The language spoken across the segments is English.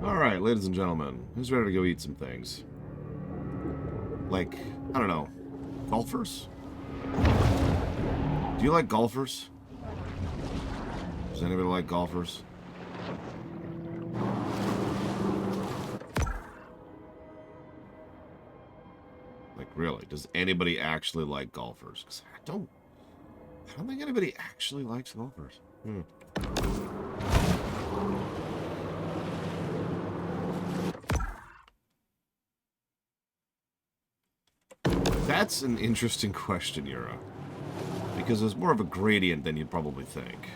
Alright, ladies and gentlemen, who's ready to go eat some things? Like, I don't know, golfers? Do you like golfers? Does anybody like golfers? Like, really, does anybody actually like golfers? 'Cause I don't think anybody actually likes golfers. That's an interesting question, Yura. Because there's more of a gradient than you'd probably think.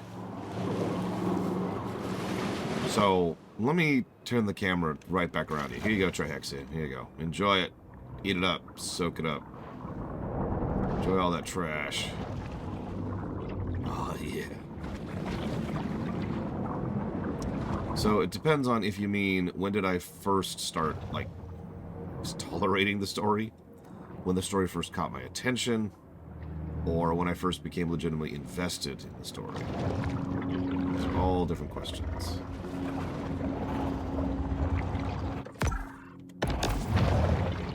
So, let me turn the camera right back around you. Here you go, Trihexia. Here you go. Enjoy it. Eat it up. Soak it up. Enjoy all that trash. Oh, yeah. So, it depends on if you mean, when did I first start, like, tolerating the story? When the story first caught my attention, or when I first became legitimately invested in the story. These are all different questions.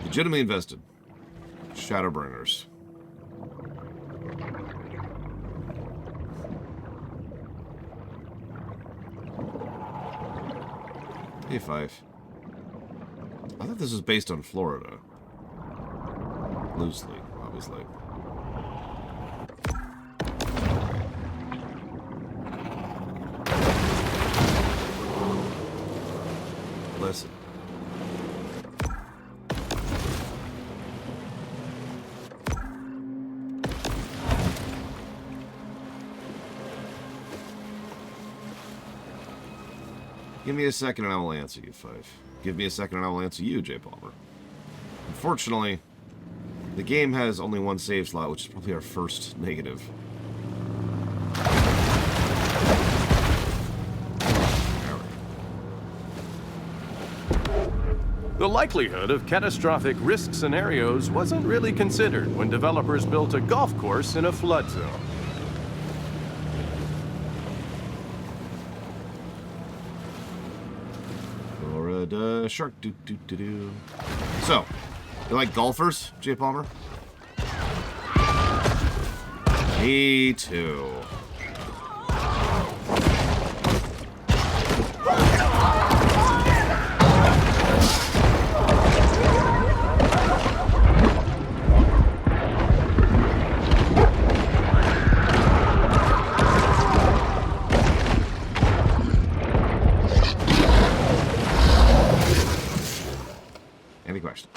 Legitimately invested. Shadowbringers. Hey, Fife. I thought this was based on Florida. Loosely, obviously. Listen. Give me a second and I will answer you, Fife. Give me a second and I will answer you, J. Palmer. Unfortunately, the game has only one save slot, which is probably our first negative. The likelihood of catastrophic risk scenarios wasn't really considered when developers built a golf course in a flood zone. Florida shark doo doo doo doo. So, you like golfers, J. Palmer? Me too. Any questions?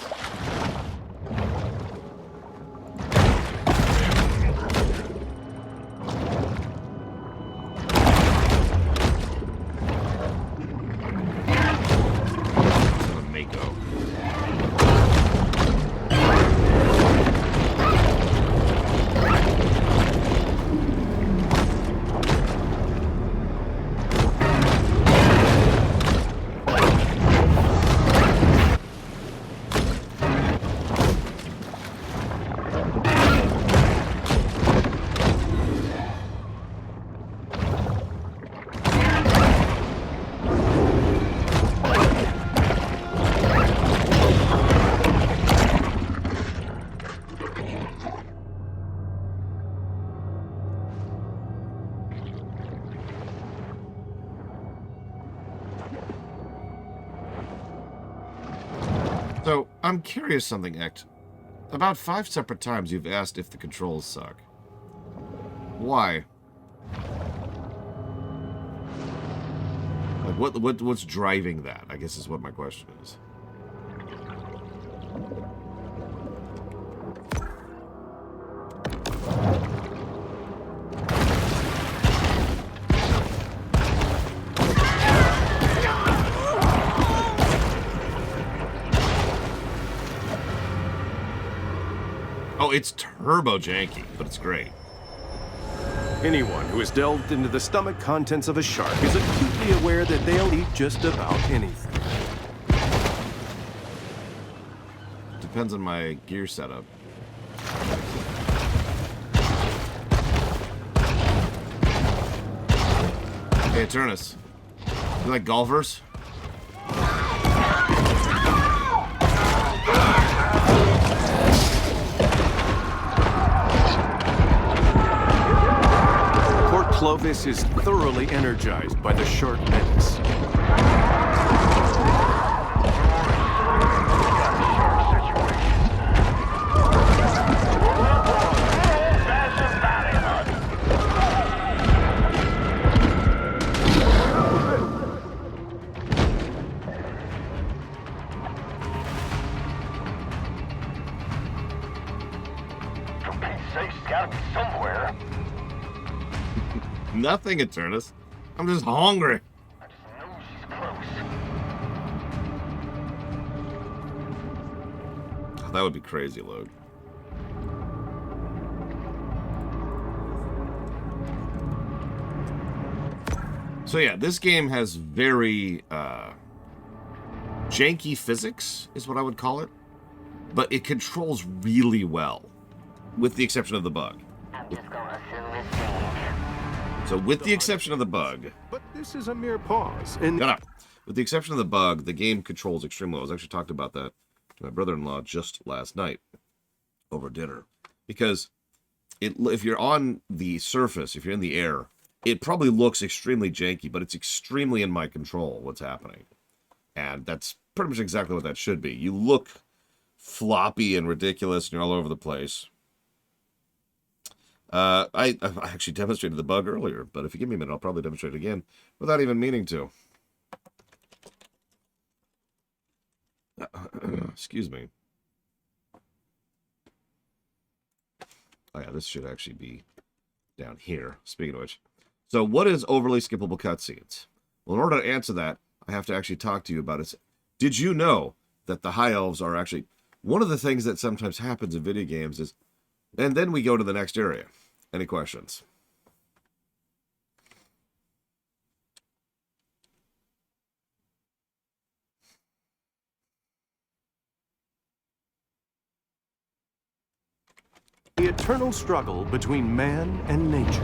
So, I'm curious something, Ect. About 5 separate times you've asked if the controls suck. Why? Like, what's driving that, I guess is what my question is. Oh, it's turbo janky, but it's great. Anyone who has delved into the stomach contents of a shark is acutely aware that they'll eat just about anything. Depends on my gear setup. Hey, Eternus. You like golfers? Clovis is thoroughly energized by the shark menace. Gotta be somewhere. Nothing, Eternus. I'm just hungry. I just know she's close. Oh, that would be crazy, load. So yeah, this game has very janky physics, is what I would call it. But it controls really well, with the exception of the bug. I'm just gonna assume it's me. So with the exception of the bug... But this is a mere pause. And Shut up. With the exception of the bug, the game controls extremely well. I was actually talked about that to my brother-in-law just last night over dinner. Because if you're on the surface, if you're in the air, it probably looks extremely janky, but it's extremely in my control what's happening. And that's pretty much exactly what that should be. You look floppy and ridiculous, and you're all over the place. I actually demonstrated the bug earlier, but if you give me a minute, I'll probably demonstrate it again without even meaning to. Excuse me. Oh yeah, this should actually be down here, speaking of which. So what is overly skippable cutscenes? Well, in order to answer that, I have to actually talk to you about it. Did you know that the High Elves are actually... One of the things that sometimes happens in video games is... And then we go to the next area. Any questions? the eternal struggle between man and nature.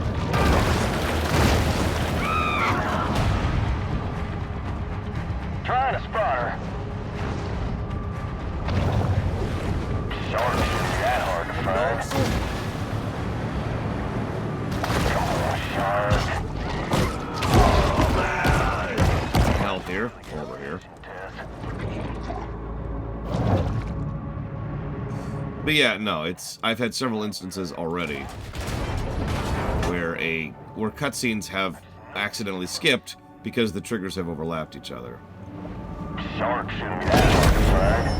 Trying to spot her. Shark shouldn't be that hard to find. Come on, shark. Hell here. Over here. But yeah, no, I've had several instances already where cutscenes have accidentally skipped because the triggers have overlapped each other. Shark shouldn't be that hard to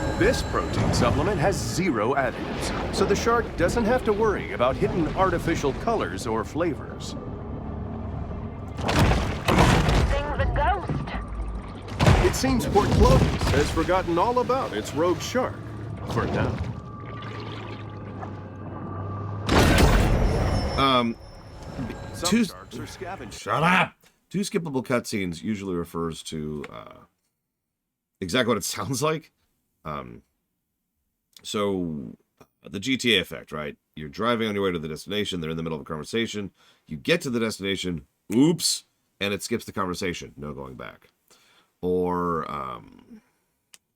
find. This protein supplement has 0 additives, so the shark doesn't have to worry about hidden artificial colors or flavors. Thing's a ghost. It seems Port Clovis has forgotten all about its rogue shark, for now. Some sharks are scavengers. Shut up! Two skippable cutscenes usually refers to exactly what it sounds like. So, the GTA effect, right? You're driving on your way to the destination, they're in the middle of a conversation, you get to the destination, oops, and it skips the conversation, no going back. Or,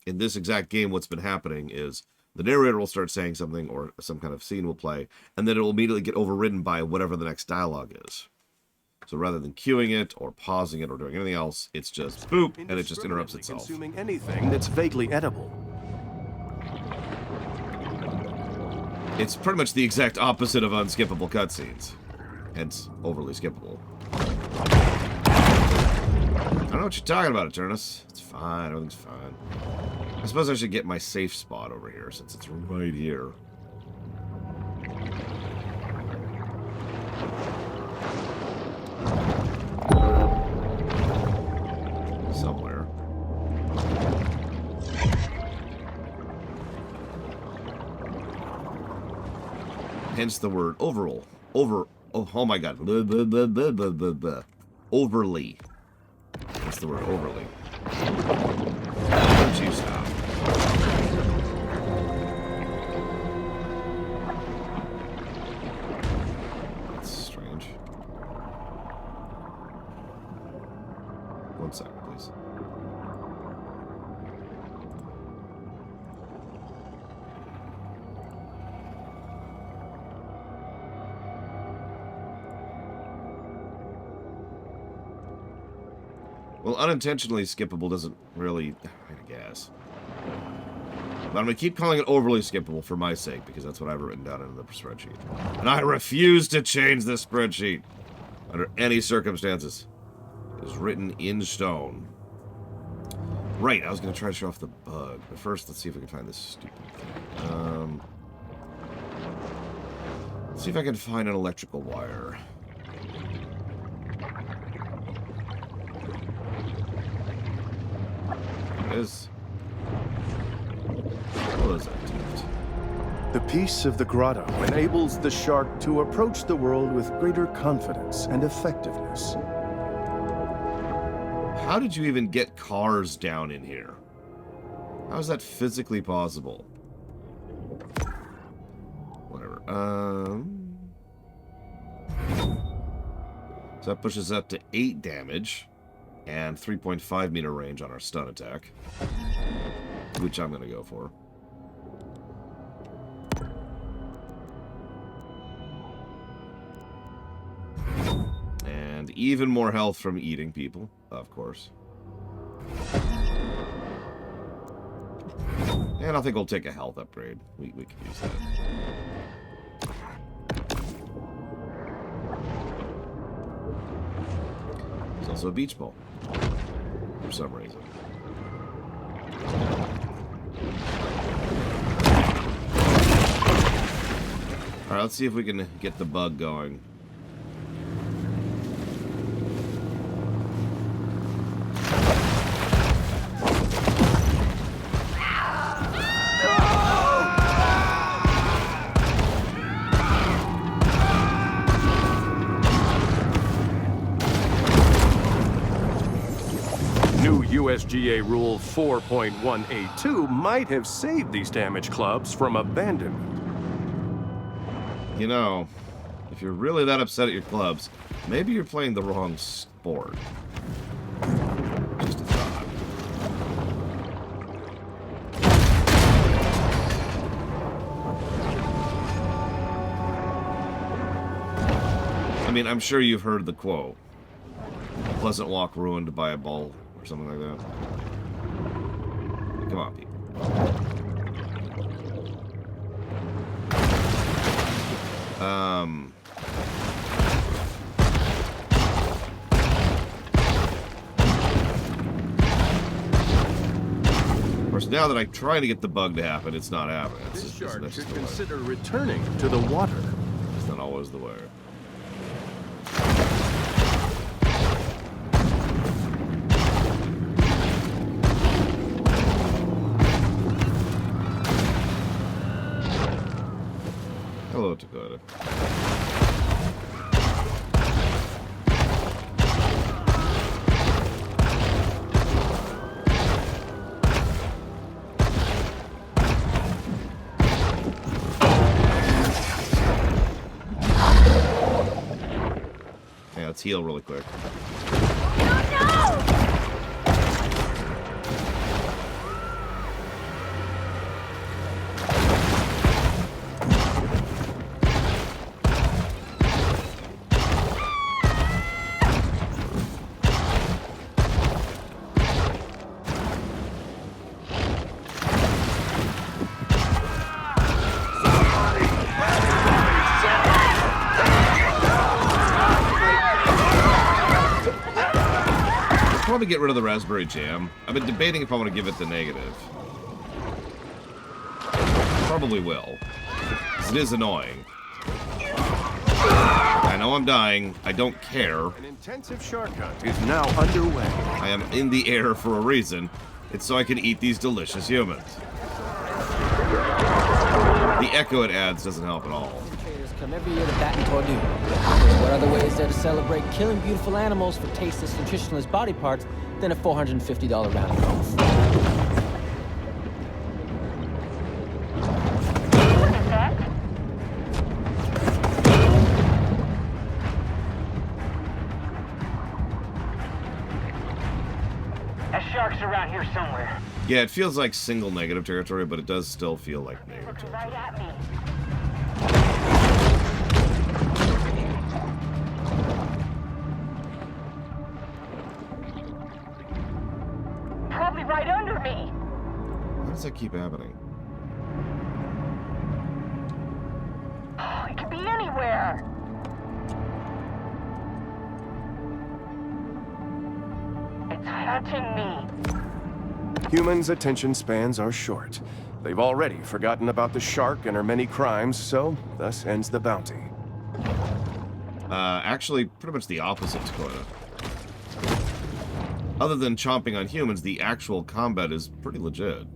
in this exact game, what's been happening is the narrator will start saying something, or some kind of scene will play, and then it will immediately get overridden by whatever the next dialogue is. So rather than queuing it, or pausing it, or doing anything else, it's just boop, and it just interrupts itself. Consuming anything that's vaguely edible. It's pretty much the exact opposite of unskippable cutscenes. Hence, overly skippable. I don't know what you're talking about, Eternus. It's fine, everything's fine. I suppose I should get my safe spot over here, since it's right here. Somewhere. Hence the word overall. Oh my god. Blah, blah, blah, blah, blah, blah, blah. Overly. That's the word, overly. Don't you stop. That's strange. One second, please. Well, unintentionally skippable doesn't really... I guess. But I'm going to keep calling it overly skippable for my sake, because that's what I've written down in the spreadsheet. And I refuse to change this spreadsheet under any circumstances. It is written in stone. Right, I was going to try to show off the bug. But first, let's see if we can find this stupid thing. Let's see if I can find an electrical wire. There it is. What is that? The peace of the grotto enables the shark to approach the world with greater confidence and effectiveness. How did you even get cars down in here? How is that physically possible? Whatever. So that pushes up to 8 damage and 3.5 meter range on our stun attack, which I'm going to go for. And even more health from eating people, of course. And I think we'll take a health upgrade. We could use that. There's also a beach ball. For some reason. Alright, let's see if we can get the bug going. USGA Rule 4.182 might have saved these damaged clubs from abandonment. You know, if you're really that upset at your clubs, maybe you're playing the wrong sport. Just a thought. I mean, I'm sure you've heard the quote. A pleasant walk ruined by a ball. Or something like that. Come on, people. Of course, now that I'm trying to get the bug to happen, it's not happening. It's This just, shark should consider returning to the water. It's not always the way. Hello, Dakota. Yeah, let's heal really quick. Probably get rid of the raspberry jam. I've been debating if I want to give it the negative. Probably will. Because it is annoying. I know I'm dying. I don't care. An intensive shark hunt is now underway. I am in the air for a reason. It's so I can eat these delicious humans. The echo it adds doesn't help at all. Traders come every year to Baton Rouge. What other way is there to celebrate killing beautiful animals for tasteless, nutritionless body parts than a $450 round of golf? That shark's around here somewhere. Yeah, it feels like single negative territory, but it does still feel like negative Looking territory. right at me. me. Why does that keep happening? It could be anywhere. It's hunting me. Humans' attention spans are short. They've already forgotten about the shark and her many crimes, so thus ends the bounty. Actually, pretty much the opposite, Dakota. Other than chomping on humans, the actual combat is pretty legit.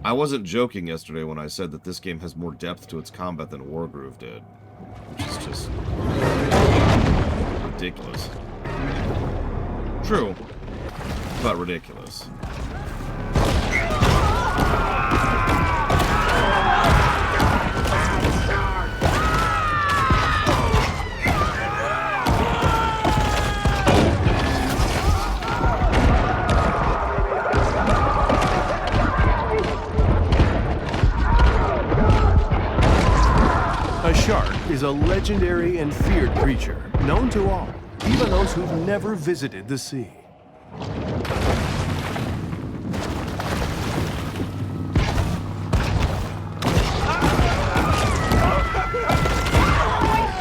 I wasn't joking yesterday when I said that this game has more depth to its combat than Wargroove did. Which is just ridiculous. True, but ridiculous. A shark is a legendary and feared creature, known to all, even those who've never visited the sea.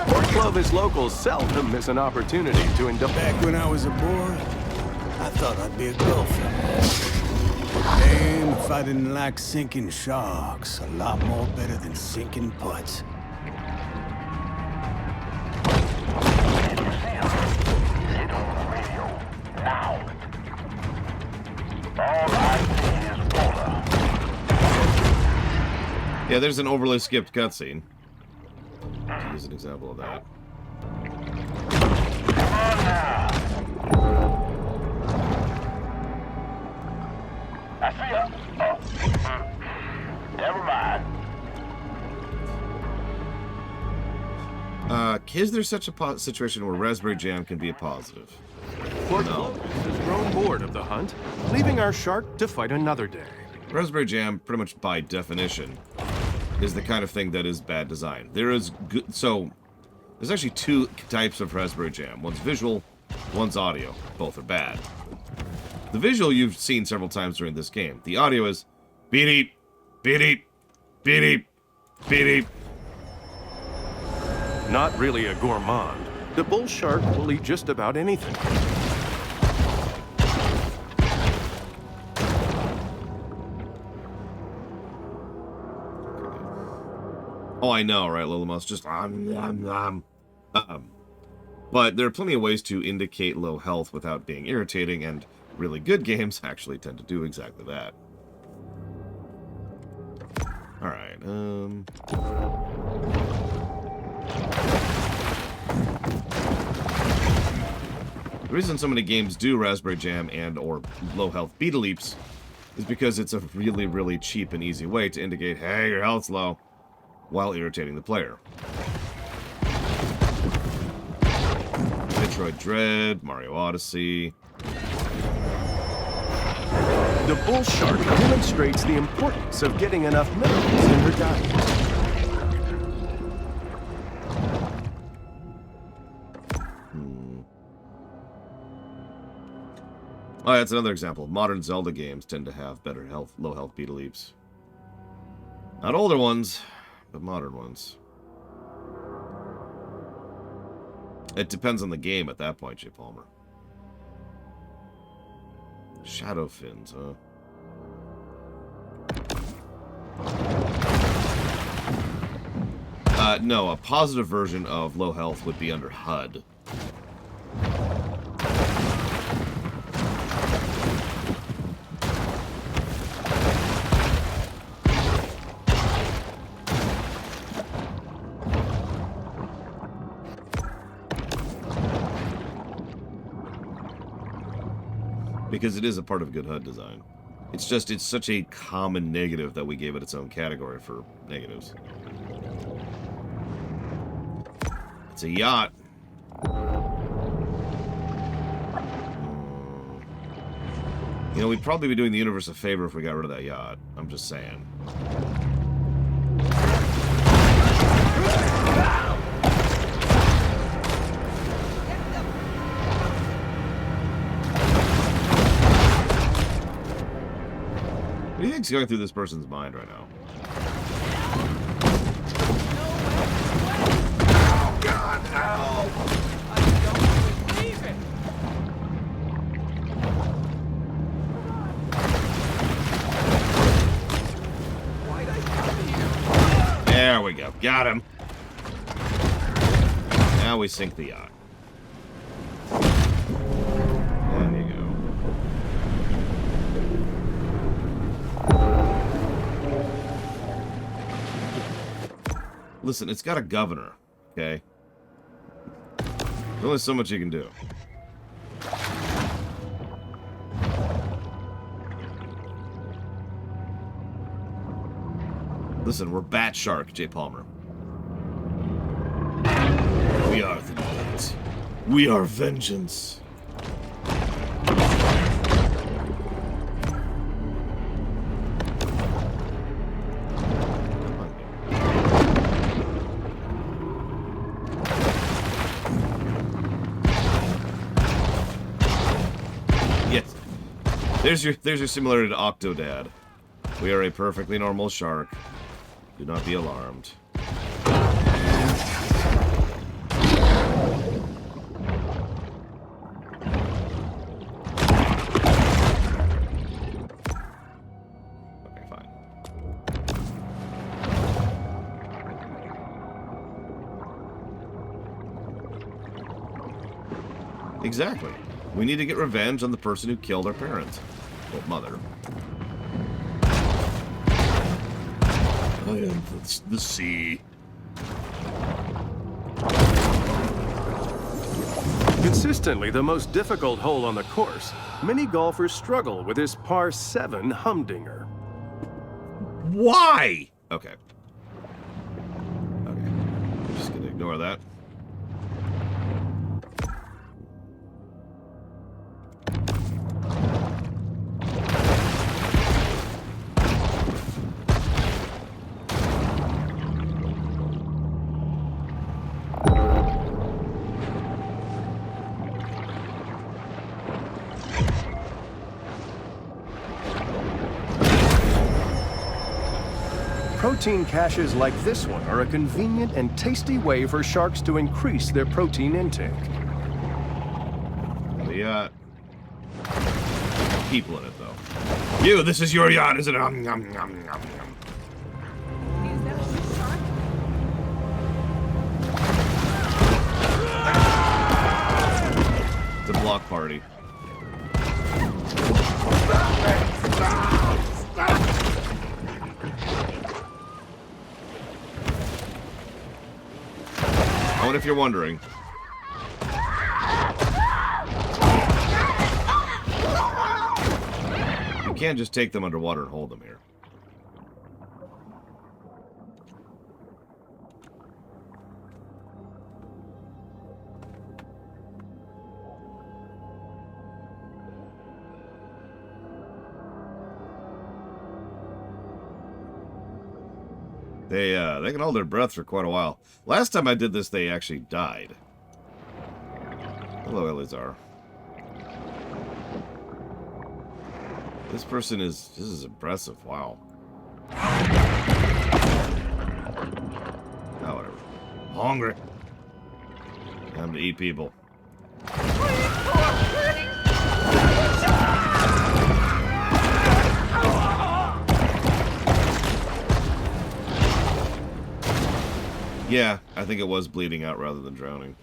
Port Clovis locals seldom miss an opportunity to indulge. Back when I was a boy, I thought I'd be a golfer. Damn, if I didn't like sinking sharks, a lot more better than sinking putts. Yeah, there's an overly skipped cutscene. To use an example of that. I see ya. Never mind. Is there such a situation where Raspberry Jam can be a positive? Port No. Clovis has grown bored of the hunt, leaving our shark to fight another day. Raspberry Jam, pretty much by definition, is the kind of thing that is bad design. There is good, so there's actually two types of Raspberry Jam. One's visual, one's audio. Both are bad. The visual you've seen several times during this game. The audio is beep, beep, beep, beep. Not really a gourmand, the bull shark will eat just about anything. Oh, I know, right, Lilamos? Just But there are plenty of ways to indicate low health without being irritating, and really good games actually tend to do exactly that. Alright, The reason so many games do Raspberry Jam and or low health beta leaps is because it's a really, really cheap and easy way to indicate, hey, your health's low, while irritating the player. Metroid Dread, Mario Odyssey. The bull shark demonstrates the importance of getting enough minerals in her diet. Oh, that's another example. Modern Zelda games tend to have better health, low health beta leaps. Not older ones, but modern ones. It depends on the game at that point, J. Palmer. Shadow fins, huh? No, a positive version of low health would be under HUD. Because it is a part of good HUD design. It's just, it's such a common negative that we gave it its own category for negatives. It's a yacht. You know, we'd probably be doing the universe a favor if we got rid of that yacht. I'm just saying. do you think's going through this person's mind right now? Oh, God, help! I don't believe it. Why'd I come here? There we go. Got him. Now we sink the yacht. There you go. Listen, it's got a governor, okay? There's only so much you can do. Listen, we're Bat Shark, J. Palmer. We are the night. We are vengeance. Yes. There's your similarity to Octodad. We are a perfectly normal shark. Do not be alarmed. Okay, fine. Exactly. We need to get revenge on the person who killed our parents. Well, mother. I am the sea. Consistently the most difficult hole on the course, many golfers struggle with this par 7 humdinger. Why? Okay. Okay. Just gonna ignore that. Protein caches like this one are a convenient and tasty way for sharks to increase their protein intake. The people in it, though. You, this is your yacht, isn't it? Nom, nom, nom, nom, nom. Is that a shark? It's a block party. Oh, and if you're wondering, you can't just take them underwater and hold them here. They can hold their breath for quite a while. Last time I did this, they actually died. Hello, Elizar. This is impressive. Wow. Oh, whatever. Hungry. Time to eat people. Yeah, I think it was bleeding out rather than drowning.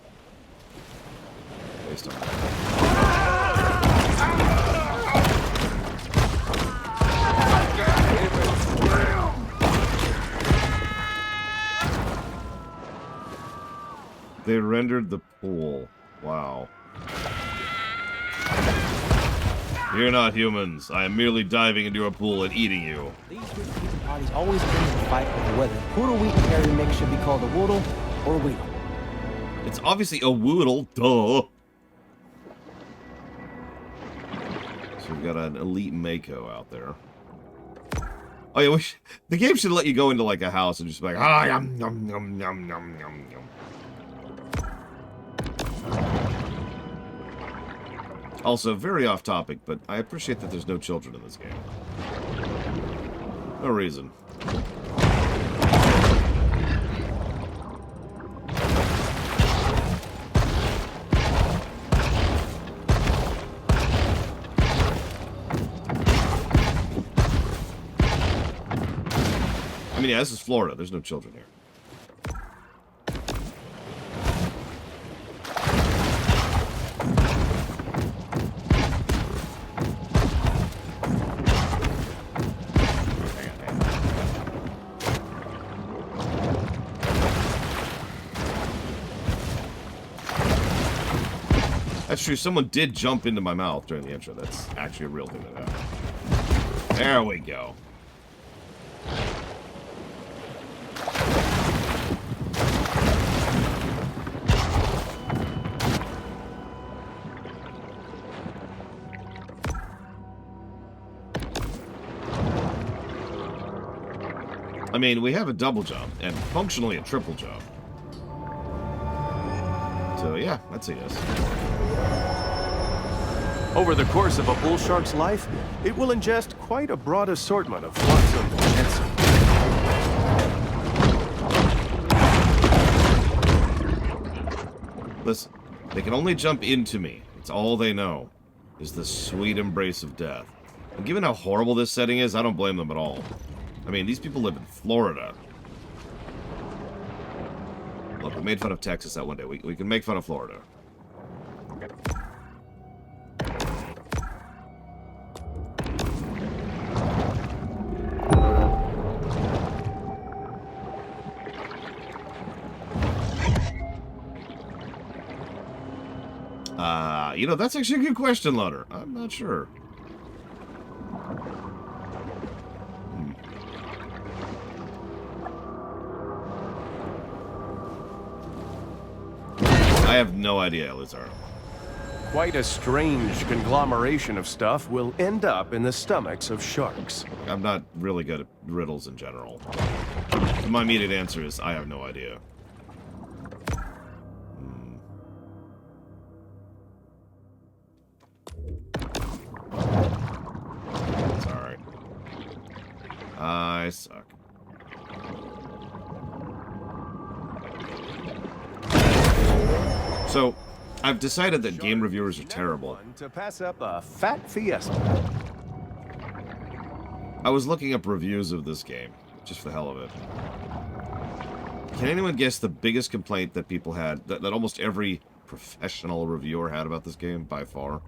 Based on that. They rendered the pool. Wow. You're not humans. I am merely diving into your pool and eating you. These pizza parties always bring in a fight over whether the poodle wheat Harry makes should be called a woodle or a weedle. It's obviously a woodle, duh. So we've got an elite Mako out there. Oh yeah, the game should let you go into like a house and just be like, ah, yum, yum, yum, yum, yum, yum, yum. Also, very off topic, but I appreciate that there's no children in this game. No reason. I mean, yeah, this is Florida. There's no children here. That's true. Someone did jump into my mouth during the intro. That's actually a real thing that happened. There we go. I mean, we have a double jump and functionally a triple jump. So yeah, that's a yes. Over the course of a bull shark's life, it will ingest quite a broad assortment of flotsam and jetsam. Listen, they can only jump into me. It's all they know, is the sweet embrace of death. And given how horrible this setting is, I don't blame them at all. I mean, these people live in Florida. Look, we made fun of Texas that one day. We can make fun of Florida. You know, that's actually a good question, Lutter. I'm not sure. I have no idea, Elizar. Quite a strange conglomeration of stuff will end up in the stomachs of sharks. I'm not really good at riddles in general. My immediate answer is I have no idea. Sorry. I suck. So, I've decided that game reviewers are terrible. To pass up a fat fiesta. I was looking up reviews of this game, just for the hell of it. Can anyone guess the biggest complaint that people had, that almost every professional reviewer had about this game, by far?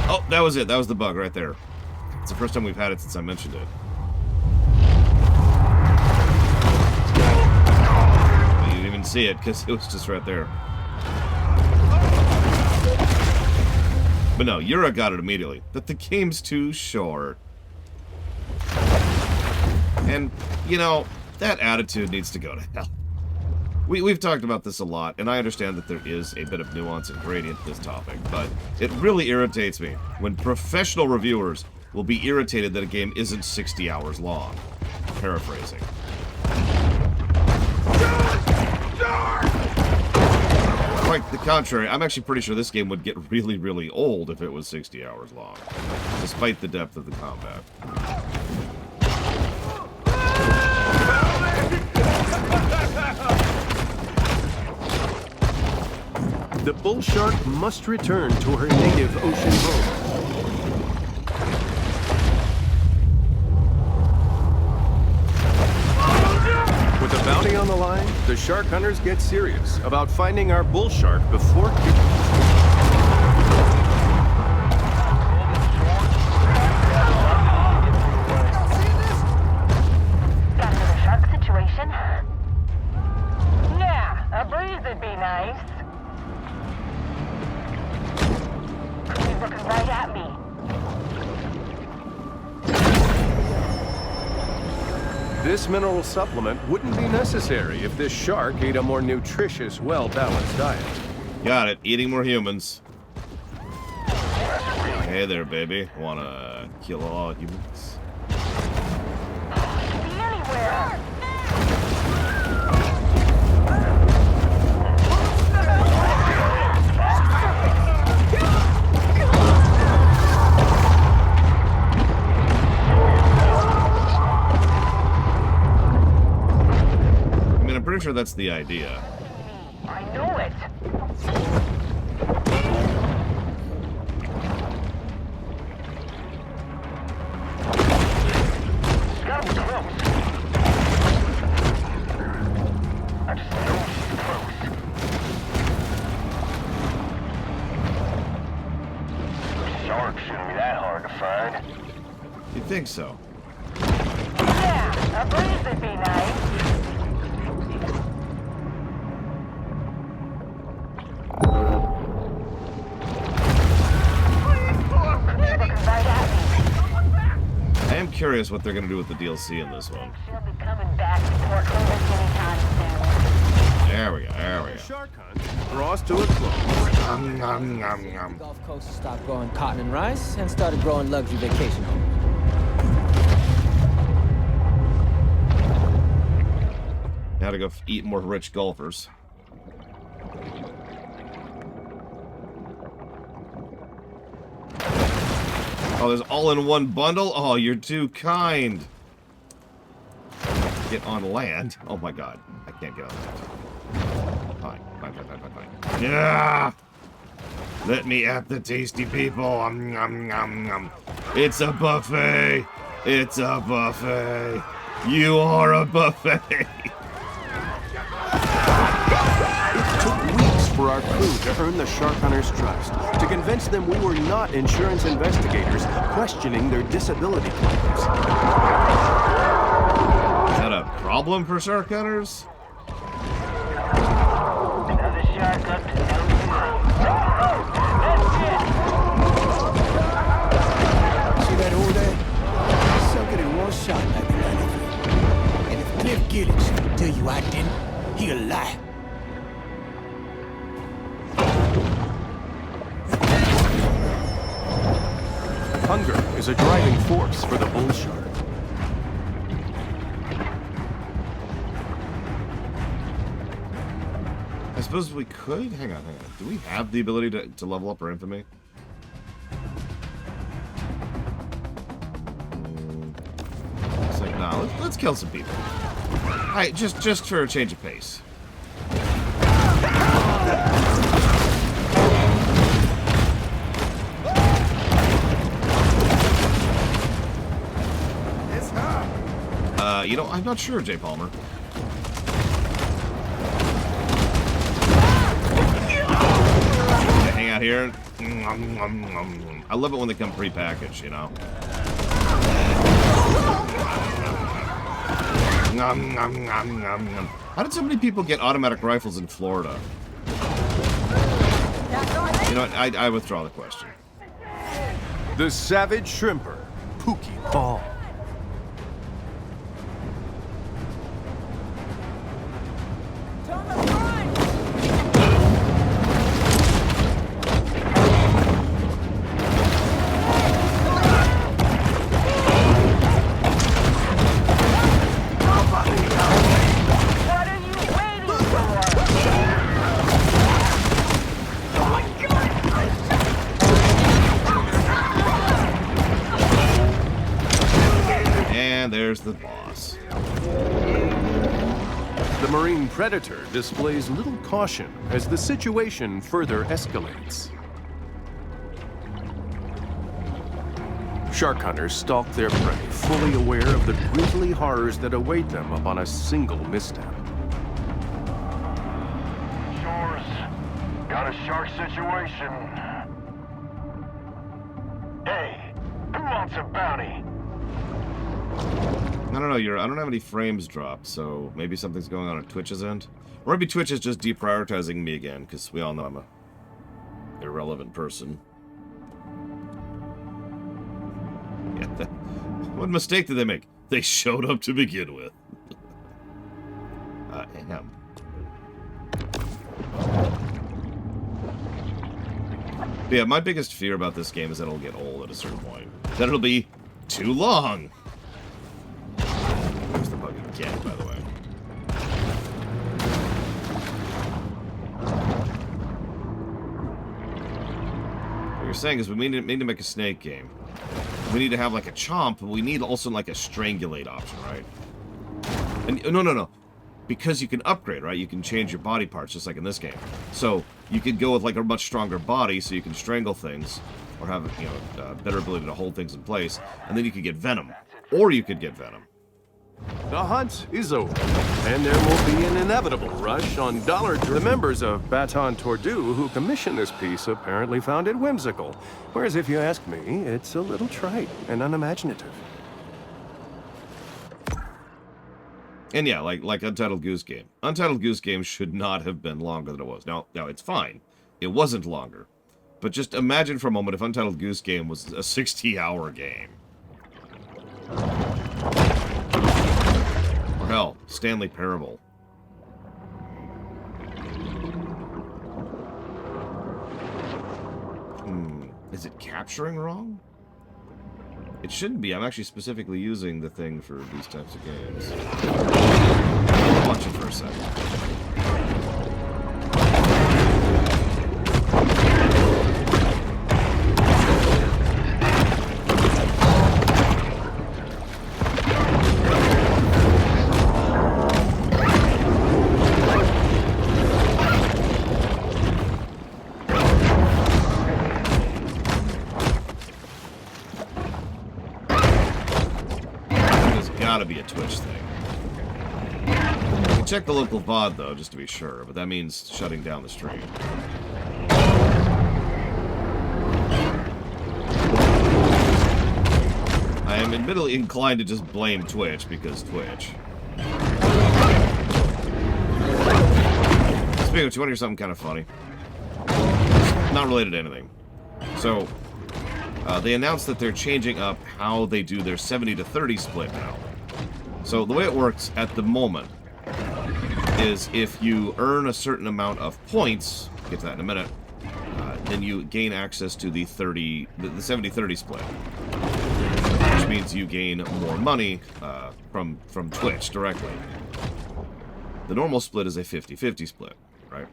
Oh, that was it. That was the bug right there. It's the first time we've had it since I mentioned it. You didn't even see it because it was just right there. But no, Yura got it immediately. That the game's too short. And, you know, that attitude needs to go to hell. We've talked about this a lot, and I understand that there is a bit of nuance and gradient to this topic, but it really irritates me when professional reviewers will be irritated that a game isn't 60 hours long. Paraphrasing. Quite the contrary, I'm actually pretty sure this game would get really, really old if it was 60 hours long, despite the depth of the combat. The bull shark must return to her native ocean home. With a bounty on the line, the shark hunters get serious about finding our bull shark before Got another shark situation? Yeah, a breeze would be nice. He's looking right at me. This mineral supplement wouldn't be necessary if this shark ate a more nutritious, well-balanced diet. Got it. Eating more humans. Hey there, baby. Wanna kill all humans? Be anywhere. that's the idea. I know it. She's gotta be close. I just know she's close. The shark shouldn't be that hard to find. You think so? Yeah, a breeze would be nice. She's looking right at me. I am curious what they're going to do with the DLC in this one. She'll be coming back to Port Clovis anytime soon. There we go, there we The go. shark hunt draws to a close. The Gulf Coast stopped growing cotton and rice and started growing luxury vacation homes. Now to go eat more rich golfers. Oh, there's all-in-one bundle? Oh, you're too kind. Get on land? Oh my god. I can't get on land. Fine, fine, fine, fine, fine, fine. Yeah! Let me at the tasty people. It's a buffet. It's a buffet. You are a buffet. It took weeks for our crew to earn the shark hunters' trust, to convince them we were not insurance investigators questioning their disability claims. Is that a problem for shark hunters? Another shark up to down the road. That's See that hole there? Suck it in one shot like a 93. And if Cliff Gillis can tell you I didn't, he'll lie. Hunger is a driving force for the bull shark. I suppose we could. Hang on, hang on. Do we have the ability to level up our infamy? It's like, nah, let's kill some people. Alright, just for a change of pace. You know, I'm not sure, Jay Palmer. Hang out here. I love it when they come pre-packaged, you know. How did so many people get automatic rifles in Florida? You know what? I withdraw the question. The savage shrimper, Pookie Ball. What are you waiting for? And there's the boss. The marine predator displays little caution as the situation further escalates. Shark hunters stalk their prey, fully aware of the grisly horrors that await them upon a single misstep. Shores. Got a shark situation. Hey, who wants a bounty? I don't know. I don't have any frames dropped, so maybe something's going on at Twitch's end, or maybe Twitch is just deprioritizing me again, because we all know I'm a irrelevant person. Yeah, what mistake did they make? They showed up to begin with. Damn. But yeah, my biggest fear about this game is that it'll get old at a certain point. That it'll be too long. There's the bug again, by the way. What you're saying is we need to make a snake game. We need to have like a chomp, but we need also like a strangulate option, right? And no. because you can upgrade, right? You can change your body parts, just like in this game. So you could go with like a much stronger body, so you can strangle things, or have, you know, better ability to hold things in place, and then you could get Venom, or you could get Venom. The hunt is over, and there will be an inevitable rush on dollar. The members of Baton Tordu who commissioned this piece apparently found it whimsical, whereas if you ask me, it's a little trite and unimaginative. And yeah, like Untitled Goose Game. Untitled Goose Game should not have been longer than it was. Now it's fine. It wasn't longer. But just imagine for a moment if Untitled Goose Game was a 60-hour game. Or hell, Stanley Parable. Is it capturing wrong? It shouldn't be. I'm actually specifically using the thing for these types of games. Watch it for a second. Gotta be a Twitch thing. You can check the local VOD though, just to be sure, but that means shutting down the stream. I am admittedly inclined to just blame Twitch because Twitch. Speaking of, you want to hear something kind of funny? Not related to anything. So, they announced that they're changing up how they do their 70-30 split now. So the way it works at the moment is if you earn a certain amount of points, we'll get to that in a minute, then you gain access to the 70-30 split, which means you gain more money from Twitch directly. The normal split is a 50-50 split, right?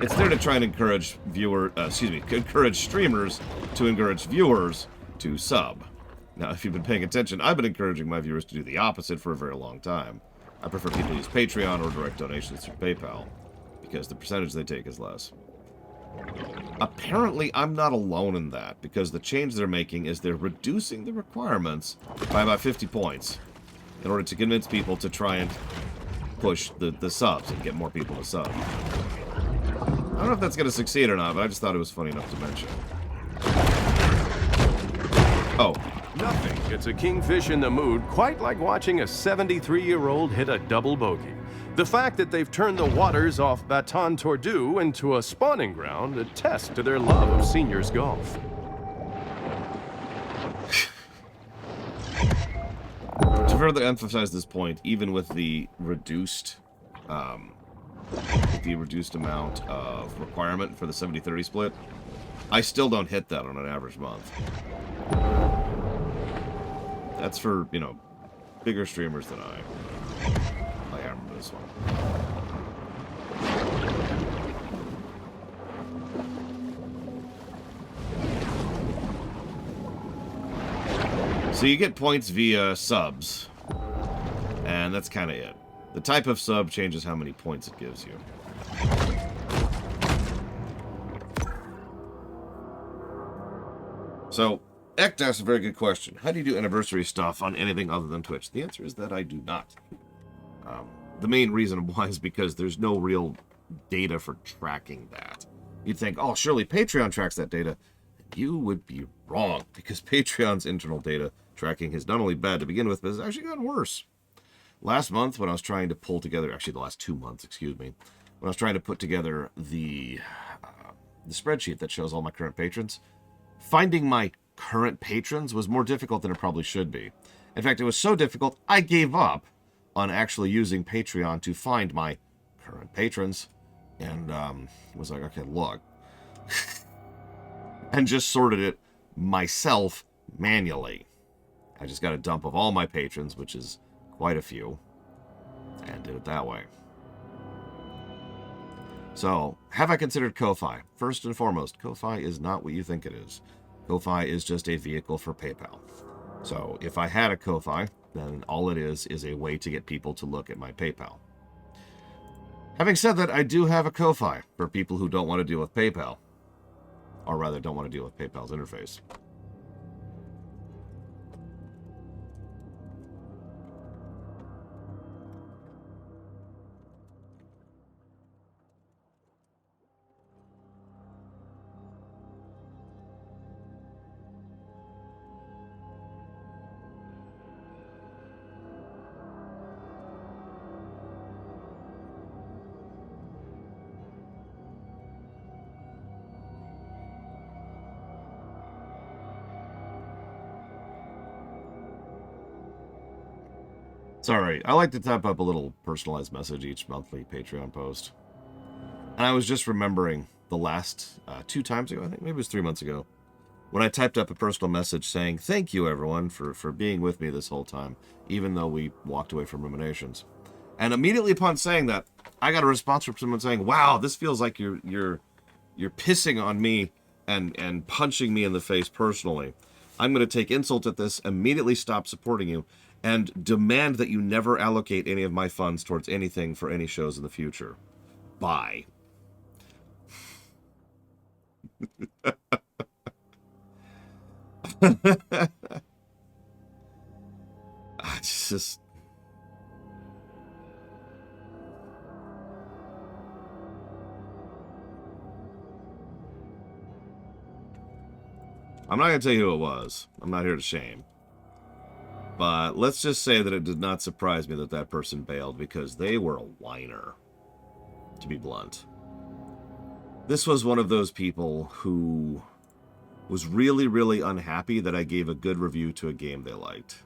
It's there to try and encourage encourage streamers to encourage viewers to sub. Now, if you've been paying attention, I've been encouraging my viewers to do the opposite for a very long time. I prefer people to use Patreon or direct donations through PayPal, because the percentage they take is less. Apparently, I'm not alone in that, because the change they're making is they're reducing the requirements by about 50 points in order to convince people to try and push the subs and get more people to sub. I don't know if that's going to succeed or not, but I just thought it was funny enough to mention. Oh. Nothing gets a kingfish in the mood quite like watching a 73-year-old hit a double bogey. The fact that they've turned the waters off Baton Tordu into a spawning ground attests to their love of seniors golf. To further emphasize this point, even with the reduced amount of requirement for the 70-30 split, I still don't hit that on an average month. That's for, you know, bigger streamers than I. I remember this one. So you get points via subs, and that's kind of it. The type of sub changes how many points it gives you. So, Ekta asked a very good question. How do you do anniversary stuff on anything other than Twitch? The answer is that I do not. The main reason why is because there's no real data for tracking that. You'd think, oh, surely Patreon tracks that data. You would be wrong, because Patreon's internal data tracking is not only bad to begin with, but it's actually gotten worse. Last month, when I was trying to pull together, actually the last 2 months, excuse me, when I was trying to put together the spreadsheet that shows all my current patrons, finding my current patrons was more difficult than it probably should be. In fact, it was so difficult, I gave up on actually using Patreon to find my current patrons, and was like, okay, look, and just sorted it myself manually. I just got a dump of all my patrons, which is quite a few, and did it that way. So, have I considered Ko-Fi? First and foremost, Ko-Fi is not what you think it is. Ko-Fi is just a vehicle for PayPal. So, if I had a Ko-Fi, then all it is a way to get people to look at my PayPal. Having said that, I do have a Ko-Fi for people who don't want to deal with PayPal. Or rather, don't want to deal with PayPal's interface. Sorry, I like to type up a little personalized message each monthly Patreon post. And I was just remembering the last 2 times ago, I think, maybe it was 3 months ago, when I typed up a personal message saying, thank you, everyone, for being with me this whole time, even though we walked away from Ruminations. And immediately upon saying that, I got a response from someone saying, wow, this feels like you're pissing on me and punching me in the face personally. I'm going to take insult at this, immediately stop supporting you, and demand that you never allocate any of my funds towards anything for any shows in the future. Bye. It's just... I'm not going to tell you who it was. I'm not here to shame. But let's just say that it did not surprise me that that person bailed because they were a whiner, to be blunt. This was one of those people who was really, really unhappy that I gave a good review to a game they liked.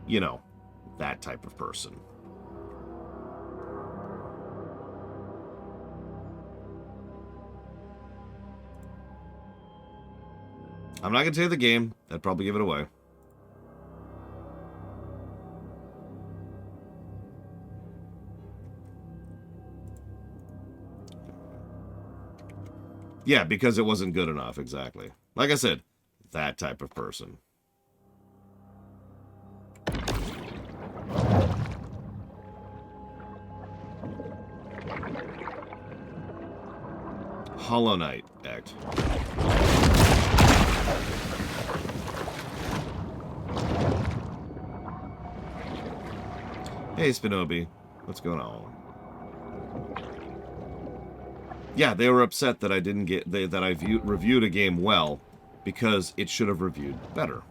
You know, that type of person. I'm not going to tell you the game. I'd probably give it away. Yeah, because it wasn't good enough, exactly. Like I said, that type of person. Hollow Knight Act. Hey, Spinobi. What's going on? Yeah, they were upset that I didn't get that I reviewed a game well because it should have reviewed better.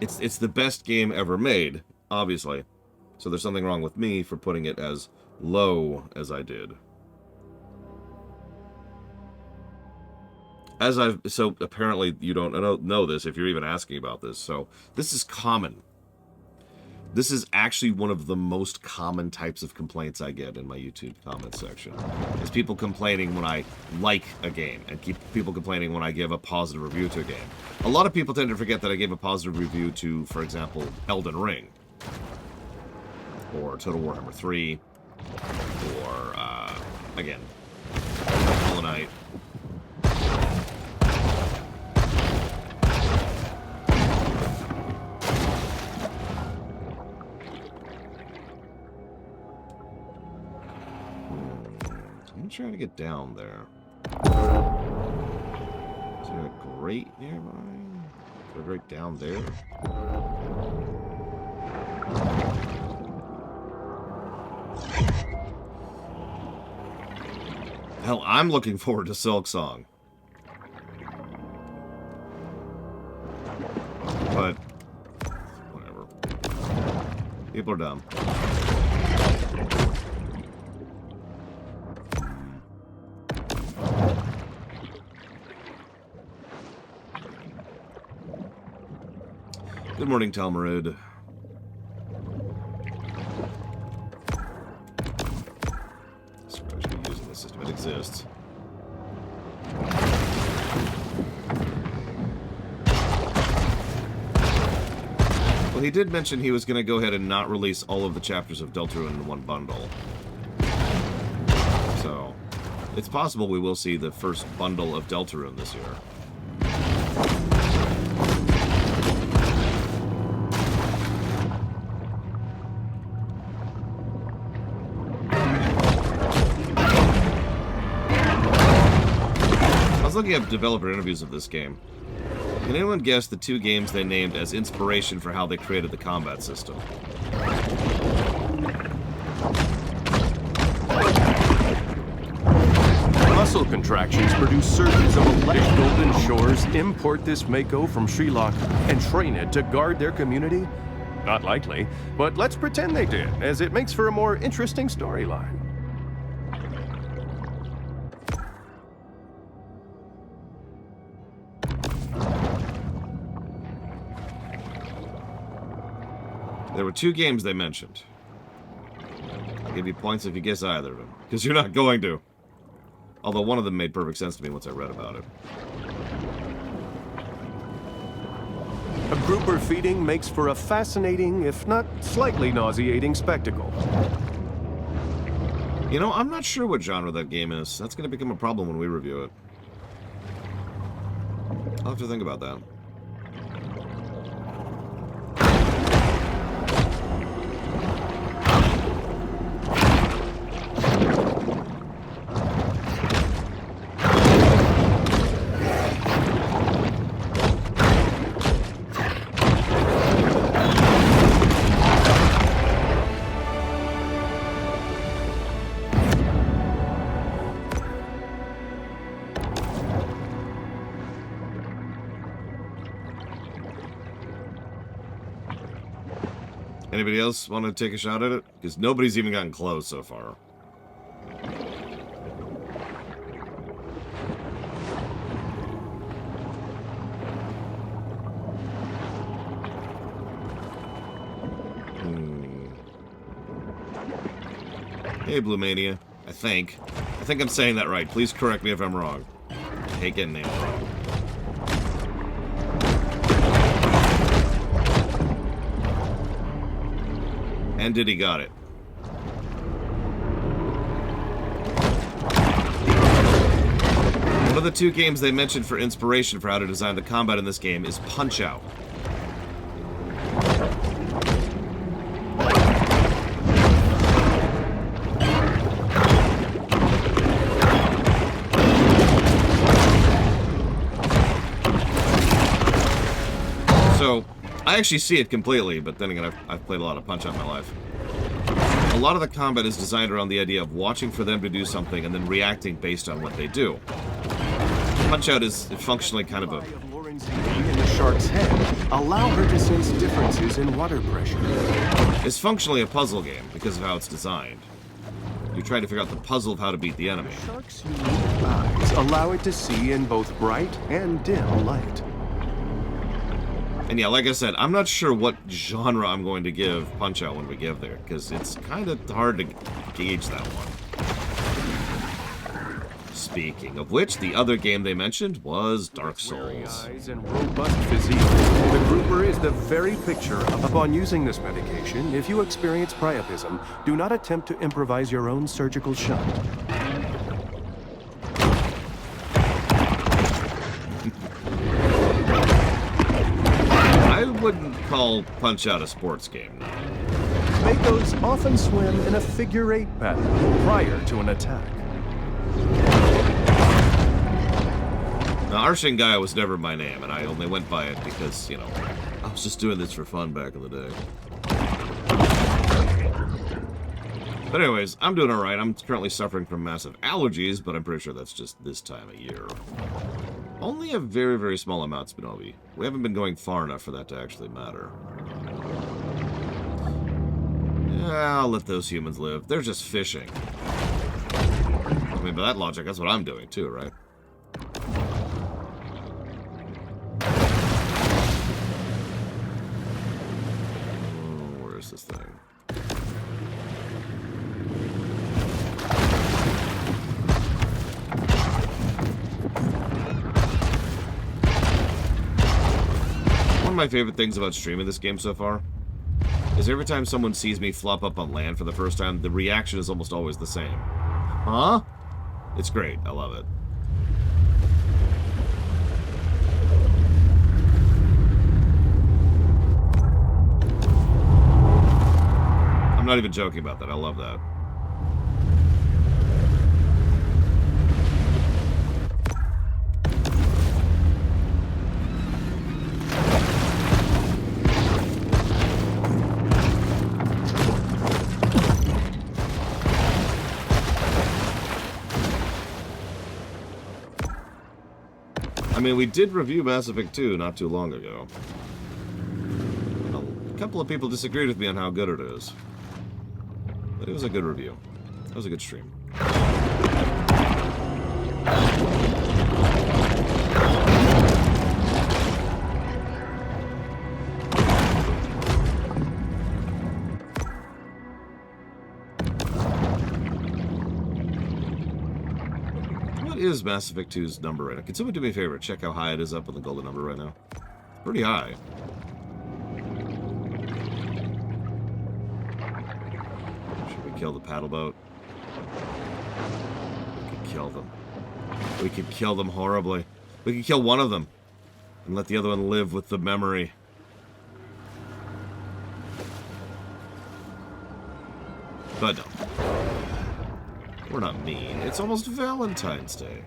It's the best game ever made, obviously. So there's something wrong with me for putting it as low as I did. So apparently you don't know this if you're even asking about this. So this is common. This is actually one of the most common types of complaints I get in my YouTube comment section. Is people complaining when I like a game, and people complaining when I give a positive review to a game. A lot of people tend to forget that I gave a positive review to, for example, Elden Ring. Or Total Warhammer 3. Or, again, Hollow Knight. I'm trying to get down there. Is there a grate nearby? Is there a grate down there? Hell, I'm looking forward to Silk Song. But, whatever. People are dumb. Good morning, Talmurid. Surprised you're using this system. It exists. Well, he did mention he was going to go ahead and not release all of the chapters of Deltarune in one bundle. So, it's possible we will see the first bundle of Deltarune this year. looking at developer interviews of this game. Can anyone guess the 2 games they named as inspiration for how they created the combat system? Muscle contractions produce surges of electric golden shores, import this Mako from Sri Lanka, and train it to guard their community? Not likely, but let's pretend they did, as it makes for a more interesting storyline. There were 2 games they mentioned. I'll give you points if you guess either of them, because you're not going to. Although one of them made perfect sense to me once I read about it. A grouper feeding makes for a fascinating, if not slightly nauseating, spectacle. You know, I'm not sure what genre that game is. That's going to become a problem when we review it. I'll have to think about that. Anybody else want to take a shot at it? Because nobody's even gotten close so far. Hey, Blue Mania. I think I'm saying that right. Please correct me if I'm wrong. I hate getting names wrong. And Diddy got it. One of the 2 games they mentioned for inspiration for how to design the combat in this game is Punch-Out. So, I actually see it completely, but then again, I've played a lot of Punch-Out in my life. A lot of the combat is designed around the idea of watching for them to do something and then reacting based on what they do. Punch-Out is functionally kind of a... in the shark's head allow her to sense differences in water pressure. It's functionally a puzzle game because of how it's designed. You try to figure out the puzzle of how to beat the enemy. Shark's unique eyes allow it to see in both bright and dim light. And yeah, like I said, I'm not sure what genre I'm going to give Punch-Out when we get there, because it's kind of hard to gauge that one. Speaking of which, the other game they mentioned was Dark Weary Souls. eyes and robust physique. The grouper is the very picture of... Upon using this medication, if you experience priapism, do not attempt to improvise your own surgical shot. I wouldn't call Punch-Out a sports game, no. Makos often swim in a figure-8 pattern prior to an attack. Now, Arshin was never my name, and I only went by it because, you know, I was just doing this for fun back in the day. But anyways, I'm doing alright. I'm currently suffering from massive allergies, but I'm pretty sure that's just this time of year. Only a very, very small amount, Spinobi. We haven't been going far enough for that to actually matter. Yeah, I'll let those humans live. They're just fishing. I mean, by that logic, that's what I'm doing too, right? Oh, where is this thing? One of my favorite things about streaming this game so far is every time someone sees me flop up on land for the first time, the reaction is almost always the same. Huh? It's great. I love it. I'm not even joking about that. I love that. I mean, we did review Mass Effect 2 not too long ago. A couple of people disagreed with me on how good it is. But it was a good review. It was a good stream. What is Mass Effect 2's number right now? Can someone do me a favor? Check how high it is up on the golden number right now. Pretty high. Should we kill the paddle boat? We could kill them. We could kill them horribly. We could kill one of them and let the other one live with the memory. But no. We're not mean. It's almost Valentine's Day.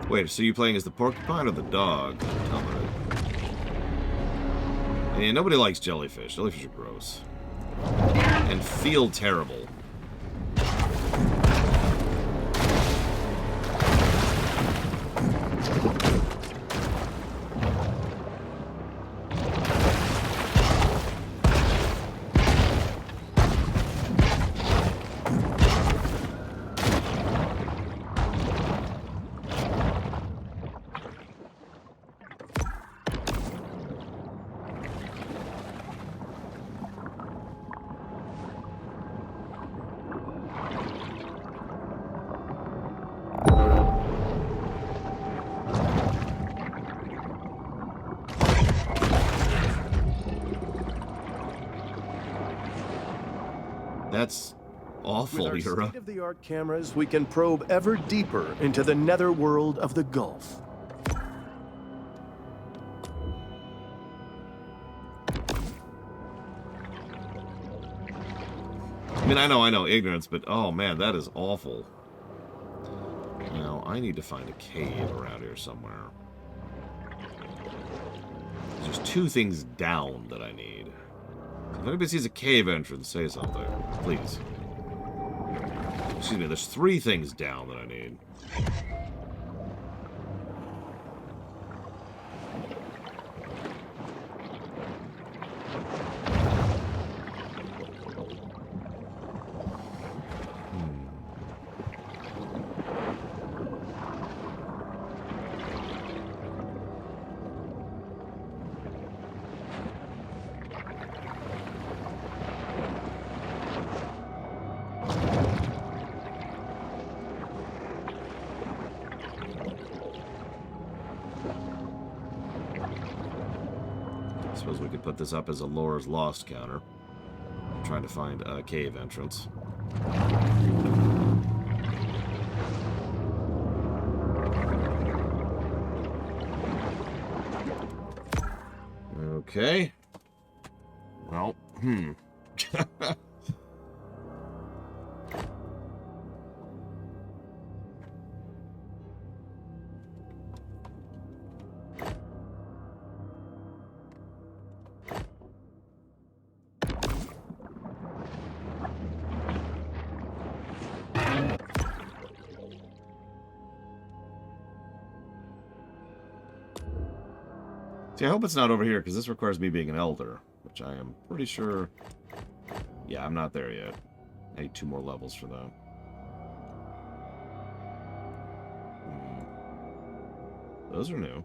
Wait, so you playing as the porcupine or the dog? Tell me. Yeah, nobody likes jellyfish. Jellyfish are gross. And feel terrible. That's awful, With our Yura. state-of-the-art cameras, we can probe ever deeper into the netherworld of the Gulf. I mean, I know, ignorance, but oh man, that is awful. Now, I need to find a cave around here somewhere. There's two things down that I need. If anybody sees a cave entrance, say something. Please. Excuse me, there's three things down that I need. I suppose we could put this up as a Lore's Lost counter. I'm trying to find a cave entrance. Okay. Well, See, I hope it's not over here, because this requires me being an elder, which I am pretty sure... Yeah, I'm not there yet. I need 2 more levels for that. Those are new.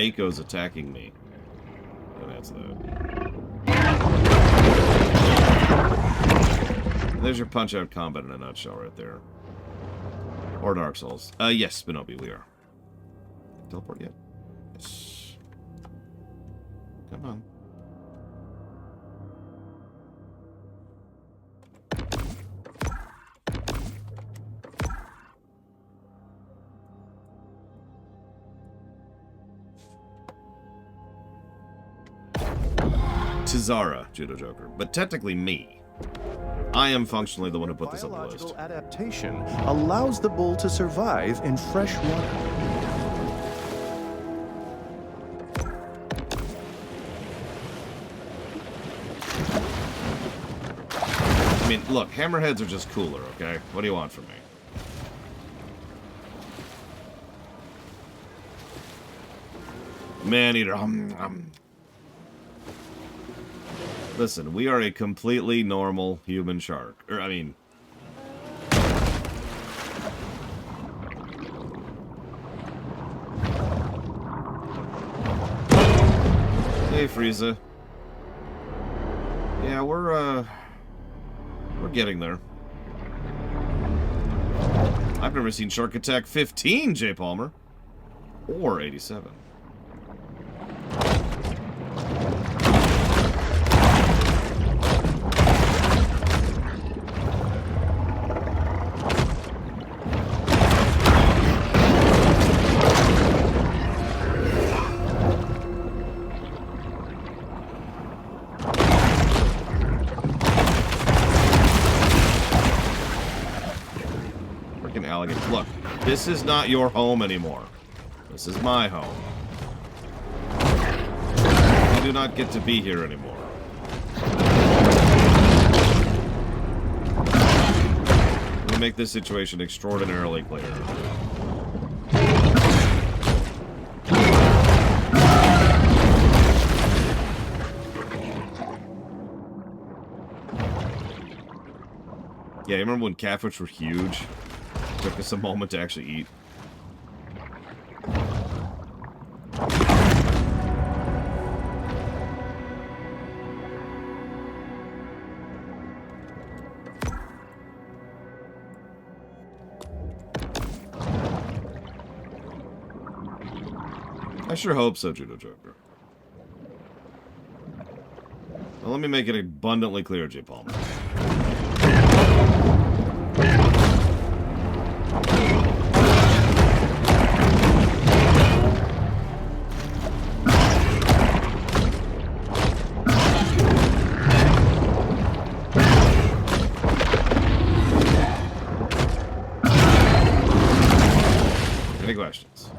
Mako's attacking me? Don't answer that. There's your punch-out combat in a nutshell right there. Or Dark Souls. Yes, Spinobi, we are. Teleport yet? Yes. Come on. Tizara, Judo Joker. But technically me. I am functionally the one who put this on the list. Biological adaptation allows the bull to survive in fresh water. I mean, look, hammerheads are just cooler, okay? What do you want from me? Maneater. Listen, we are a completely normal human shark. I mean... Hey, Frieza. Yeah, we're getting there. I've never seen Shark Attack 15, J. Palmer. Or 87. Look, this is not your home anymore. This is my home. You do not get to be here anymore. Let me make this situation extraordinarily clear. Yeah, you remember when catfish were huge? Took us a moment to actually eat. I sure hope so, Judo Joker. Well, let me make it abundantly clear, J. Palmer. Any questions?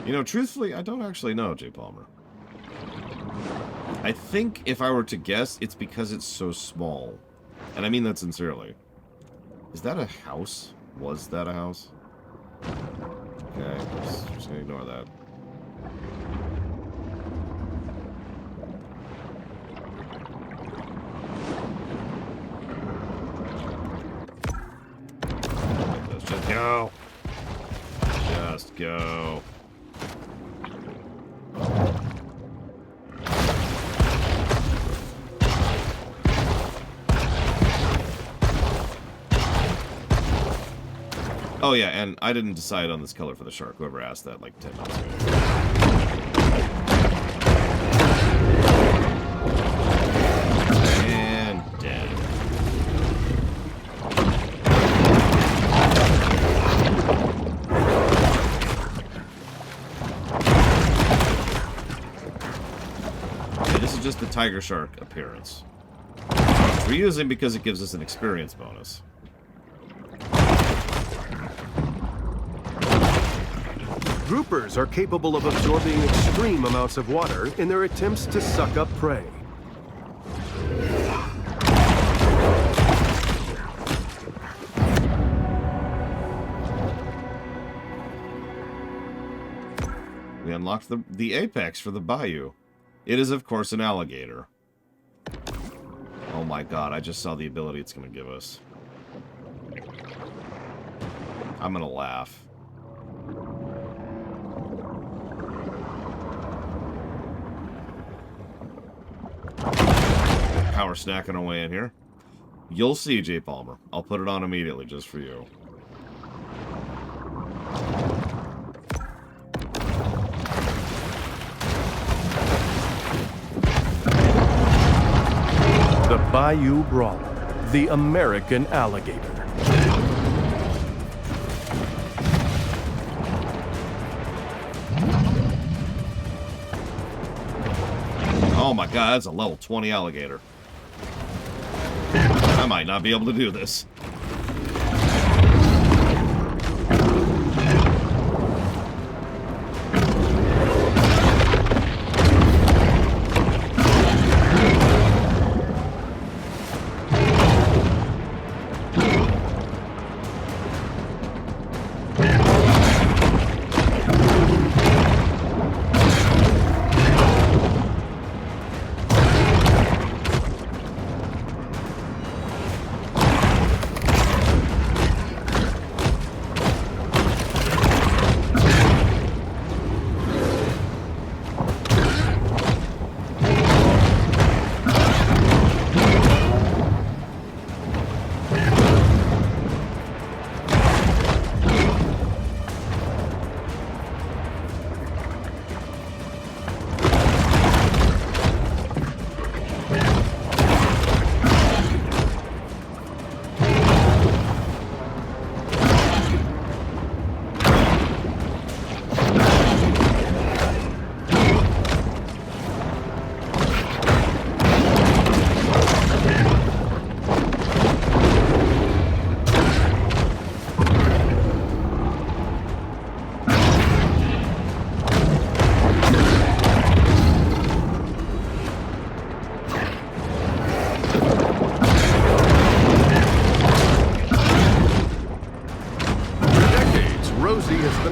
You know, truthfully, I don't actually know, J. Palmer. I think if I were to guess, it's because it's so small. And I mean that sincerely. Is that a house? Was that a house? Okay, just gonna ignore that. Let's just go. Just go. Oh yeah, and I didn't decide on this color for the shark. Whoever asked that like 10 minutes ago. And dead. Okay, this is just the tiger shark appearance. We're using because it gives us an experience bonus. Groupers are capable of absorbing extreme amounts of water in their attempts to suck up prey. We unlocked the apex for the bayou. It is, of course, an alligator. Oh my god, I just saw the ability it's going to give us. I'm going to laugh. Power snacking away in here. You'll see, J. Palmer. I'll put it on immediately just for you. The Bayou Brawler, the American alligator. Oh my god, that's a level 20 alligator. I might not be able to do this.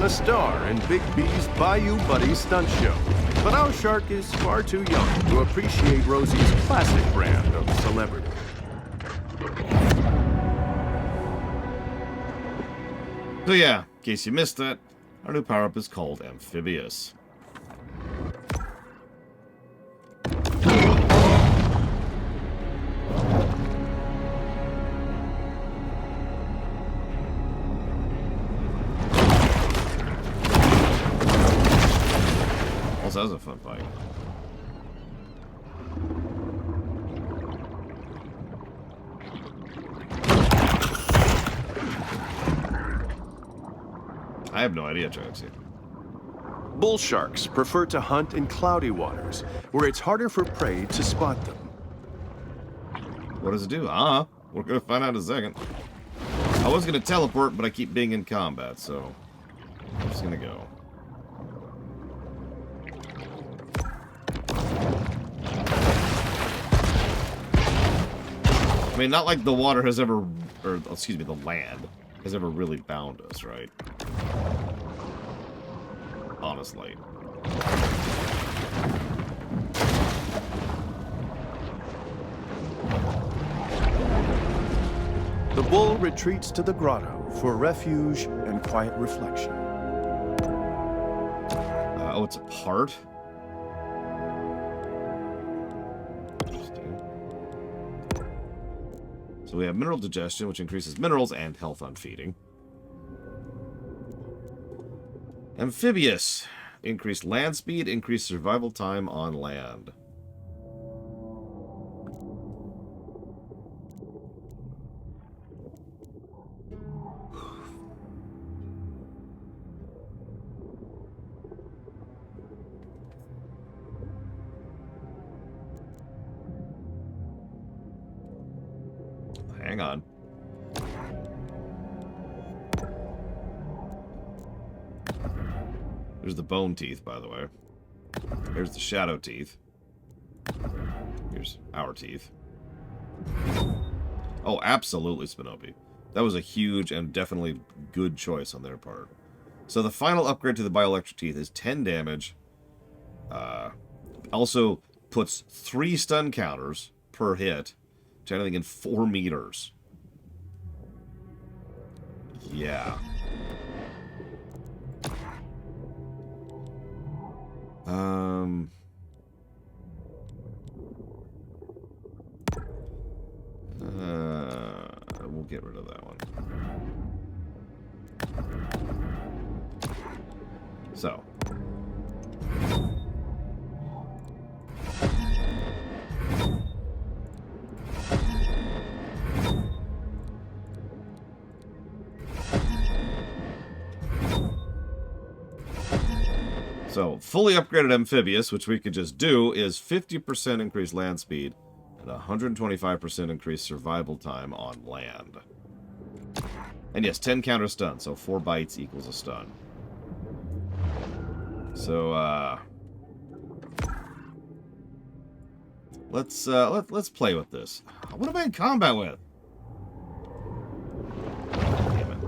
Star in Big B's Bayou Buddy stunt show. But our shark is far too young to appreciate Rosie's classic brand of celebrity. So yeah, in case you missed that, our new power-up is called Amphibious. That was a fun fight. I have no idea, Traxie. Bull sharks prefer to hunt in cloudy waters, where it's harder for prey to spot them. What does it do? We're gonna find out in a second. I was gonna teleport, but I keep being in combat, so I'm just gonna go. I mean, not like the water has ever, or excuse me, the land has ever really bound us, right? Honestly. The bull retreats to the grotto for refuge and quiet reflection. Oh, it's a part? So we have mineral digestion, which increases minerals and health on feeding. Amphibious. Increased land speed, increased survival time on land. Hang on. There's the bone teeth, by the way. Here's the shadow teeth. Here's our teeth. Oh, absolutely, Spinobi. That was a huge and definitely good choice on their part. So the final upgrade to the bioelectric teeth is 10 damage. Also puts 3 stun counters per hit to anything in 4 meters. Yeah. We'll get rid of that one. So. So, fully upgraded amphibious, which we could just do, is 50% increased land speed and 125% increased survival time on land. And yes, 10 counter stun, so 4 bites equals a stun. So, let's play with this. What am I in combat with? Damn it.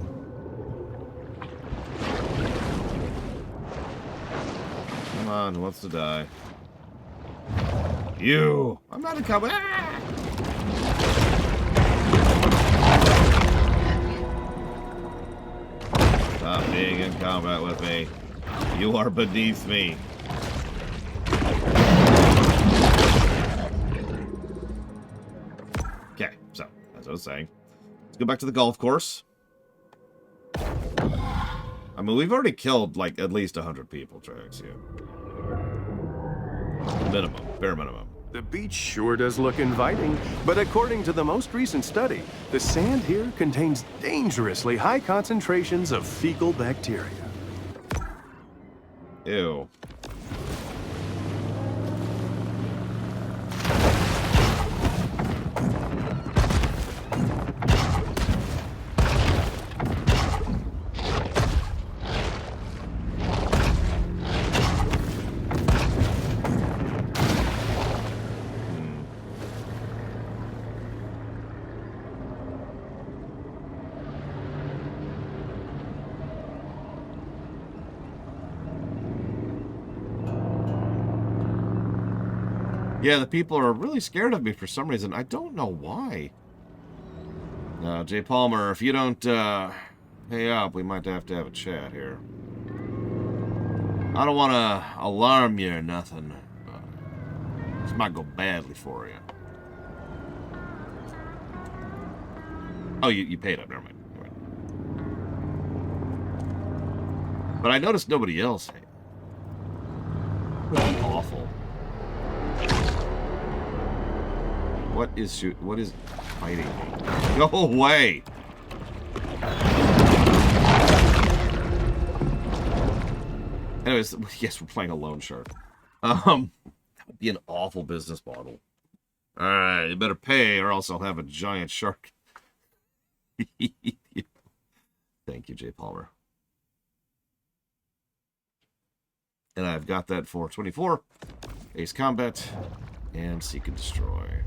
Come on, who wants to die? You! I'm not in combat. Ah! Stop being in combat with me. You are beneath me. Okay, so, as I was saying, let's go back to the golf course. I mean, we've already killed, like, at least 100 people, Trax, yeah. Minimum, bare minimum. The beach sure does look inviting, but according to the most recent study, the sand here contains dangerously high concentrations of fecal bacteria. Ew. Yeah, the people are really scared of me for some reason. I don't know why. Jay Palmer, if you don't pay up, we might have to have a chat here. I don't want to alarm you or nothing. This might go badly for you. Oh, you paid up. Never mind. Never mind. But I noticed nobody else. That's awful. What is fighting me? Go away! Anyways, yes, we're playing a loan shark. That would be an awful business model. Alright, you better pay or else I'll have a giant shark. Thank you, Jay Palmer. And I've got that for 24, Ace Combat, and Seek and Destroy.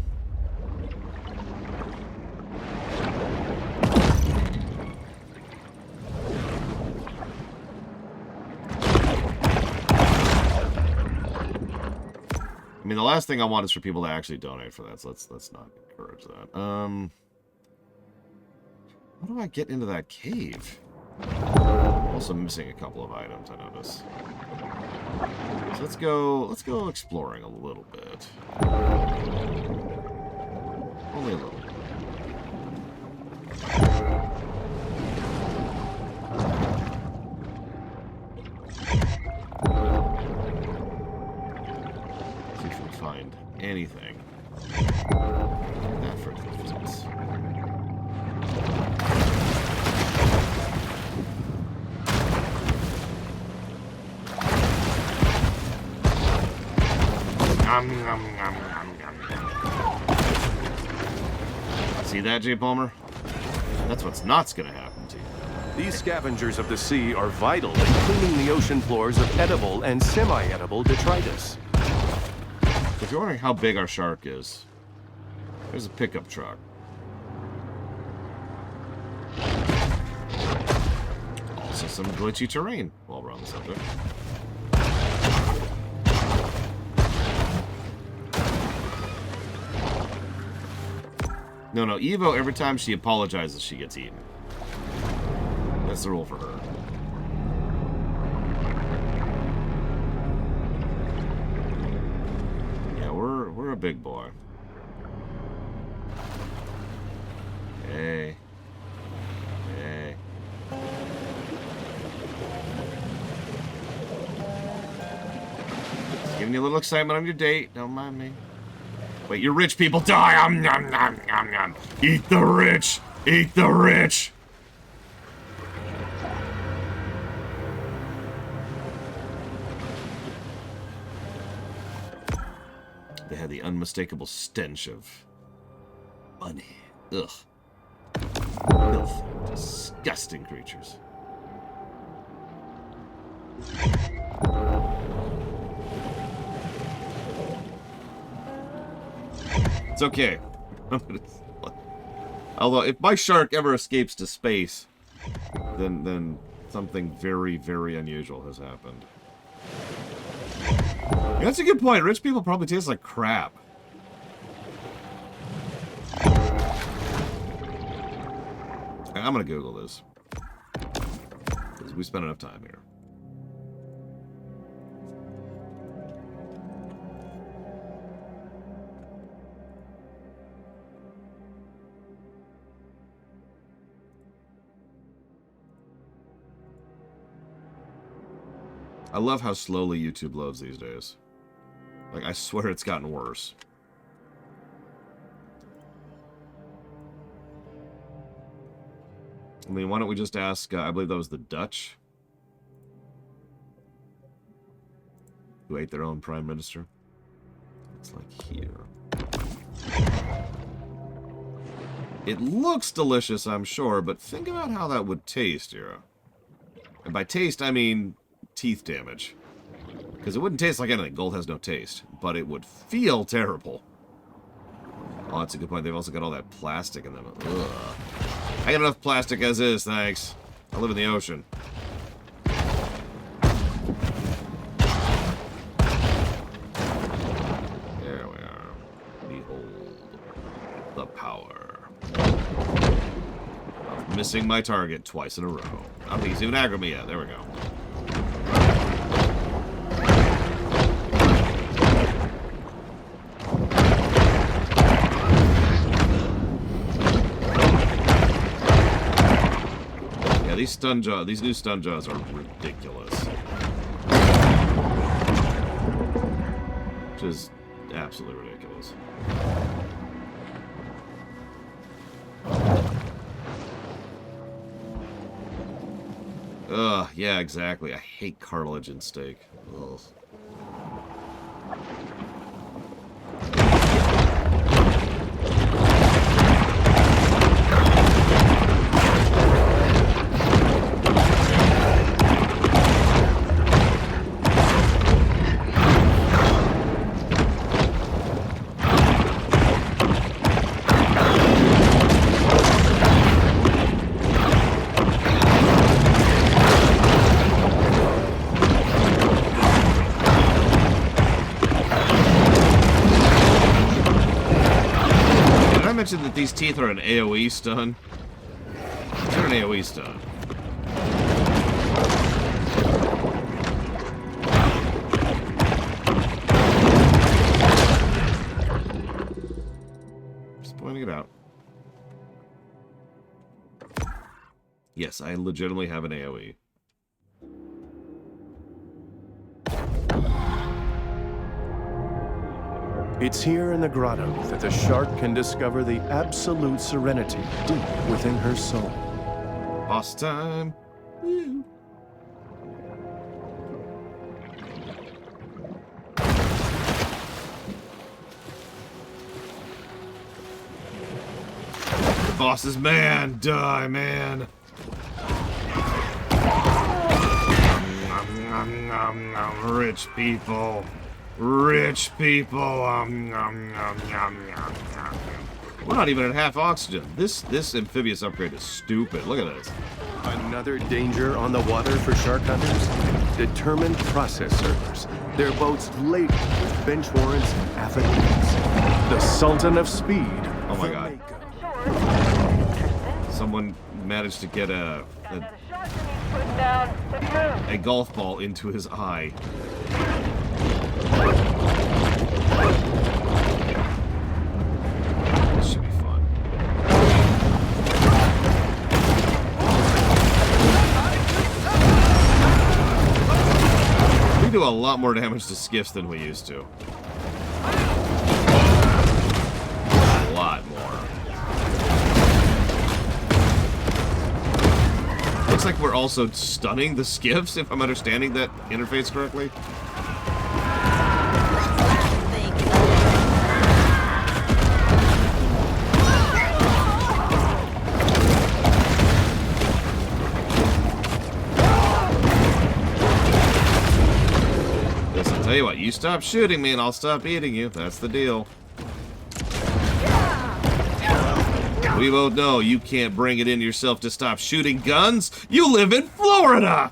I mean, the last thing I want is for people to actually donate for that, so let's not encourage that. How do I get into that cave? Also missing a couple of items, I notice. So let's go exploring a little bit. Only a little. See if we can find anything. That for instance. See that, Jay Palmer? That's what's not going to happen to you. These scavengers of the sea are vital in cleaning the ocean floors of edible and semi-edible detritus. If you're wondering how big our shark is, there's a pickup truck. So some glitchy terrain while we're on the subject. No, Evo, every time she apologizes, she gets eaten. That's the rule for her. Yeah, we're a big boy. Hey. Hey. Just giving you a little excitement on your date. Don't mind me. Wait, your rich people die! Nom, nom, nom, nom. Eat the rich! Eat the rich! They had the unmistakable stench of money. Ugh. Filth. Disgusting creatures. It's okay. Although, if my shark ever escapes to space, then something very, very unusual has happened. Yeah, that's a good point. Rich people probably taste like crap. I'm gonna Google this. Because we spent enough time here. I love how slowly YouTube loads these days. Like, I swear it's gotten worse. I mean, why don't we just ask, I believe that was the Dutch, who ate their own prime minister. It's like here. It looks delicious, I'm sure, but think about how that would taste, Hero. And by taste, I mean teeth damage. Because it wouldn't taste like anything. Gold has no taste. But it would feel terrible. Oh, that's a good point. They've also got all that plastic in them. Ugh. I got enough plastic as is, thanks. I live in the ocean. There we are. Behold the power of missing my target twice in a row. I don't think he's even aggroed me yet. There we go. These stun jaws, these new stun jaws are ridiculous. Which is absolutely ridiculous. Ugh, yeah, exactly. I hate cartilage in steak. Ugh. That these teeth are an AoE stun. They're an AoE stun. Just pointing it out. Yes, I legitimately have an AoE. It's here in the grotto that the shark can discover the absolute serenity deep within her soul. Boss time. Woo. The boss's man. Die, man. Nom, nom, nom. Rich people. Rich people. We're not even at half oxygen. This amphibious upgrade is stupid. Look at this. Another danger on the water for shark hunters? Determined process servers. Their boats laden with bench warrants and affidavits. The Sultan of Speed. Oh my god. Someone managed to get a golf ball into his eye. This should be fun. We do a lot more damage to skiffs than we used to. A lot more. Looks like we're also stunning the skiffs, if I'm understanding that interface correctly. Listen, tell you what, you stop shooting me and I'll stop eating you. That's the deal. We both know you can't bring it in yourself to stop shooting guns. You live in Florida!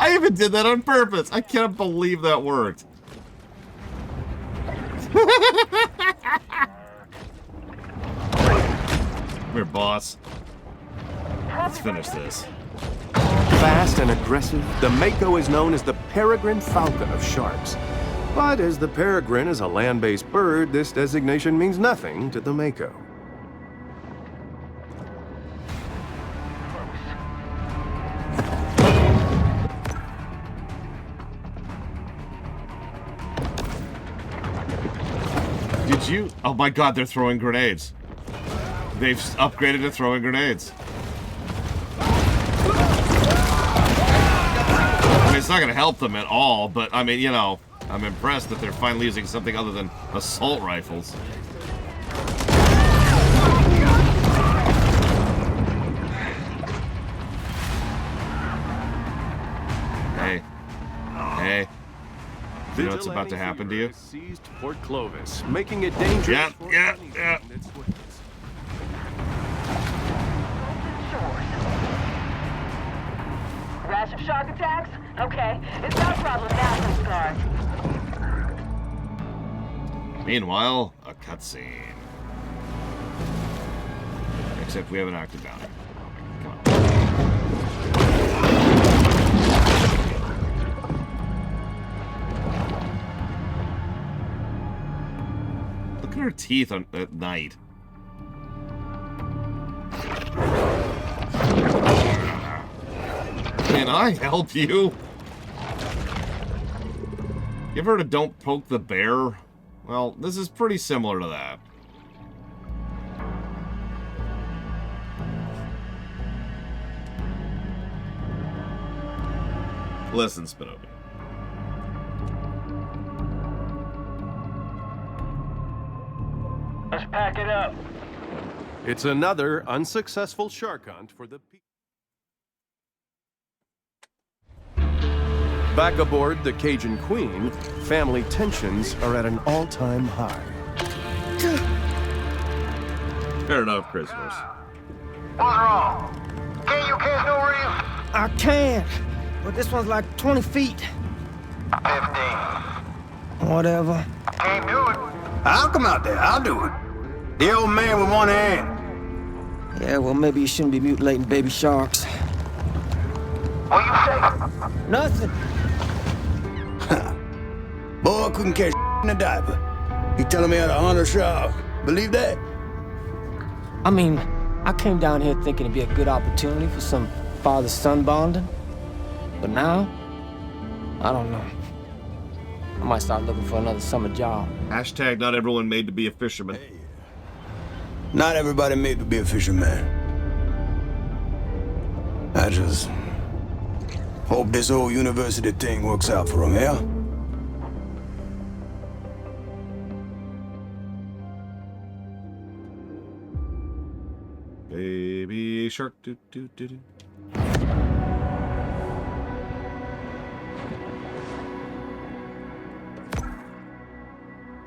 I even did that on purpose. I can't believe that worked. Come here, boss. Let's finish this. Fast and aggressive, the Mako is known as the peregrine falcon of sharks. But as the peregrine is a land-based bird, this designation means nothing to the Mako. Did you? Oh my god, they're throwing grenades. They've upgraded to throwing grenades. I mean, it's not going to help them at all, but I mean, you know, I'm impressed that they're finally using something other than assault rifles. Hey. Hey. You know what's about to happen to you? Seized Port Clovis, making it dangerous. Yeah. Rash of shark attacks? Okay, it's not a problem now, Scar. Meanwhile, a cutscene. Except we have an active bounty. Come on. Look at her teeth at night. Can I help you? You ever heard of don't poke the bear? Well, this is pretty similar to that. Listen, Spinobi. Let's pack it up. It's another unsuccessful shark hunt for the people. Back aboard the Cajun Queen, family tensions are at an all-time high. Fair enough, Christmas. What's wrong? Can't you catch no reef? I can, but this one's like 20 feet. 15. Whatever. Can't do it. I'll come out there. I'll do it. The old man with one hand. Yeah, well, maybe you shouldn't be mutilating baby sharks. What you say? Nothing. Boy couldn't catch in a diaper. He telling me how to hunt a shark. Believe that? I mean, I came down here thinking it'd be a good opportunity for some father-son bonding. But now, I don't know. I might start looking for another summer job. Hashtag not everyone made to be a fisherman. Not everybody made to be a fisherman. I just Hope this whole university thing works out for him, yeah? Baby shark, do do do do.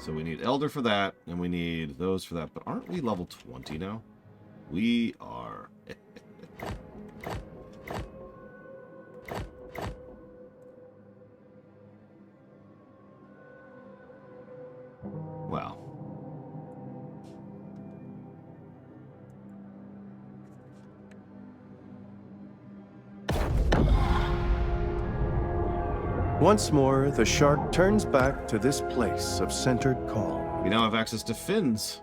So we need Elder for that, and we need those for that. But aren't we level 20 now? We are. Wow. Once more, the shark turns back to this place of centered calm. We now have access to fins.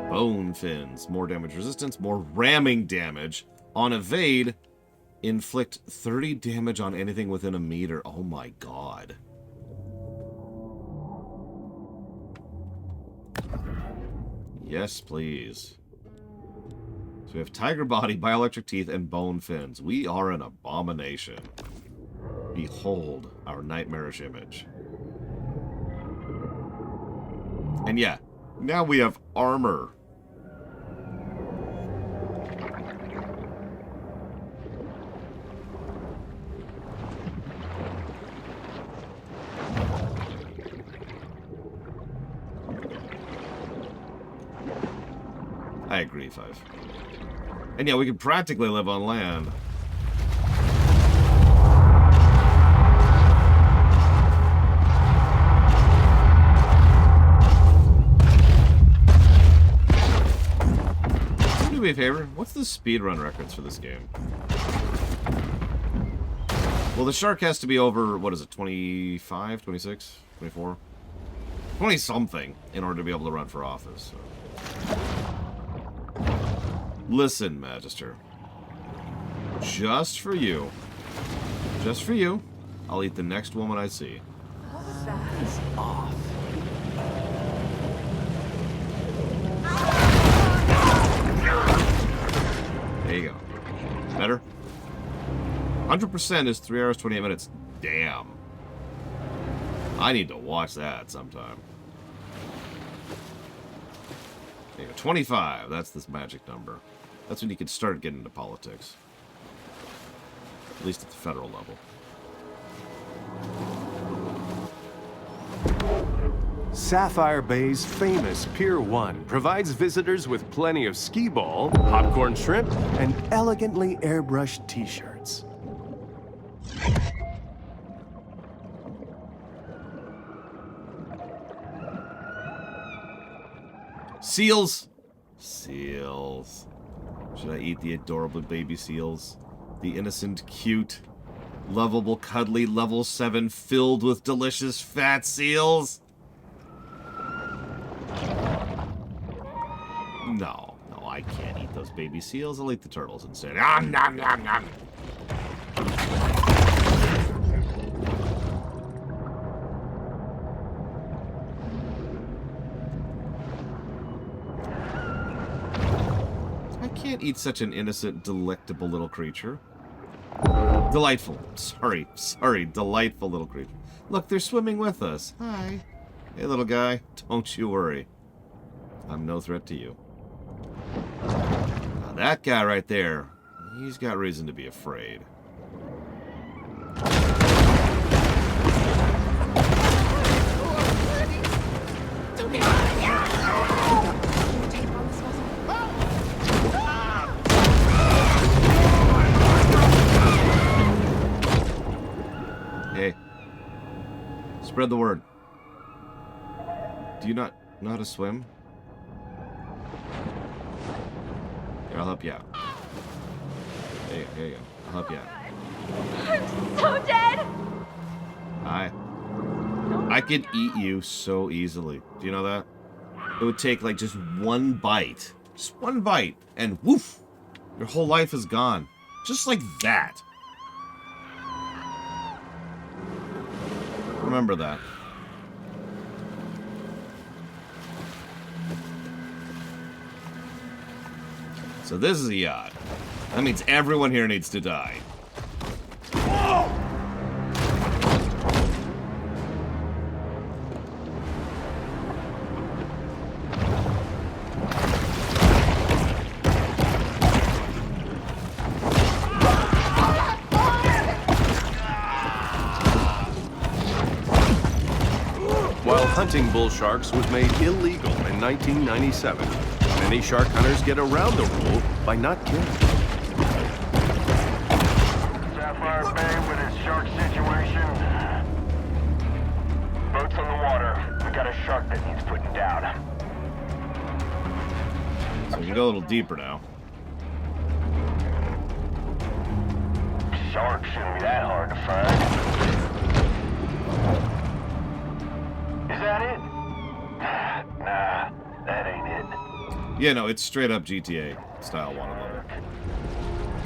Bone fins. More damage resistance, more ramming damage. On evade, inflict 30 damage on anything within a meter. Oh my god. Yes, please. So we have tiger body, bioelectric teeth, and bone fins. We are an abomination. Behold our nightmarish image. And yeah, now we have armor. I agree, 5. And yeah, we can practically live on land. Do me a favor, what's the speedrun records for this game? Well, the shark has to be over, what is it, 25, 26, 24? 20-something in order to be able to run for office. So. Listen, Magister. Just for you, I'll eat the next woman I see. He's off. There you go. Better? 100% is 3 hours, 28 minutes. Damn. I need to watch that sometime. There you go. 25. That's this magic number. That's when you can start getting into politics. At least at the federal level. Sapphire Bay's famous Pier 1 provides visitors with plenty of skee ball, popcorn shrimp, and elegantly airbrushed t-shirts. Seals! Seals. Should I eat the adorable baby seals? The innocent, cute, lovable, cuddly, level 7, filled with delicious fat seals? No, I can't eat those baby seals. I'll eat the turtles instead. Nom, nom, nom, nom. I can't eat such an innocent, delectable little creature. Delightful. Sorry, delightful little creature. Look, they're swimming with us. Hi. Hey, little guy, don't you worry. I'm no threat to you. Now, that guy right there, he's got reason to be afraid. Hey, spread the word. Do you not know how to swim? Here, I'll help you out. There you go. I'll help you out. I'm so dead! I could eat you so easily. Do you know that? It would take like just one bite. Just one bite. And woof! Your whole life is gone. Just like that. Remember that. So this is a yacht. That means everyone here needs to die. hunting bull sharks was made illegal in 1997. Many shark hunters get around the rule by not killing. Sapphire Bay with its shark situation. Boats on the water. We got a shark that needs putting down. So we can go a little deeper now. Shark shouldn't be that hard to find. Is that it? Nah, that ain't it. Yeah, no, it's straight up GTA style water level.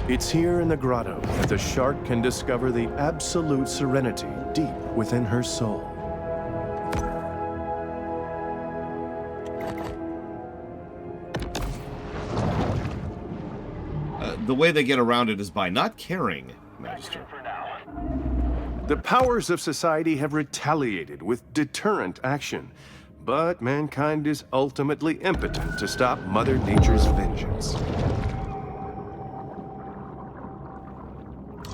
It's here in the grotto that the shark can discover the absolute serenity deep within her soul. The way they get around it is by not caring, Magister. For now. The powers of society have retaliated with deterrent action, but mankind is ultimately impotent to stop Mother Nature's vengeance.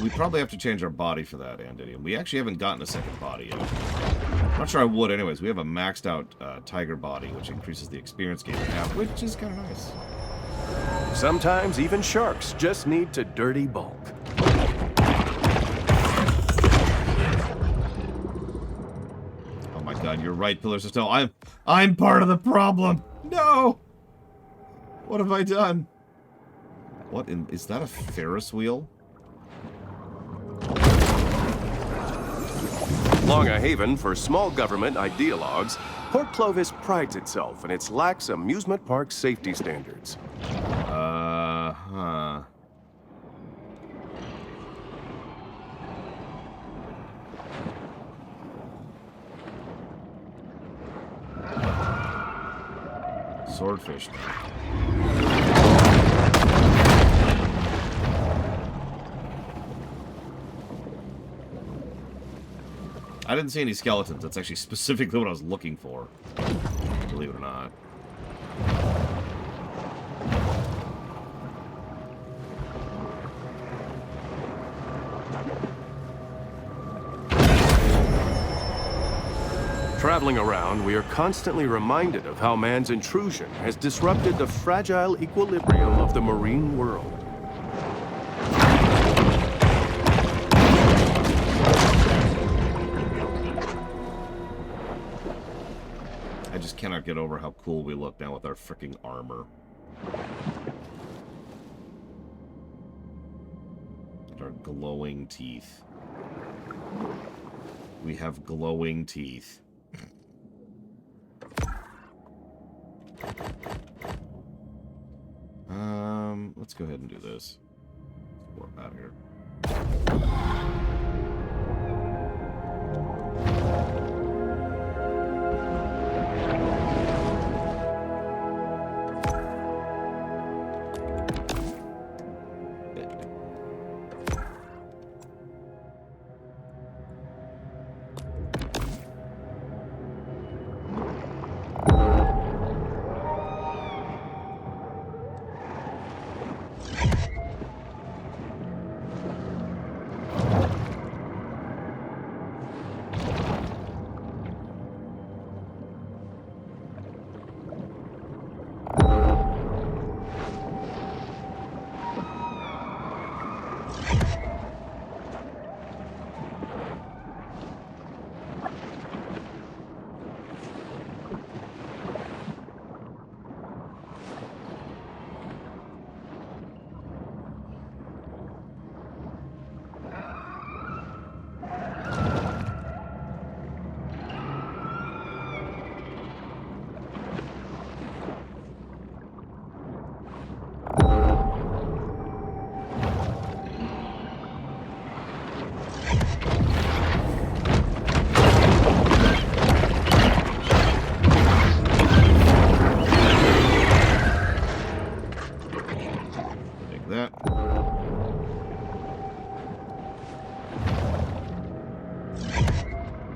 We probably have to change our body for that, Andy. And we actually haven't gotten a second body yet. I'm not sure I would anyways. We have a maxed out tiger body, which increases the experience gain we have, which is kind of nice. Sometimes even sharks just need to dirty bulk. Oh my god, you're right, Pillars of Stone. I'm part of the problem! No! What have I done? What in... Is that a Ferris wheel? Long a haven for small government ideologues, Port Clovis prides itself in its lax amusement park safety standards. Huh. Swordfish. I didn't see any skeletons. That's actually specifically what I was looking for. Believe it or not. Traveling around, we are constantly reminded of how man's intrusion has disrupted the fragile equilibrium of the marine world. I just cannot get over how cool we look now with our freaking armor. And our glowing teeth. We have glowing teeth. Let's go ahead and do this. Warp out of here.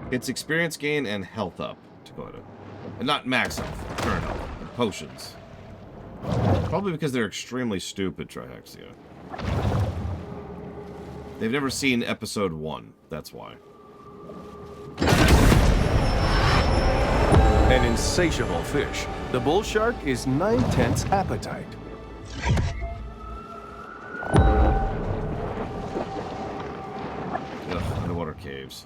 It's experience gain and health up to go to. And not max health, current health, and potions. Probably because they're extremely stupid, Trihexia. They've never seen episode 1, that's why. An insatiable fish, the bull shark is 9/10 appetite. Ugh, underwater caves.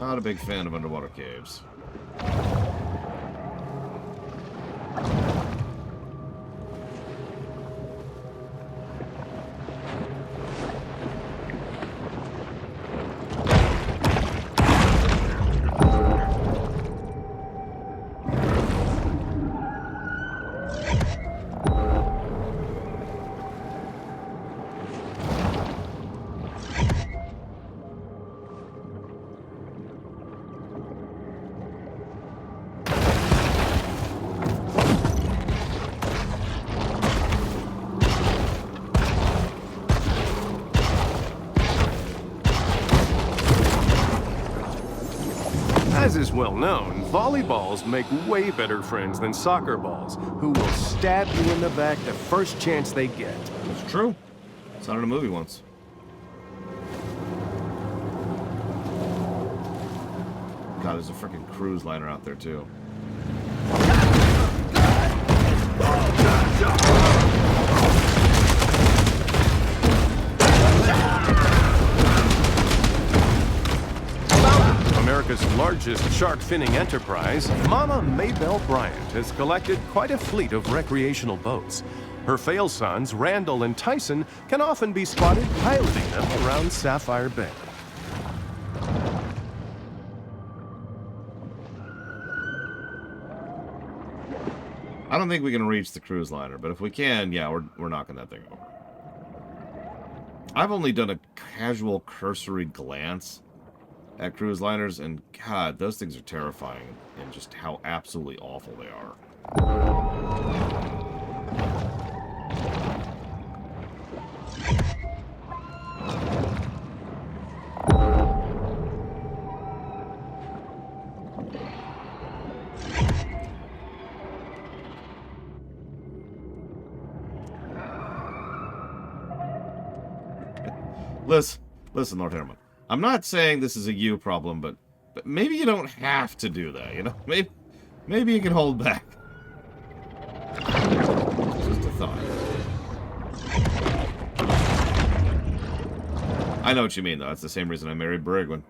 Not a big fan of underwater caves. As is well known, volleyballs make way better friends than soccer balls, who will stab you in the back the first chance they get. It's true. Saw it in a movie once. God, there's a freaking cruise liner out there too. America's largest shark finning enterprise, Mama Maybelle Bryant has collected quite a fleet of recreational boats. Her fail sons, Randall and Tyson, can often be spotted piloting them around Sapphire Bay. I don't think we can reach the cruise liner, but if we can, yeah, we're knocking that thing over. I've only done a casual cursory glance at cruise liners, and God, those things are terrifying, and just how absolutely awful they are. Listen, Lord Herman. I'm not saying this is a you problem, but maybe you don't have to do that, you know? Maybe you can hold back. Just a thought. I know what you mean, though. That's the same reason I married Bergwin.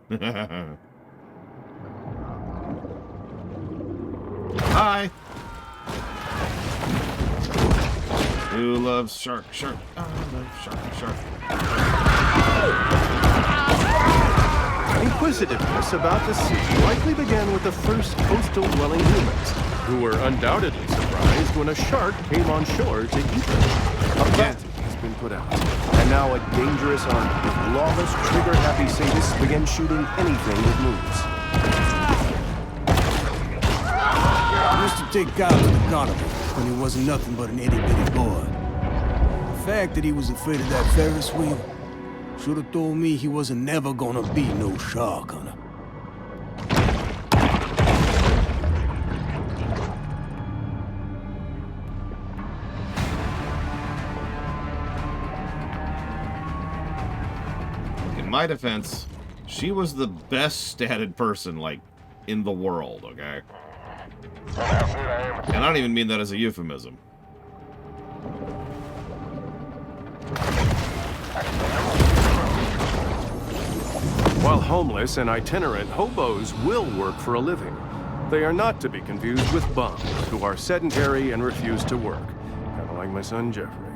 Hi! Who loves shark? I love shark. Inquisitiveness about the sea likely began with the first coastal dwelling humans, who were undoubtedly surprised when a shark came on shore to eat them. A bounty has been put out, and now a dangerous army of lawless, trigger-happy sadists begin shooting anything that moves. I used to take Kyle to the carnival when he wasn't nothing but an itty-bitty boy. The fact that he was afraid of that Ferris wheel should have told me he wasn't never gonna be no shark hunter. In my defense, she was the best statted person, like, in the world, okay? And I don't even mean that as a euphemism. While homeless and itinerant, hobos will work for a living. They are not to be confused with bums, who are sedentary and refuse to work. Kind of like my son, Jeffrey.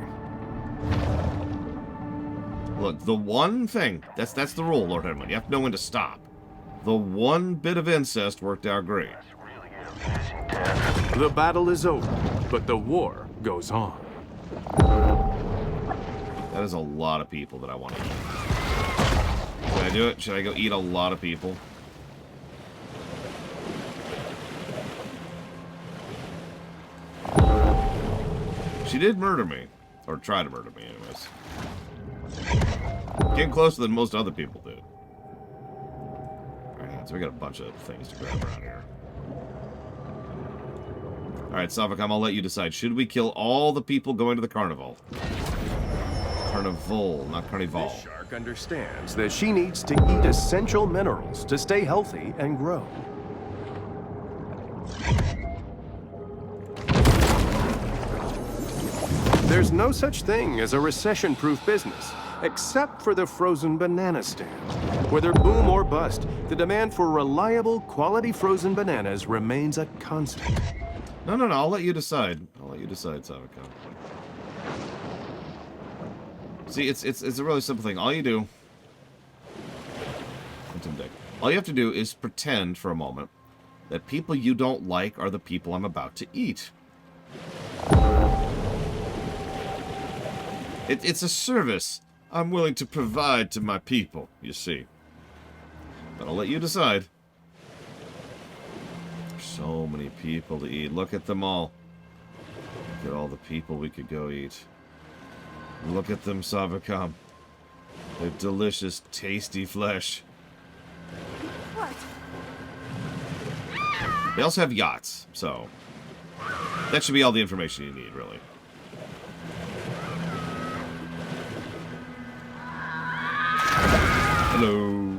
Look, the one thing, that's the rule, Lord Edmund. You have to know when to stop. The one bit of incest worked out great. The battle is over, but the war goes on. That is a lot of people that I want to eat. Should I do it? Should I go eat a lot of people? She did murder me. Or try to murder me, anyways. Came closer than most other people did. Alright, so we got a bunch of things to grab around here. Alright, Savacom, I'll let you decide. Should we kill all the people going to the carnival? Carnival, not carnival. This shark understands that she needs to eat essential minerals to stay healthy and grow. There's no such thing as a recession-proof business, except for the frozen banana stand. Whether boom or bust, the demand for reliable, quality frozen bananas remains a constant. No, I'll let you decide. I'll let you decide, Savacom. See, it's a really simple thing. All you do... All you have to do is pretend for a moment that people you don't like are the people I'm about to eat. It's a service I'm willing to provide to my people, you see. But I'll let you decide. There's so many people to eat. Look at them all. Look at all the people we could go eat. Look at them, Savacom. Their delicious, tasty flesh. What? They also have yachts, so... that should be all the information you need, really. Hello.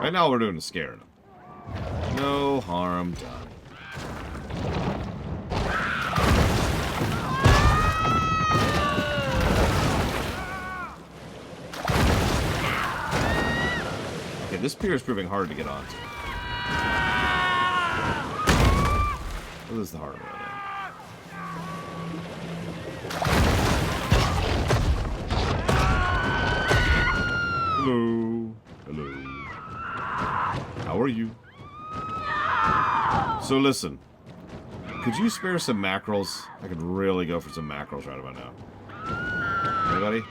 Right now we're doing a scare. No harm done. Okay, this pier is proving hard to get onto. What is the hard way then? Hello. Hello. How are you? So listen, could you spare some mackerels? I could really go for some mackerels right about now. Anybody?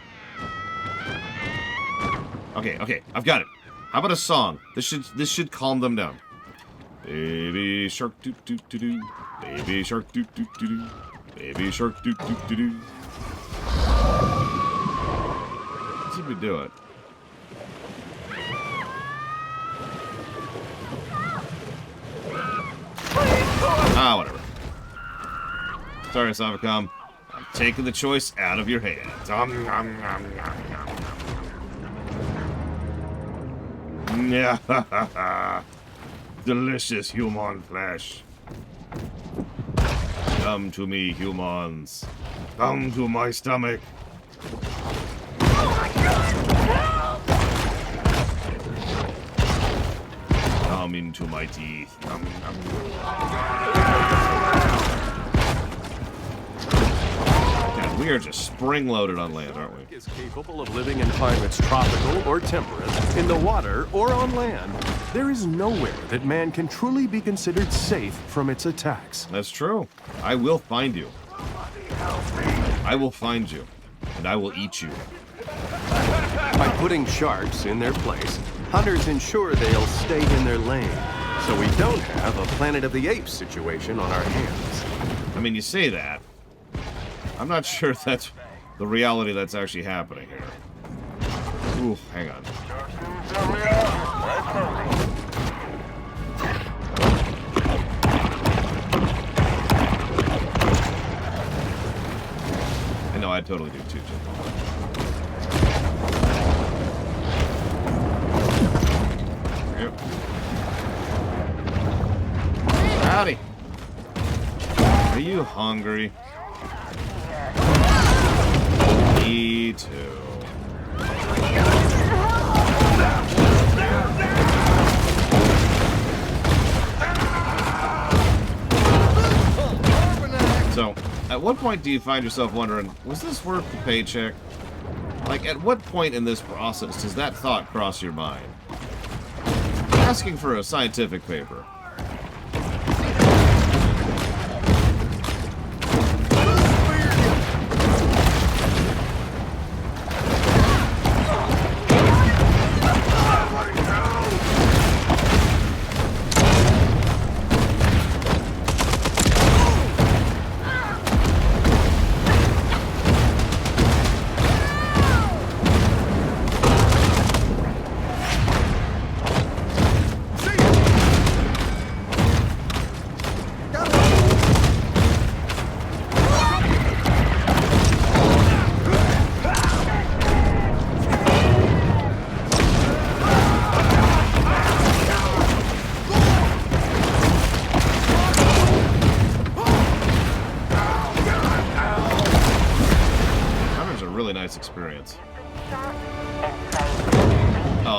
Okay, I've got it. How about a song? This should calm them down. Baby shark doo doo doo doo. Baby shark doo doo doo doo. Baby shark doo doo doo doo. Let's see if we do it. Ah, whatever. Sorry, Savacom. I'm taking the choice out of your hands. Yeah, delicious human flesh. Come to me, humans. Come to my stomach. Come into my teeth. God, we are just spring-loaded on land, aren't we? Is capable of living in climates tropical or temperate, in the water or on land. There is nowhere that man can truly be considered safe from its attacks. That's true. I will find you. I will find you, and I will eat you. By putting sharks in their place, hunters ensure they'll stay in their lane, so we don't have a Planet of the Apes situation on our hands. I mean, you say that. I'm not sure if that's the reality that's actually happening here. Ooh, hang on. I know, I totally do too, Jim. Yep. Howdy. Are you hungry? Me too. So, at what point do you find yourself wondering, was this worth the paycheck? Like, at what point in this process does that thought cross your mind? Asking for a scientific paper.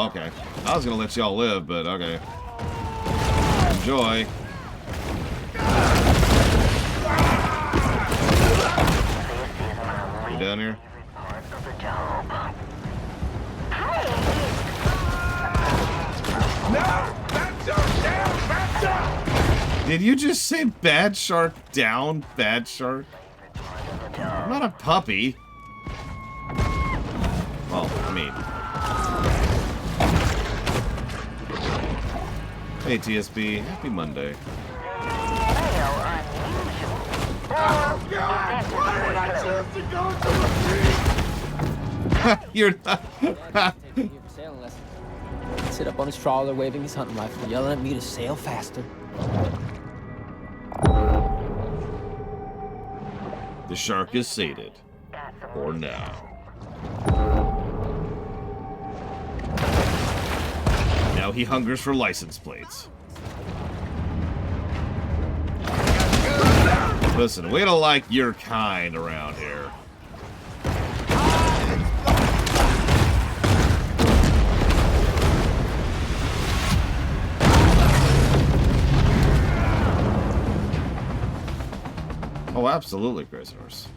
Oh, okay. I was gonna let y'all live, but okay. Enjoy. You down here? Did you just say bad shark down, bad shark? I'm not a puppy. Well, I mean. Hey, TSB. Happy Monday. Oh, God! Why did I choose to go to the You're not. Sailing lesson. Sit up on his trawler, waving his hunting rifle, yelling at me to sail faster. The shark is sated. For now. Now he hungers for license plates. Listen, we don't like your kind around here. Oh, absolutely, Crazy Horse.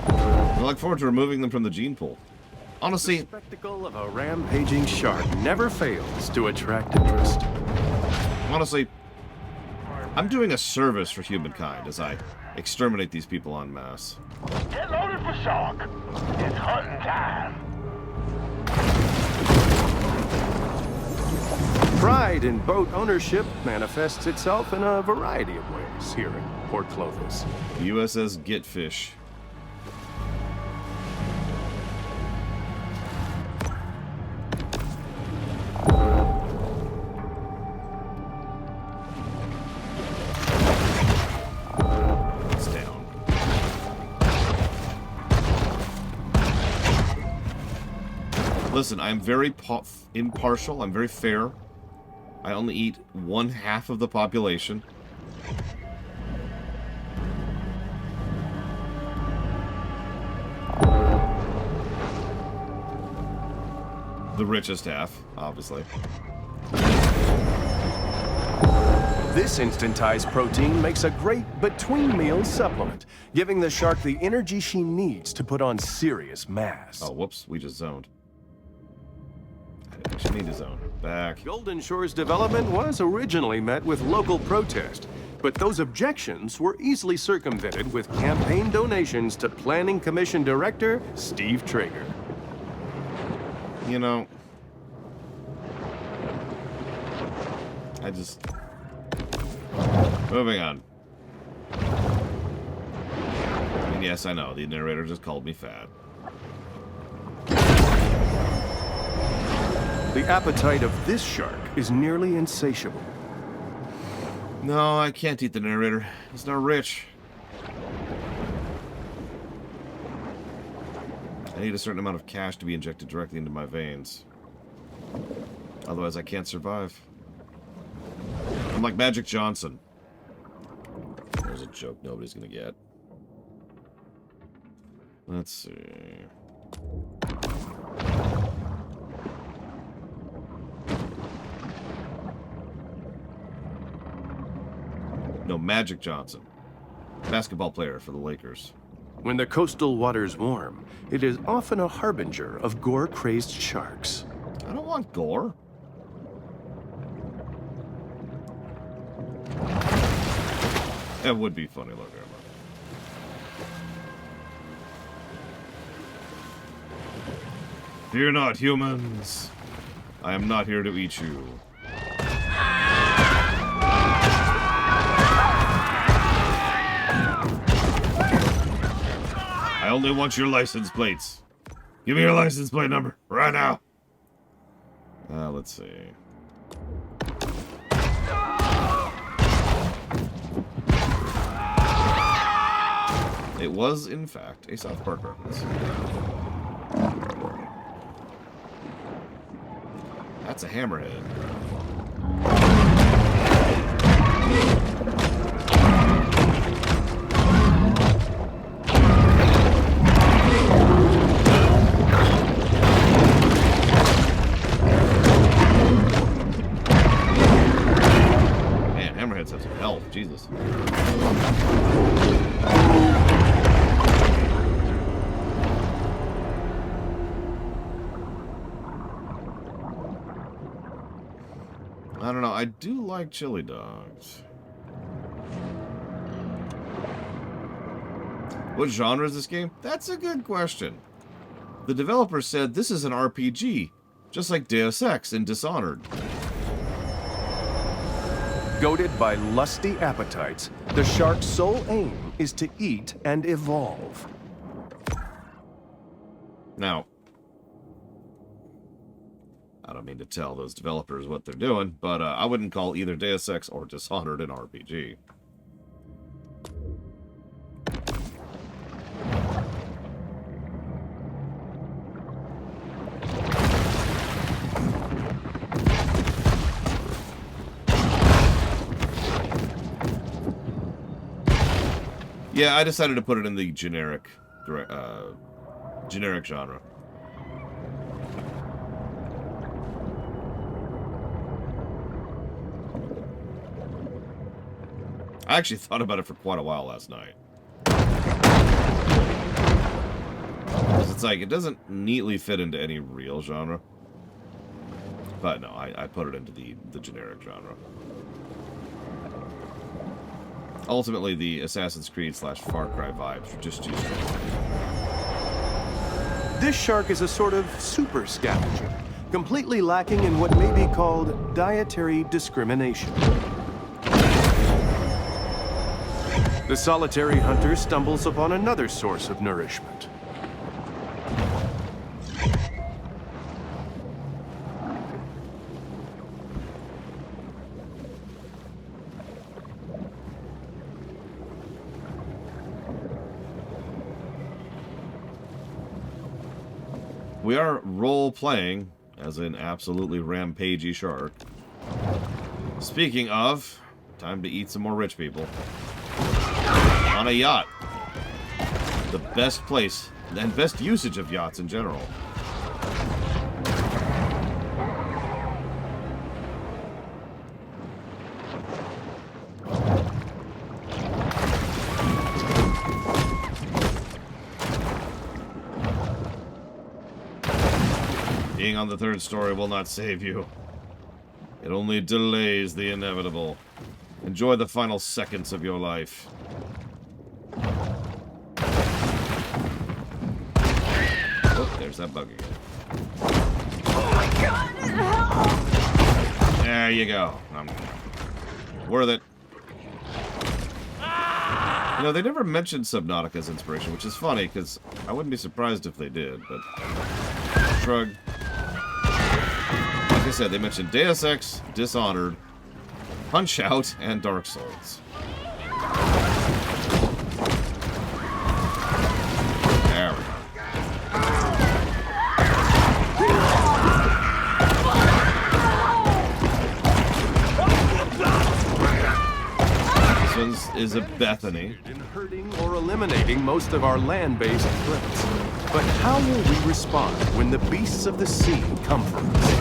I look forward to removing them from the gene pool. Honestly, The spectacle of a rampaging shark never fails to attract interest. honestly, I'm doing a service for humankind as I exterminate these people en masse. Get loaded for shark. It's hunting time. Pride in boat ownership manifests itself in a variety of ways here in Port Clovis. USS Getfish. It's down. Listen, I'm very impartial. I'm very fair. I only eat 1/2 of the population. The richest half, obviously. This instantized protein makes a great between-meal supplement, giving the shark the energy she needs to put on serious mass. Oh, whoops, we just zoned. I didn't actually need to zone. Back. Golden Shore's development was originally met with local protest, but those objections were easily circumvented with campaign donations to Planning Commission Director Steve Traeger. You know, I just... Moving on. And yes, I know, the narrator just called me fat. The appetite of this shark is nearly insatiable. No, I can't eat the narrator. He's not rich. I need a certain amount of cash to be injected directly into my veins. Otherwise, I can't survive. I'm like Magic Johnson. There's a joke nobody's gonna get. Let's see. No, Magic Johnson. Basketball player for the Lakers. When the coastal waters warm, it is often a harbinger of gore-crazed sharks. I don't want gore. That would be funny, look, Emma. Fear not, humans. I am not here to eat you. I only want your license plates. Give me your license plate number right now. Let's see. It was, in fact, a South Park reference. That's a hammerhead. Jesus. I don't know. I do like chili dogs. What genre is this game? That's a good question. The developer said this is an RPG, just like Deus Ex and Dishonored. Goaded by lusty appetites, the shark's sole aim is to eat and evolve. Now, I don't mean to tell those developers what they're doing, but I wouldn't call either Deus Ex or Dishonored an RPG. Yeah, I decided to put it in the generic genre. I actually thought about it for quite a while last night. It's like, it doesn't neatly fit into any real genre. But no, I put it into the generic genre. Ultimately, the Assassin's Creed / Far Cry vibes are just too strong. This shark is a sort of super scavenger, completely lacking in what may be called dietary discrimination. The solitary hunter stumbles upon another source of nourishment. We are role-playing as an absolutely rampagey shark. Speaking of, time to eat some more rich people. On a yacht. The best place, and best usage of yachts in general. Being on the third story will not save you. It only delays the inevitable. Enjoy the final seconds of your life. Oh, there's that bug again. Oh my god! There you go. Worth it. You know, they never mentioned Subnautica's inspiration, which is funny, because I wouldn't be surprised if they did, but... Shrug. Like I said, they mentioned Deus Ex, Dishonored, Punch-Out, and Dark Souls. There we go. This one is a Bethany. In hurting or eliminating most of our land-based threats. But how will we respond when the beasts of the sea come for us?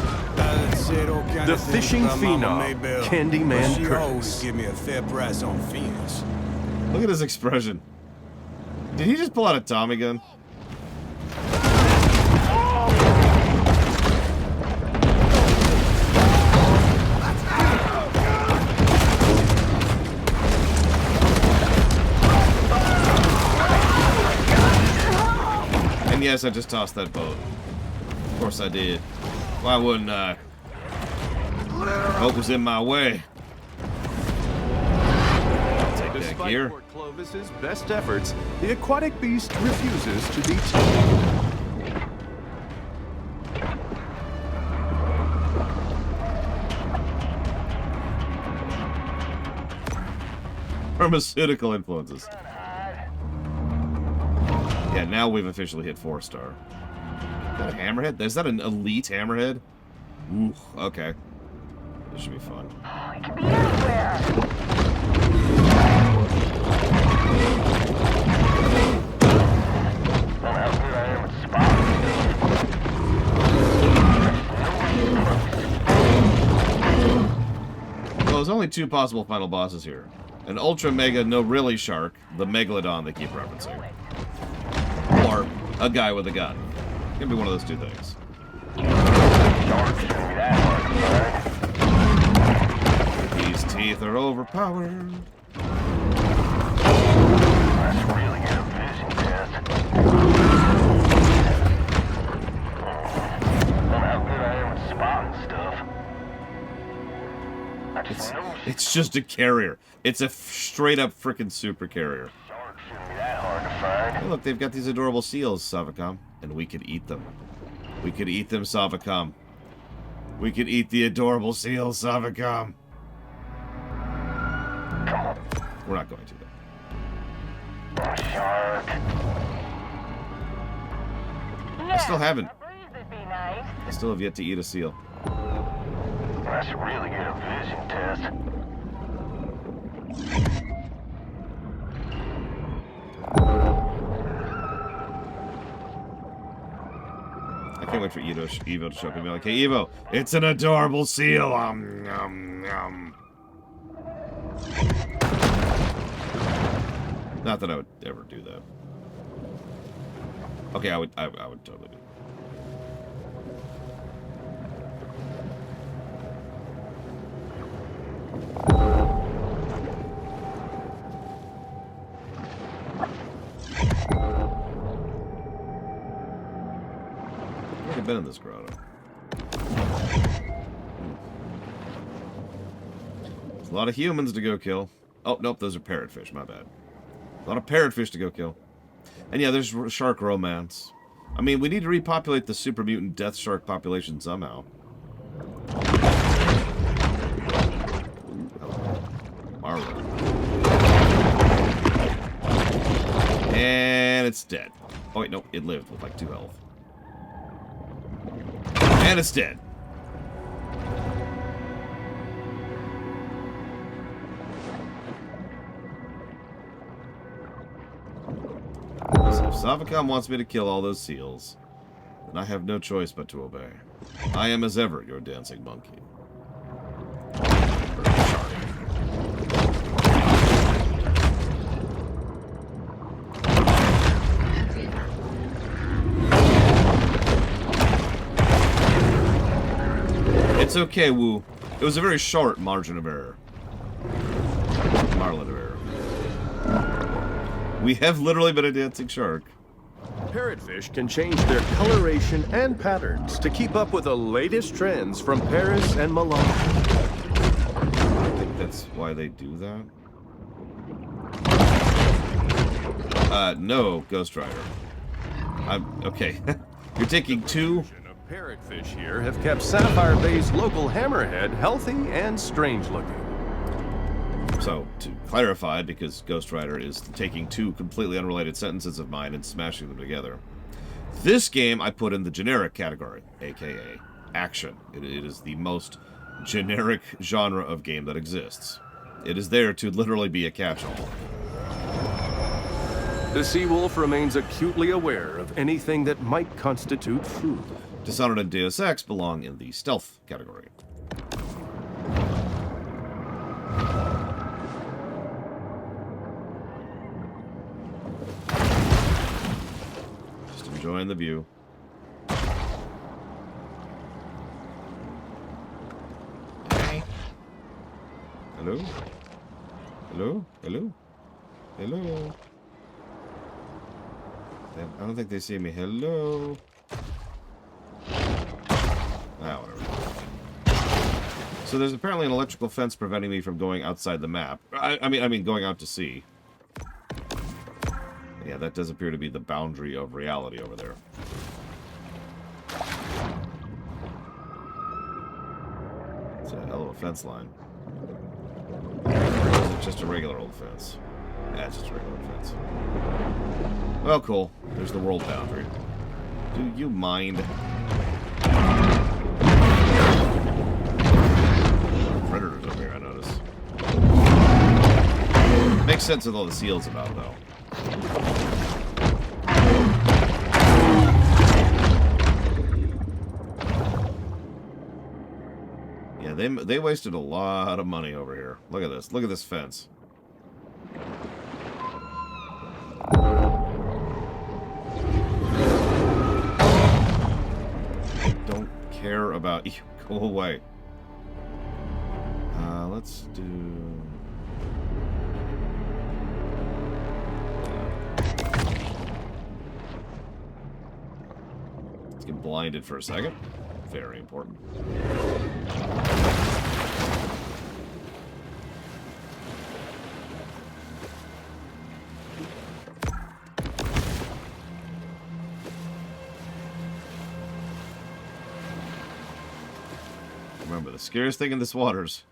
The fishing phenom, Candyman She always Curtis. give me a fair price on fins. Look at his expression. Did he just pull out a Tommy gun? And yes, I just tossed that boat. Of course I did. Why wouldn't I? Boat was in my way. I'll take that Despite gear. Fort Clovis's best efforts, the aquatic beast refuses to be tamed. Pharmaceutical influences. Yeah, now we've officially hit 4-star. Is that a hammerhead? Is that an elite hammerhead? Ooh, okay. This should be fun. It could be anywhere! Well, how good I am at spotting. Well, there's only 2 possible final bosses here. An ultra mega no really shark, the megalodon they keep referencing, or a guy with a gun. It's gonna be one of those two things. Sharks shouldn't be that hard to find. These teeth are overpowered. Let's really get a vision test. Wonder how good I am at spotting stuff. I just know It's just a carrier. It's a straight up freaking super carrier. sharks shouldn't be that hard to find. Hey, look, they've got these adorable seals, Savacom, and we could eat them. We could eat them, Savacom. We could eat the adorable seals, Savacom. Come on, We're not going to, though. shark. I still haven't. A breeze would be nice. I still have yet to eat a seal. Let's really get a vision test. I can't wait for Evo to show up and be like, hey, Evo, it's an adorable seal. Not that I would ever do that. Okay, I would totally do it. I've been in this grotto. There's a lot of humans to go kill. Oh, nope, those are parrotfish, my bad. A lot of parrotfish to go kill. And yeah, there's shark romance. I mean, we need to repopulate the super mutant death shark population somehow. Ooh, hello. Marlin. And it's dead. Oh wait, no, it lived with like 2 health. And it's dead. So if Savacom wants me to kill all those seals, then I have no choice but to obey. I am as ever your dancing monkey. It's okay, Woo. It was a very short margin of error. Margin of error. We have literally been a dancing shark. Parrotfish can change their coloration and patterns to keep up with the latest trends from Paris and Milan. I think that's why they do that. No, Ghost Rider. Okay. You're taking 2... Parrotfish here have kept Sapphire Bay's local hammerhead healthy and strange looking. So, to clarify, because Ghost Rider is taking 2 completely unrelated sentences of mine and smashing them together, this game I put in the generic category, aka action. It is the most generic genre of game that exists. It is there to literally be a catch-all. The Seawolf remains acutely aware of anything that might constitute food. Dishonored and Deus Ex belong in the stealth category. Just enjoying the view. Hey. Hello? Hello? Hello? Hello? I don't think they see me. Hello? Ah, whatever. So there's apparently an electrical fence preventing me from going outside the map. I mean going out to sea. Yeah, that does appear to be the boundary of reality over there. It's a hell of a fence line. Or is it just a regular old fence? Yeah, it's just a regular fence. Well, cool. There's the world boundary. Do you mind? Predators up here, I notice. Makes sense with all the seals about, though. Yeah, they wasted a lot of money over here. Look at this. Look at this fence. about you. Go away. Let's do... Let's get blinded for a second. Very important. Remember, the scariest thing in this waters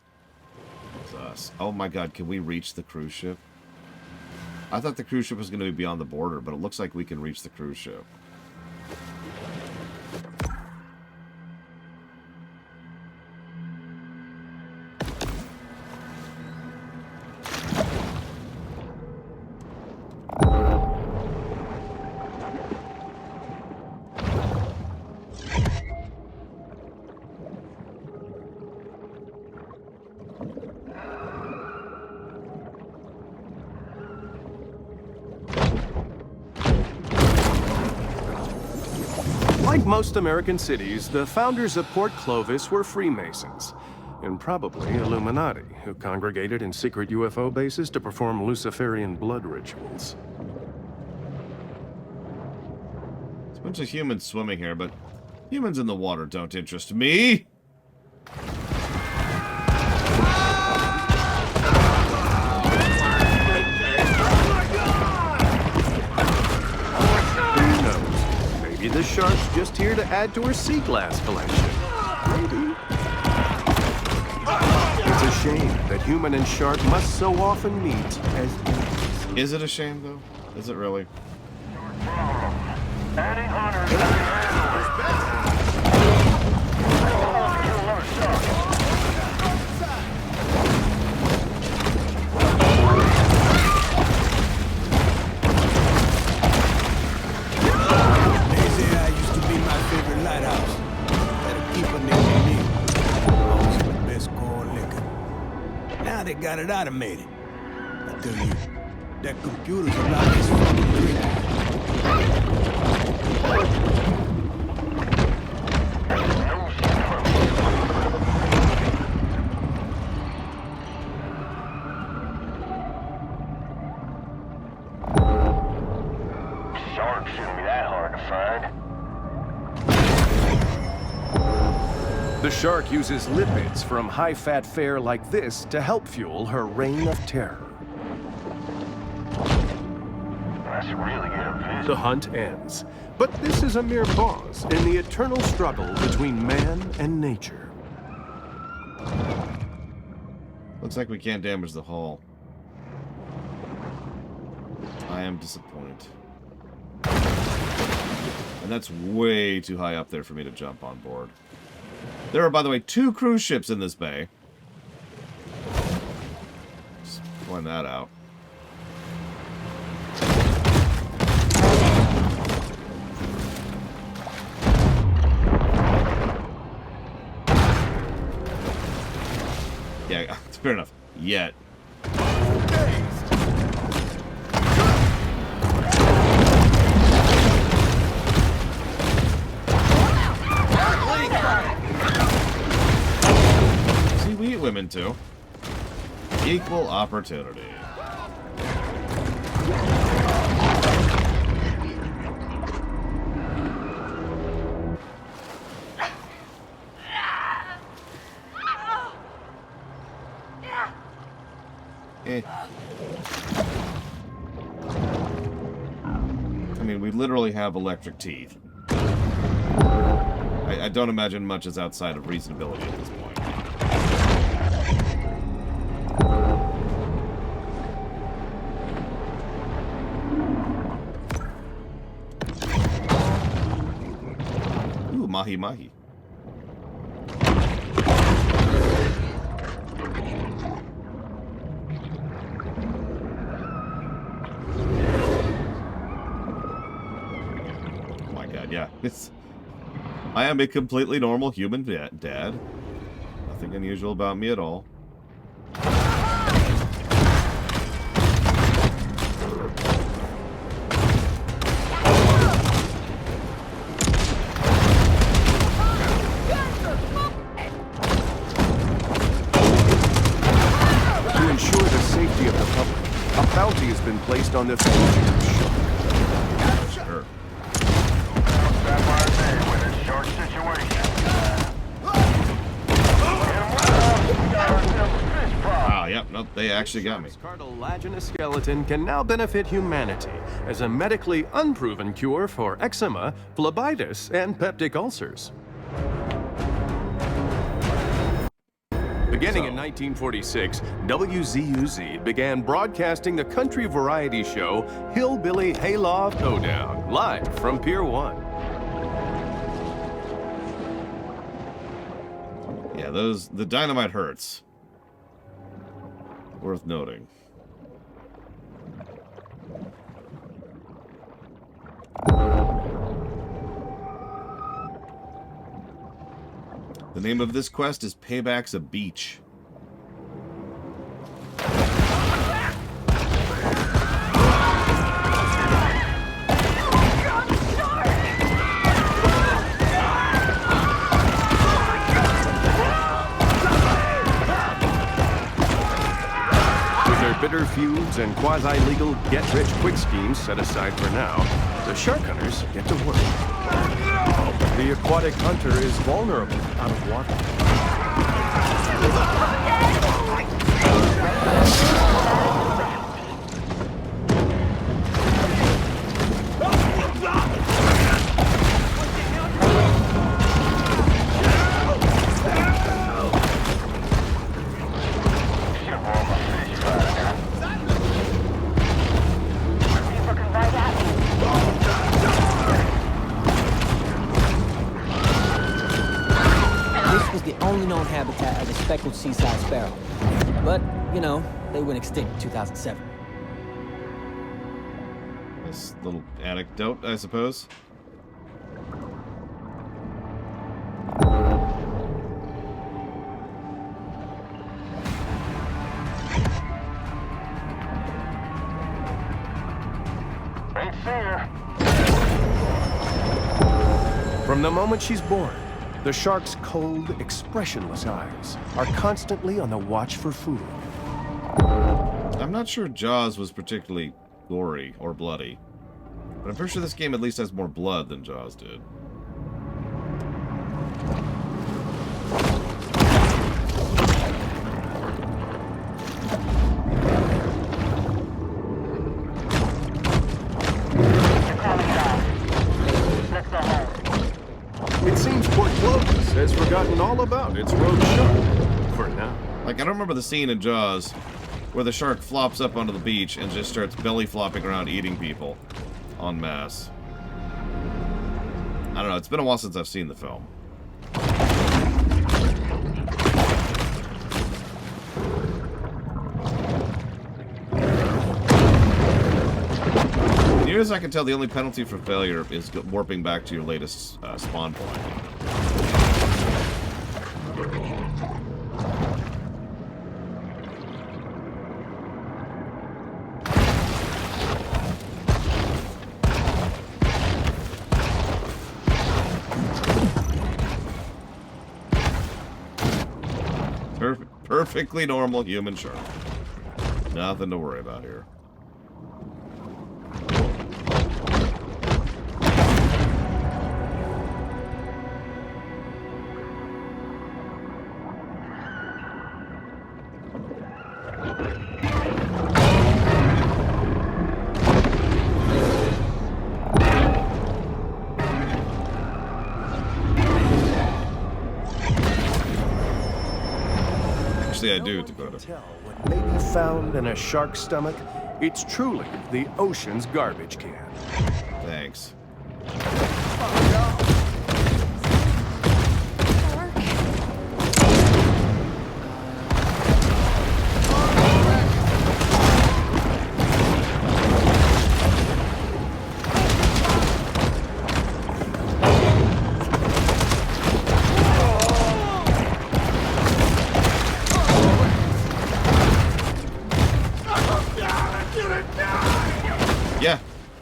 is us. Oh my god, can we reach the cruise ship? I thought the cruise ship was going to be beyond the border, but it looks like we can reach the cruise ship. Like most American cities, the founders of Port Clovis were Freemasons, and probably Illuminati, who congregated in secret UFO bases to perform Luciferian blood rituals. There's a bunch of humans swimming here, but humans in the water don't interest me. Maybe the shark's just here to add to her sea glass collection. Maybe. It's a shame that human and shark must so often meet as enemies. Is it a shame, though? Is it really? Adding hunters to the handlers. Kill another shark. Lighthouse. Better keep a nigga near. Always the best corn liquor. Now they got it automated. I tell you, that computer's about this fucking drink. Sharks shouldn't be that hard to find. The shark uses lipids from high-fat fare like this to help fuel her reign of terror. That's really good vision. The hunt ends, but this is a mere pause in the eternal struggle between man and nature. Looks like we can't damage the hull. I am disappointed. And that's way too high up there for me to jump on board. There are, by the way, 2 cruise ships in this bay. Just point that out. Yeah, fair enough. Yet. We eat women too. Equal opportunity. I mean, we literally have electric teeth. I don't imagine much is outside of reasonability at this point. Ooh, mahi-mahi. Oh my god, yeah. I am a completely normal human dad. Nothing unusual about me at all. priority has been placed on the fugitive shark. Sure. Stand by me with this shark situation. Wow, yep, nope, they actually got me. Shark's cartilaginous skeleton can now benefit humanity as a medically unproven cure for eczema, phlebitis, and peptic ulcers. Beginning in 1946, WZUZ began broadcasting the country variety show Hillbilly Hayloft Hoedown, live from Pier 1. Yeah, the dynamite hurts. Worth noting. The name of this quest is Payback's a Beach. Bitter feuds and quasi-legal get-rich-quick schemes set aside for now, the shark hunters get to work. The aquatic hunter is vulnerable out of water. Only known habitat of the speckled seaside sparrow. But, you know, they went extinct in 2007. This little anecdote, I suppose. Ain't seen her. From the moment she's born, the shark's cold, expressionless eyes are constantly on the watch for food. I'm not sure Jaws was particularly gory or bloody, but I'm pretty sure this game at least has more blood than Jaws did. It seems Port Clovis has forgotten all about its road shark for now. Like, I don't remember the scene in Jaws where the shark flops up onto the beach and just starts belly flopping around eating people en masse. I don't know, it's been a while since I've seen the film. Near as I can tell, the only penalty for failure is warping back to your latest spawn point. Perfectly normal human shark. Nothing to worry about here. I do, Dakota. Tell what may be found in a shark's stomach. It's truly the ocean's garbage can. Thanks.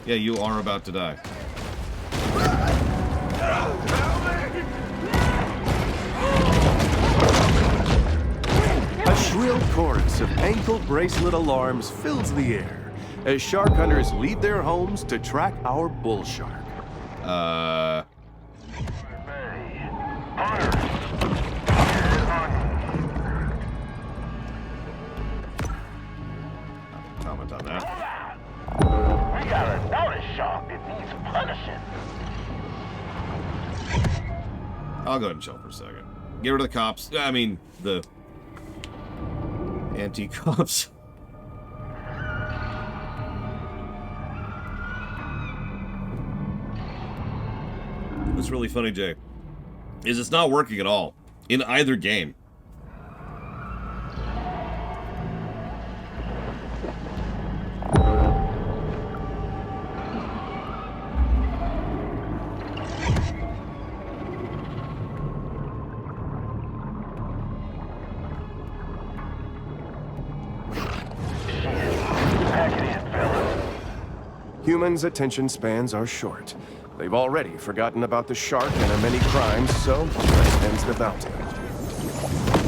Yeah, you are about to die. A shrill chorus of ankle bracelet alarms fills the air as shark hunters leave their homes to track our bull shark. Comment on that. We got another shark that needs punishing. I'll go ahead and chill for a second. Get rid of the cops. I mean, the anti-cops. What's really funny, Jay, is it's not working at all in either game. Humans' attention spans are short. They've already forgotten about the shark and their many crimes, so that ends the bounty.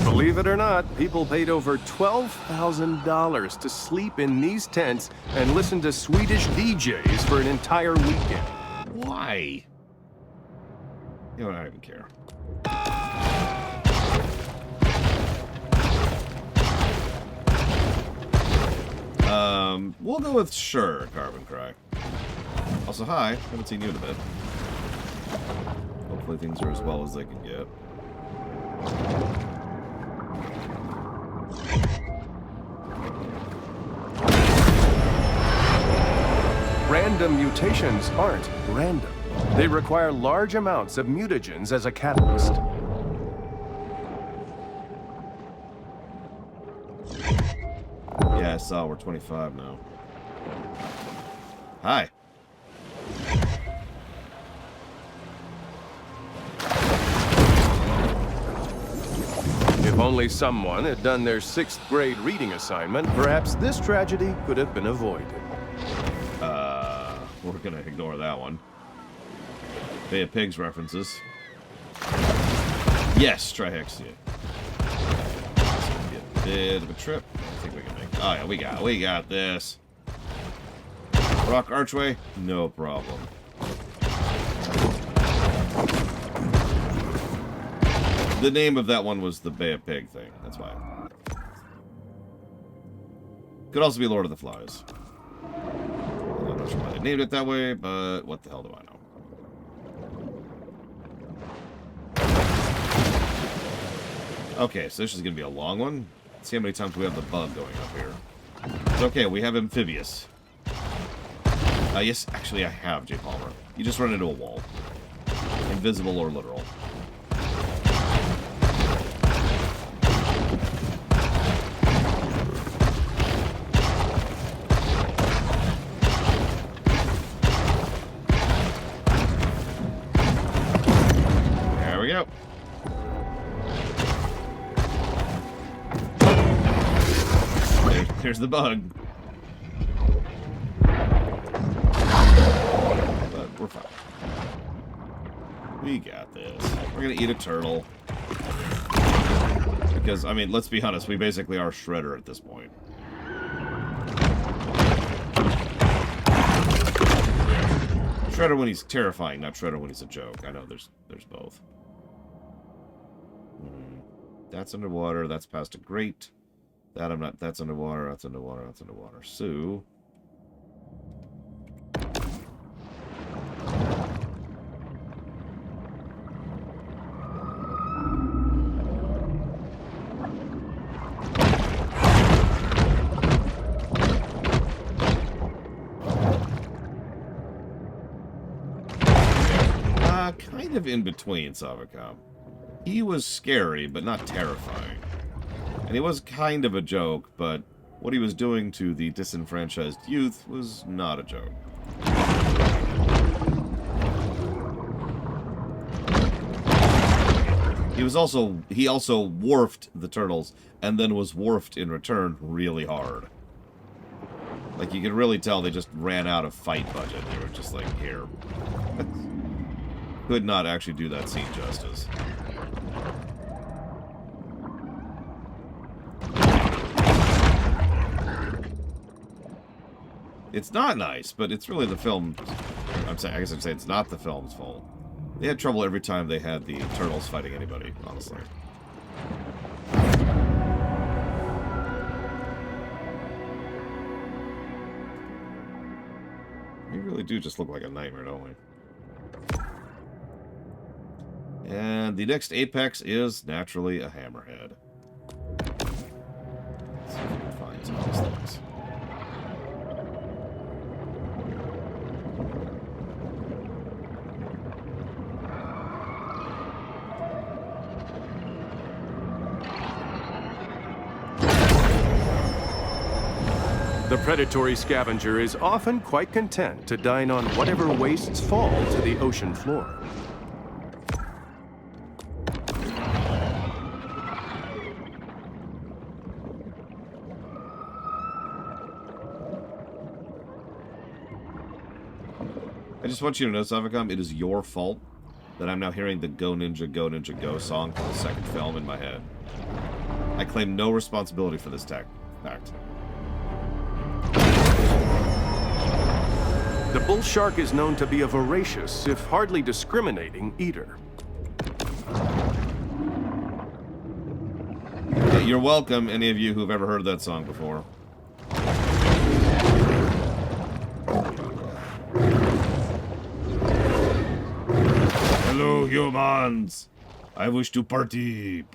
Believe it or not, people paid over $12,000 to sleep in these tents and listen to Swedish DJs for an entire weekend. Why? You know what? I don't even care. We'll go with sure, Carbon Cry. Also, hi. Haven't seen you in a bit. Hopefully things are as well as they can get. Random mutations aren't random. They require large amounts of mutagens as a catalyst. Yeah, I saw. We're 25 now. Hi. If only someone had done their 6th grade reading assignment, perhaps this tragedy could have been avoided. We're gonna ignore that one. Bay of Pigs references. Yes, Trihexia. Be a bit of a trip. I think we can make. Oh yeah, we got this. Rock archway, no problem. The name of that one was the Bay of Pig thing. That's why. Could also be Lord of the Flies. I'm not sure why they named it that way, but what the hell do I know? Okay, so this is going to be a long one. Let's see how many times we have the bug going up here. It's okay, we have amphibious. Yes, actually I have, J. Palmer. You just run into a wall. Invisible or literal. There we go. There's the bug. But we're fine. We got this. We're gonna eat a turtle. Because, I mean, let's be honest, we basically are Shredder at this point. Shredder when he's terrifying, not Shredder when he's a joke. I know there's both. That's underwater, that's past a grate. That I'm not. That's underwater. That's underwater. That's underwater. So, kind of in between, Savacom. He was scary, but not terrifying. And he was kind of a joke, but what he was doing to the disenfranchised youth was not a joke. He also wharfed the turtles, and then was wharfed in return really hard. Like, you could really tell they just ran out of fight budget. They were just like, here. Could not actually do that scene justice. It's not nice, but it's really the film. I guess I'd say it's not the film's fault. They had trouble every time they had the turtles fighting anybody, honestly. We really do just look like a nightmare, don't we? And the next apex is naturally a hammerhead. Let's see if we can find some of these things. The predatory scavenger is often quite content to dine on whatever wastes fall to the ocean floor. I just want you to know, Savicom, it is your fault that I'm now hearing the Go Ninja, Go Ninja, Go song from the second film in my head. I claim no responsibility for this fact. The bull shark is known to be a voracious, if hardly discriminating, eater. Yeah, you're welcome, any of you who've ever heard that song before. Hello, humans! I wish to party!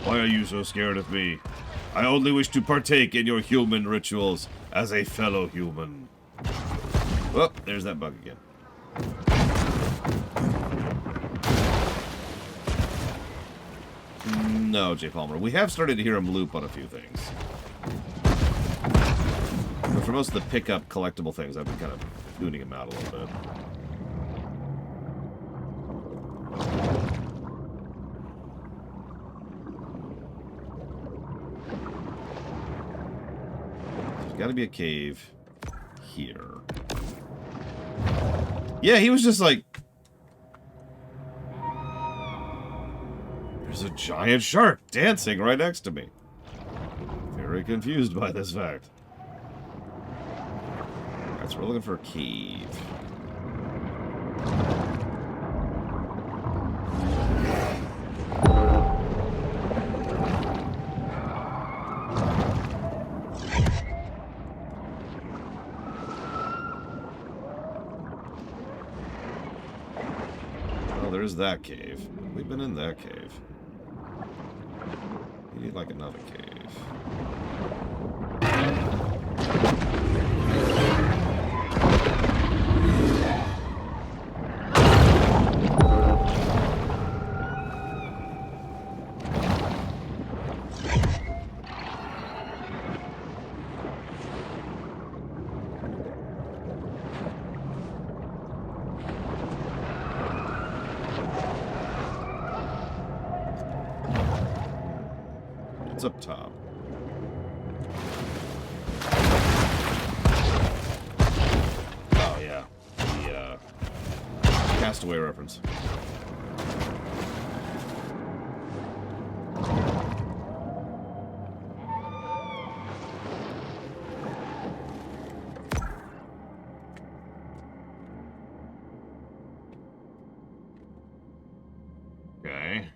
Why are you so scared of me? I only wish to partake in your human rituals as a fellow human. Oh, there's that bug again. No, J. Palmer. We have started to hear him loop on a few things. But for most of the pickup collectible things, I've been kind of tuning him out a little bit. There's got to be a cave here. Yeah, he was just like... There's a giant shark dancing right next to me. Very confused by this fact. Alright, so we're looking for a cave. Oh, there's that cave. We've been in that cave. We need like another cave. It's up top. Oh, yeah. The Castaway reference. Okay.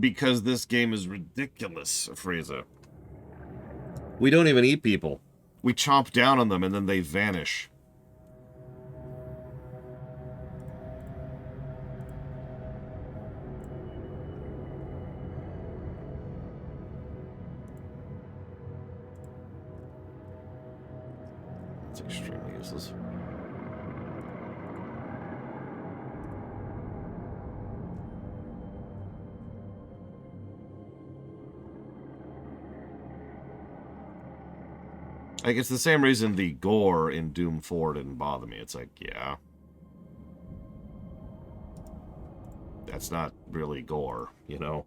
Because this game is ridiculous, Frieza. We don't even eat people. We chomp down on them and then they vanish. That's extremely useless. Like, it's the same reason the gore in Doom 4 didn't bother me. It's like, yeah. That's not really gore, you know?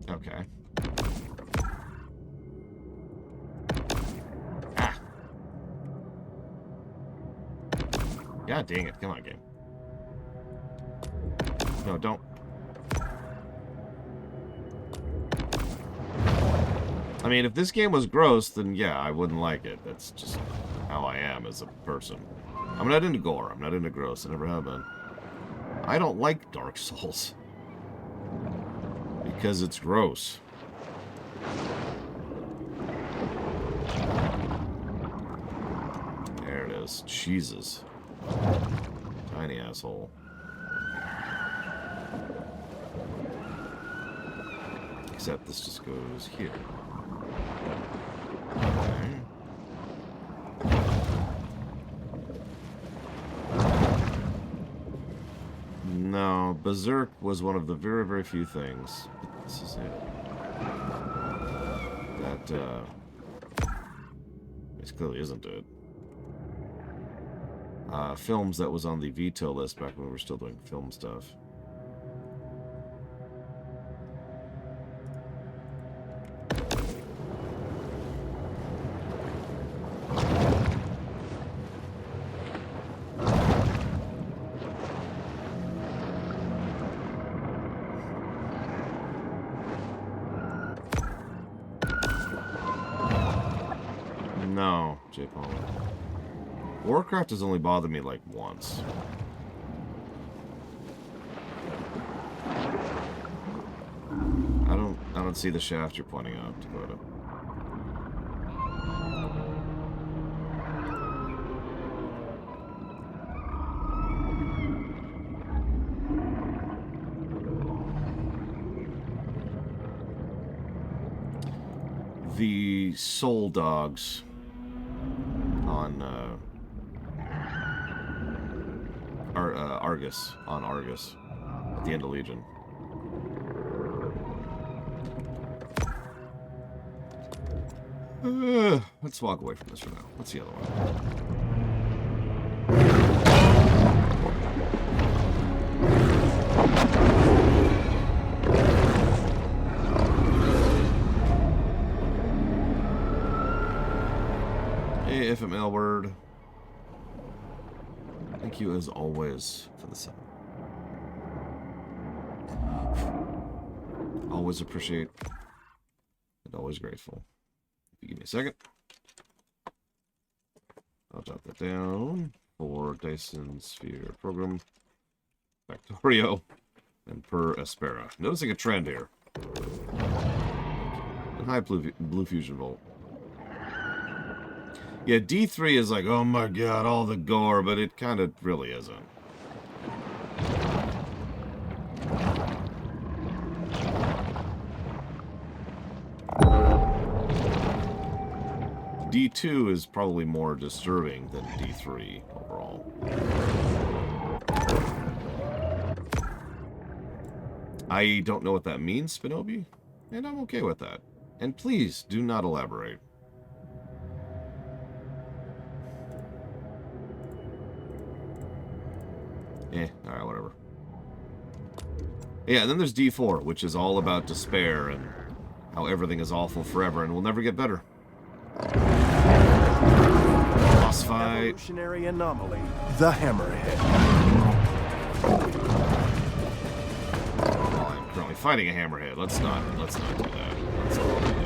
Okay. Ah. God dang it. Come on, game. No, don't. I mean, if this game was gross, then yeah, I wouldn't like it. That's just how I am as a person. I'm not into gore. I'm not into gross. I never have been. I don't like Dark Souls. Because it's gross. There it is. Jesus. Tiny asshole. Except this just goes here. Okay. No, Berserk was one of the very, very few things. This is it. That, this clearly isn't it. Films that was on the veto list back when we were still doing film stuff. No, J. Paul. Warcraft has only bothered me like once. I don't see the shaft you're pointing out, Dakota. The Soul Dogs on Argus, at the end of Legion. Let's walk away from this for now. What's the other one? Hey, FML word. Thank you as always for the sub. Always appreciate and always grateful. If you give me a second, I'll jot that down for Dyson Sphere Program, Factorio, and Per Aspera. Noticing a trend here. And hi, Blue Fusion Volt. Yeah, D3 is like, oh my god, all the gore, but it kind of really isn't. D2 is probably more disturbing than D3 overall. I don't know what that means, Spinobi, and I'm okay with that. And please, do not elaborate. Alright, whatever. Yeah, and then there's D4, which is all about despair and how everything is awful forever and will never get better. Boss fight. Evolutionary anomaly, the Hammerhead. Well, I'm currently fighting a hammerhead. Let's not do that. Let's not do that.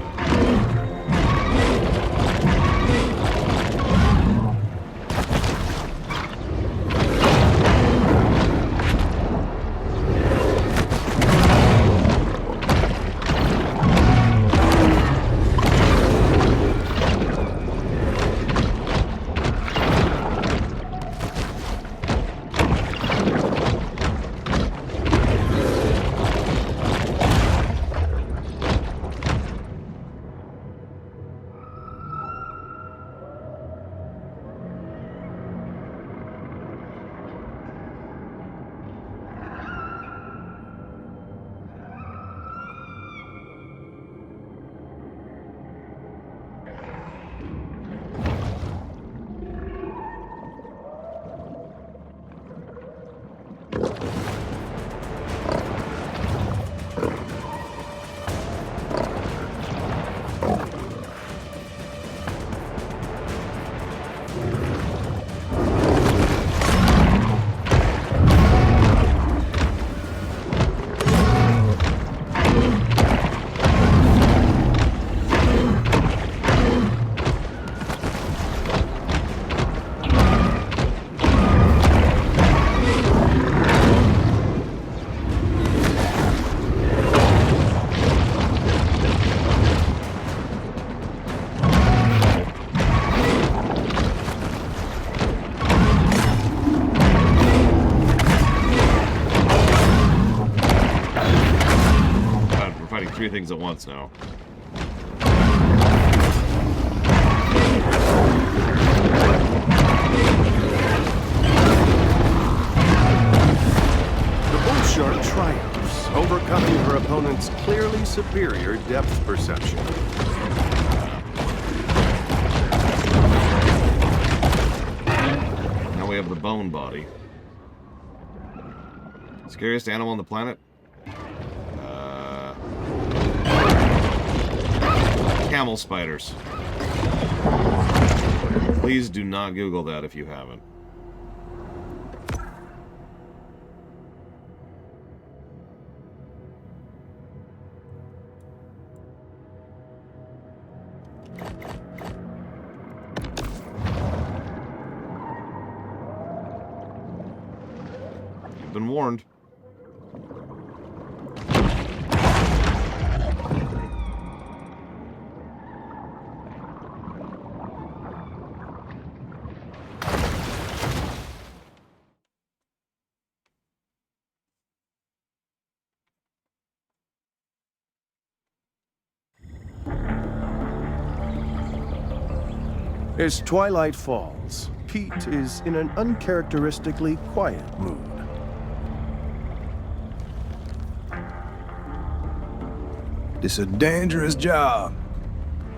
fighting 3 things at once now. The bull shark triumphs, overcoming her opponent's clearly superior depth perception. Now we have the bone body. Scariest animal on the planet? Camel spiders. Please do not Google that if you haven't. You've been warned. As twilight falls, Pete is in an uncharacteristically quiet mood. It's a dangerous job.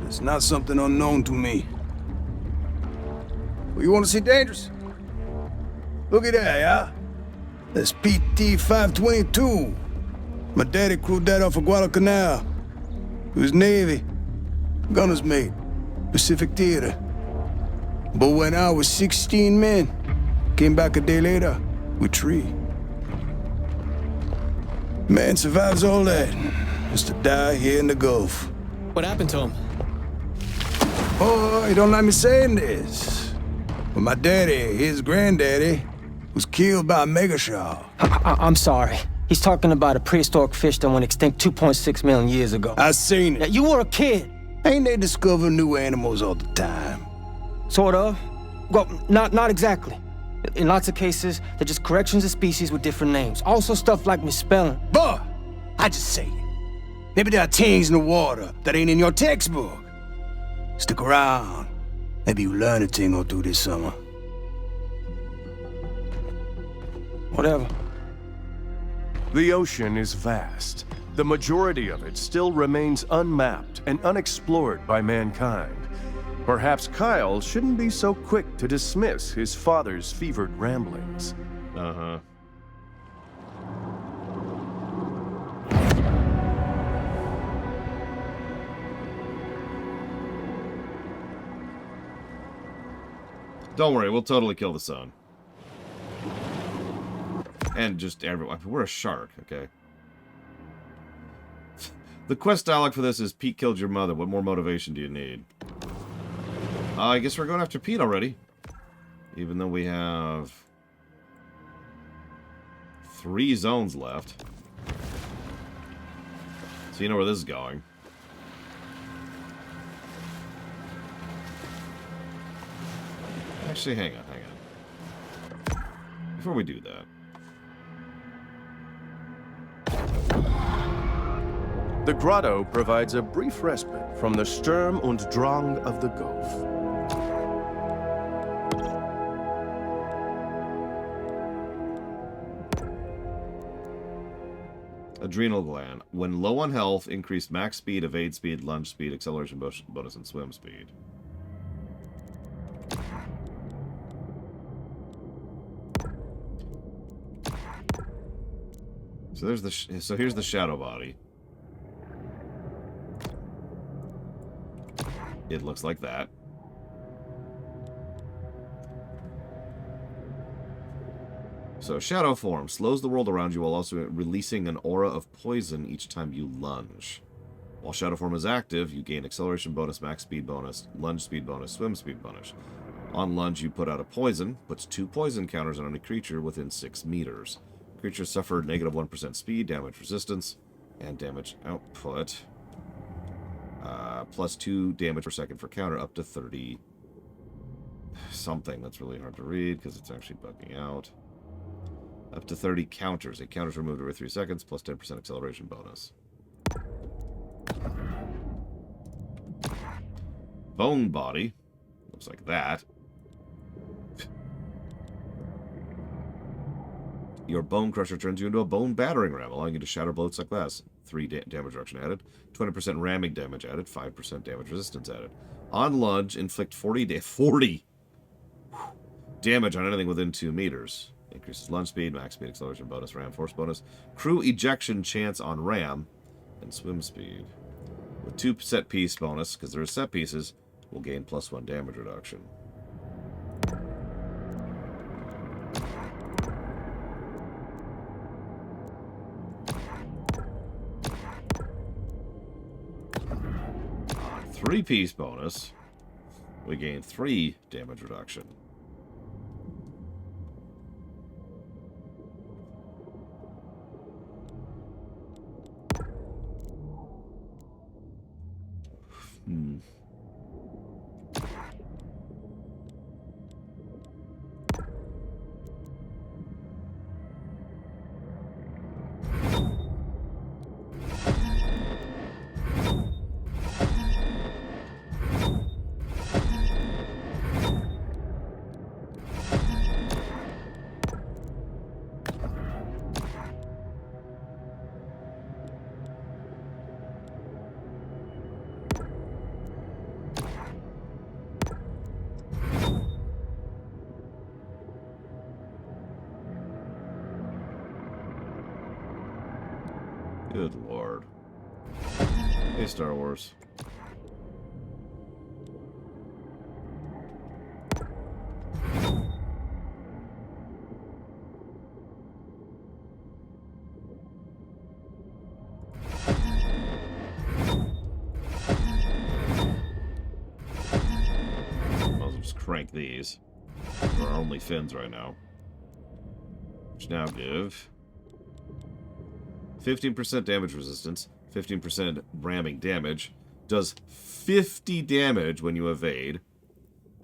It's not something unknown to me. Well, you want to see dangerous? Look at that, yeah? That's PT 522. My daddy crewed that off of Guadalcanal. He was Navy. Gunner's mate. Pacific Theater. But when I was 16 men, came back a day later with 3. Man survives all that, just to die here in the Gulf. What happened to him? Oh, you don't like me saying this. But my daddy, his granddaddy, was killed by a mega shark. I'm sorry. He's talking about a prehistoric fish that went extinct 2.6 million years ago. I seen Now, it. you were a kid. Ain't they discover new animals all the time? Sort of. Well, not exactly. In lots of cases, they're just corrections of species with different names. Also stuff like misspelling. But I just say it. Maybe there are things in the water that ain't in your textbook. Stick around. Maybe you learn a thing or two this summer. Whatever. The ocean is vast. The majority of it still remains unmapped and unexplored by mankind. Perhaps Kyle shouldn't be so quick to dismiss his father's fevered ramblings. Uh-huh. Don't worry, we'll totally kill the sun. And just everyone. We're a shark, okay? The quest dialogue for this is Pete killed your mother. What more motivation do you need? I guess we're going after Pete already. Even though we have 3 zones left. So you know where this is going. Actually, hang on. Before we do that. The grotto provides a brief respite from the Sturm und Drang of the Gulf. Adrenal gland. When low on health, increase max speed, evade speed, lunge speed, acceleration bonus, and swim speed. So there's here's the shadow body. It looks like that. So shadow form slows the world around you while also releasing an aura of poison each time you lunge. While shadow form is active, you gain acceleration bonus, max speed bonus, lunge speed bonus, swim speed bonus. On lunge, you put out a poison, puts 2 poison counters on any creature within 6 meters. Creatures suffer negative 1% speed, damage resistance, and damage output. Plus 2 damage per second for counter, up to 30 something. That's really hard to read because it's actually bugging out. Up to 30 counters. A counter is removed every 3 seconds, plus 10% acceleration bonus. bone body. Looks like that. Your bone crusher turns you into a bone battering ram, allowing you to shatter bullets like glass. 3 damage reduction added. 20% ramming damage added. 5% damage resistance added. On lunge, inflict 40 damage on anything within 2 meters. Increases lunge speed, max speed, acceleration bonus, ram force bonus. Crew ejection chance on ram, and swim speed. With 2 set piece bonus, because there are set pieces, we'll gain +1 damage reduction. On 3-piece bonus, we gain 3 damage reduction. Good lord. Hey, Star Wars. I'll just crank these. There are only fins right now. Which now give 15% damage resistance, 15% ramming damage, does 50 damage when you evade,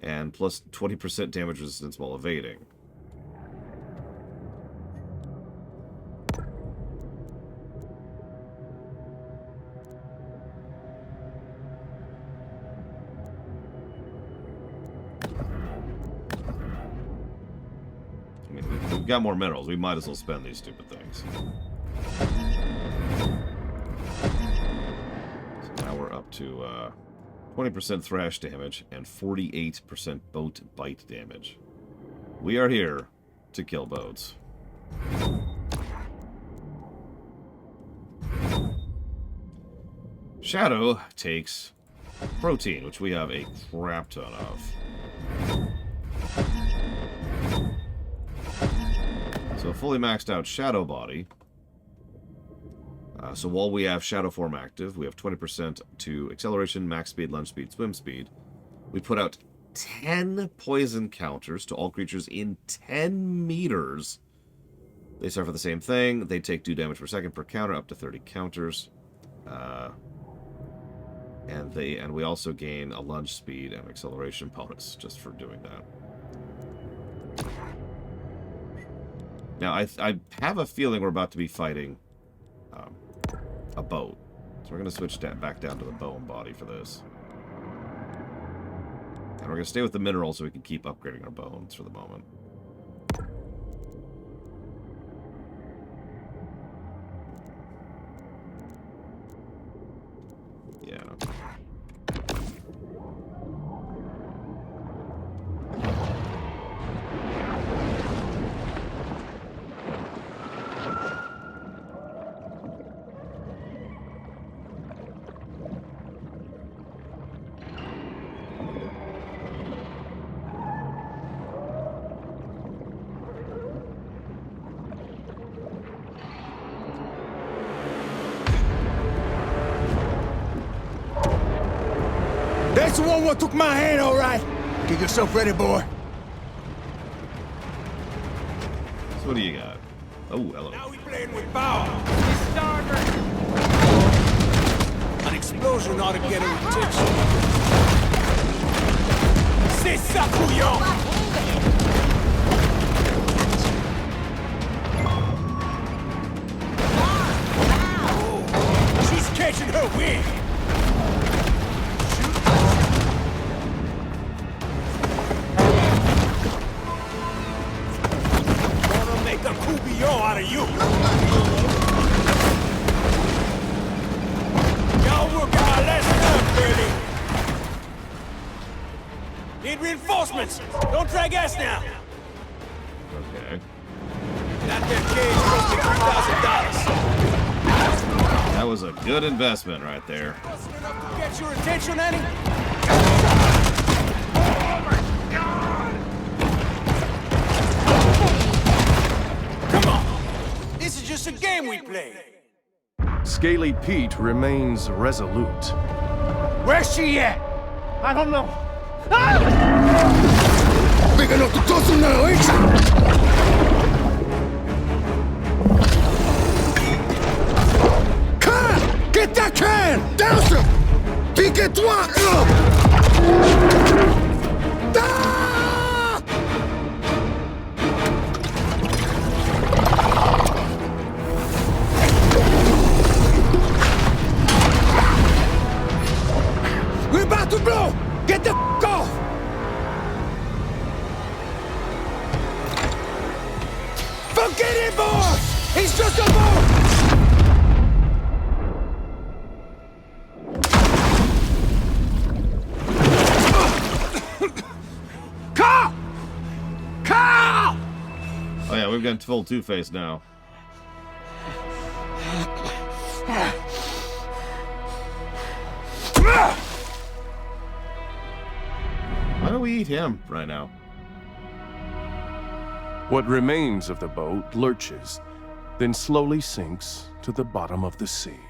and plus 20% damage resistance while evading. I mean, we've got more minerals. We might as well spend these stupid things. So now we're up to 20% thrash damage and 48% boat bite damage. We are here to kill boats. Shadow takes protein, which we have a crap ton of. So a fully maxed out Shadow body. So while we have Shadow form active, we have 20% to acceleration, max speed, lunge speed, swim speed. We put out 10 poison counters to all creatures in 10 meters. They suffer the same thing. They take 2 damage per second per counter, up to 30 counters. And we also gain a lunge speed and acceleration bonus just for doing that. Now, I have a feeling we're about to be fighting a boat. So we're going to switch back down to the bone body for this. And we're going to stay with the minerals so we can keep upgrading our bones for the moment. Yeah. That's the one what took my hand, all right. Get yourself ready, boy. So what do you got? Oh, hello. Now we playing with power. An explosion ought to get her attention. C'est ça, couillon! She's catching her wind. need reinforcements! Don't drag ass now! Okay. That there cage cost me $3,000. That was a good investment right there. Wasn't enough to get your attention, Annie? Come on! This is just a game we play. Scaly Pete remains resolute. Where's she at? I don't know. Big enough to tussle now, ain't you? Can! Get that can! Douse him! Pique-toi! Ah! We're about to blow! Get the f*** off! Forget it, boy! He's just a boy! Carl! Carl! Oh yeah, we've got full Two-Face now. Why don't we eat him right now? What remains of the boat lurches, then slowly sinks to the bottom of the sea.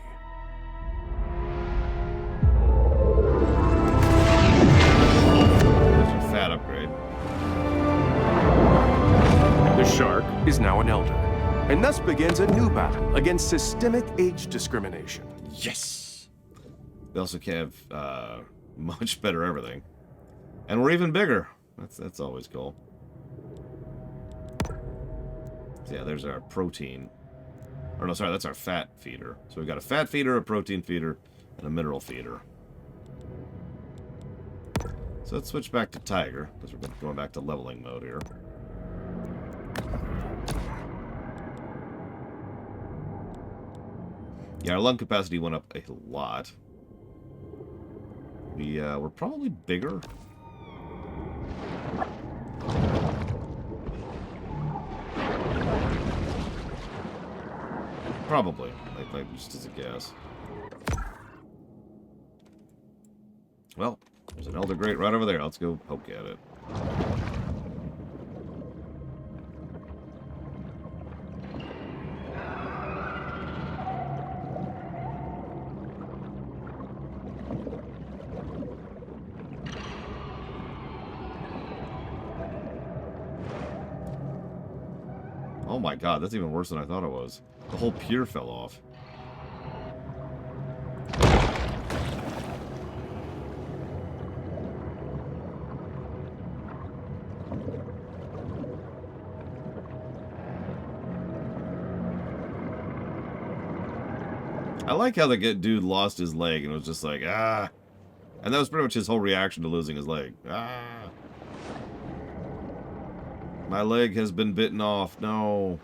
There's a fat upgrade. The shark is now an elder, and thus begins a new battle against systemic age discrimination. Yes! We also have much better everything. And we're even bigger. That's always cool. So yeah, there's our protein. Or no, sorry, that's our fat feeder. So we've got a fat feeder, a protein feeder, and a mineral feeder. So let's switch back to Tiger, because we're going back to leveling mode here. Yeah, our lung capacity went up a lot. We're probably bigger. Probably, like just as a guess. Well, there's an Elder Great right over there. Let's go poke at it. Oh my god, that's even worse than I thought it was. The whole pier fell off. I like how the dude lost his leg and was just like, ah. And that was pretty much his whole reaction to losing his leg. Ah. My leg has been bitten off. No.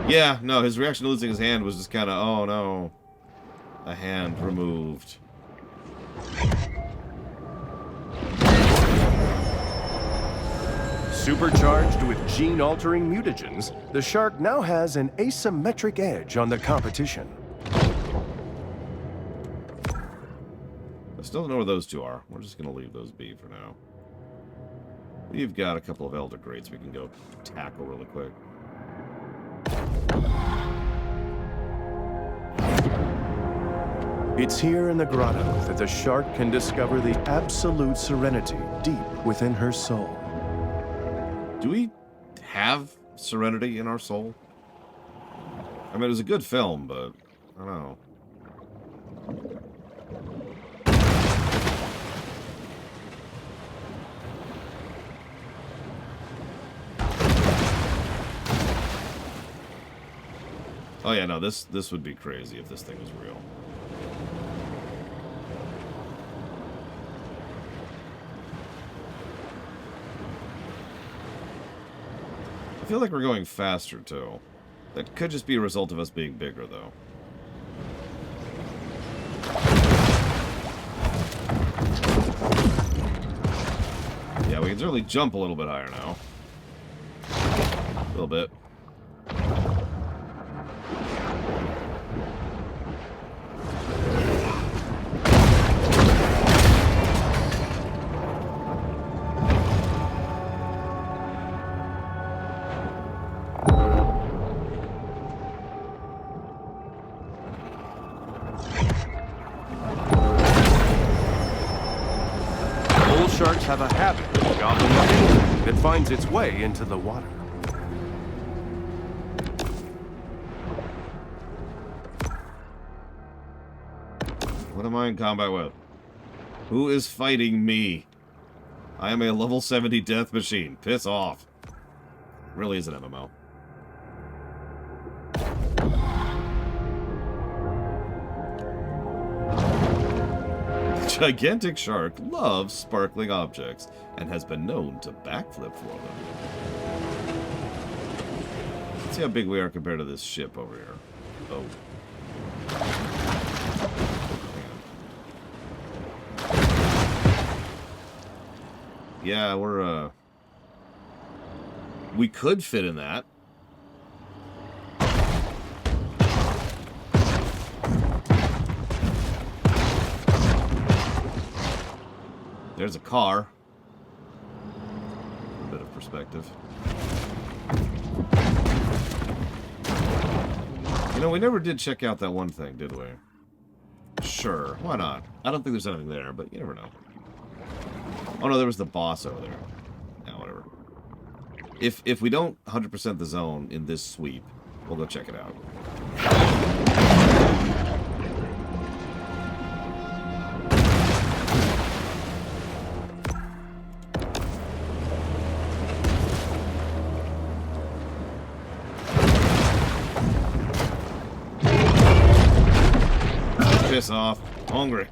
Yeah, no, his reaction to losing his hand was just kind of, oh no. A hand removed. Supercharged with gene-altering mutagens, the shark now has an asymmetric edge on the competition. I still don't know where those two are. We're just going to leave those be for now. We've got a couple of Elder Greats we can go tackle really quick. It's here in the grotto that the shark can discover the absolute serenity deep within her soul. Do we have serenity in our soul? I mean, it was a good film, but I don't know. Oh yeah, no, this would be crazy if this thing was real. I feel like we're going faster, too. That could just be a result of us being bigger, though. Yeah, we can certainly jump a little bit higher now. A little bit. Sharks have a habit of gobbling up anything that finds its way into the water. What am I in combat with? Who is fighting me? I am a level 70 death machine. Piss off. Really is an MMO. Gigantic shark loves sparkling objects and has been known to backflip for them. Let's see how big we are compared to this ship over here. Oh. Yeah, we're, we could fit in that. There's a car. A bit of perspective. You know, we never did check out that one thing, did we? Sure, why not? I don't think there's anything there, but you never know. Oh no, there was the boss over there. Yeah, whatever. If we don't 100% the zone in this sweep, we'll go check it out. Piss off. Hungry.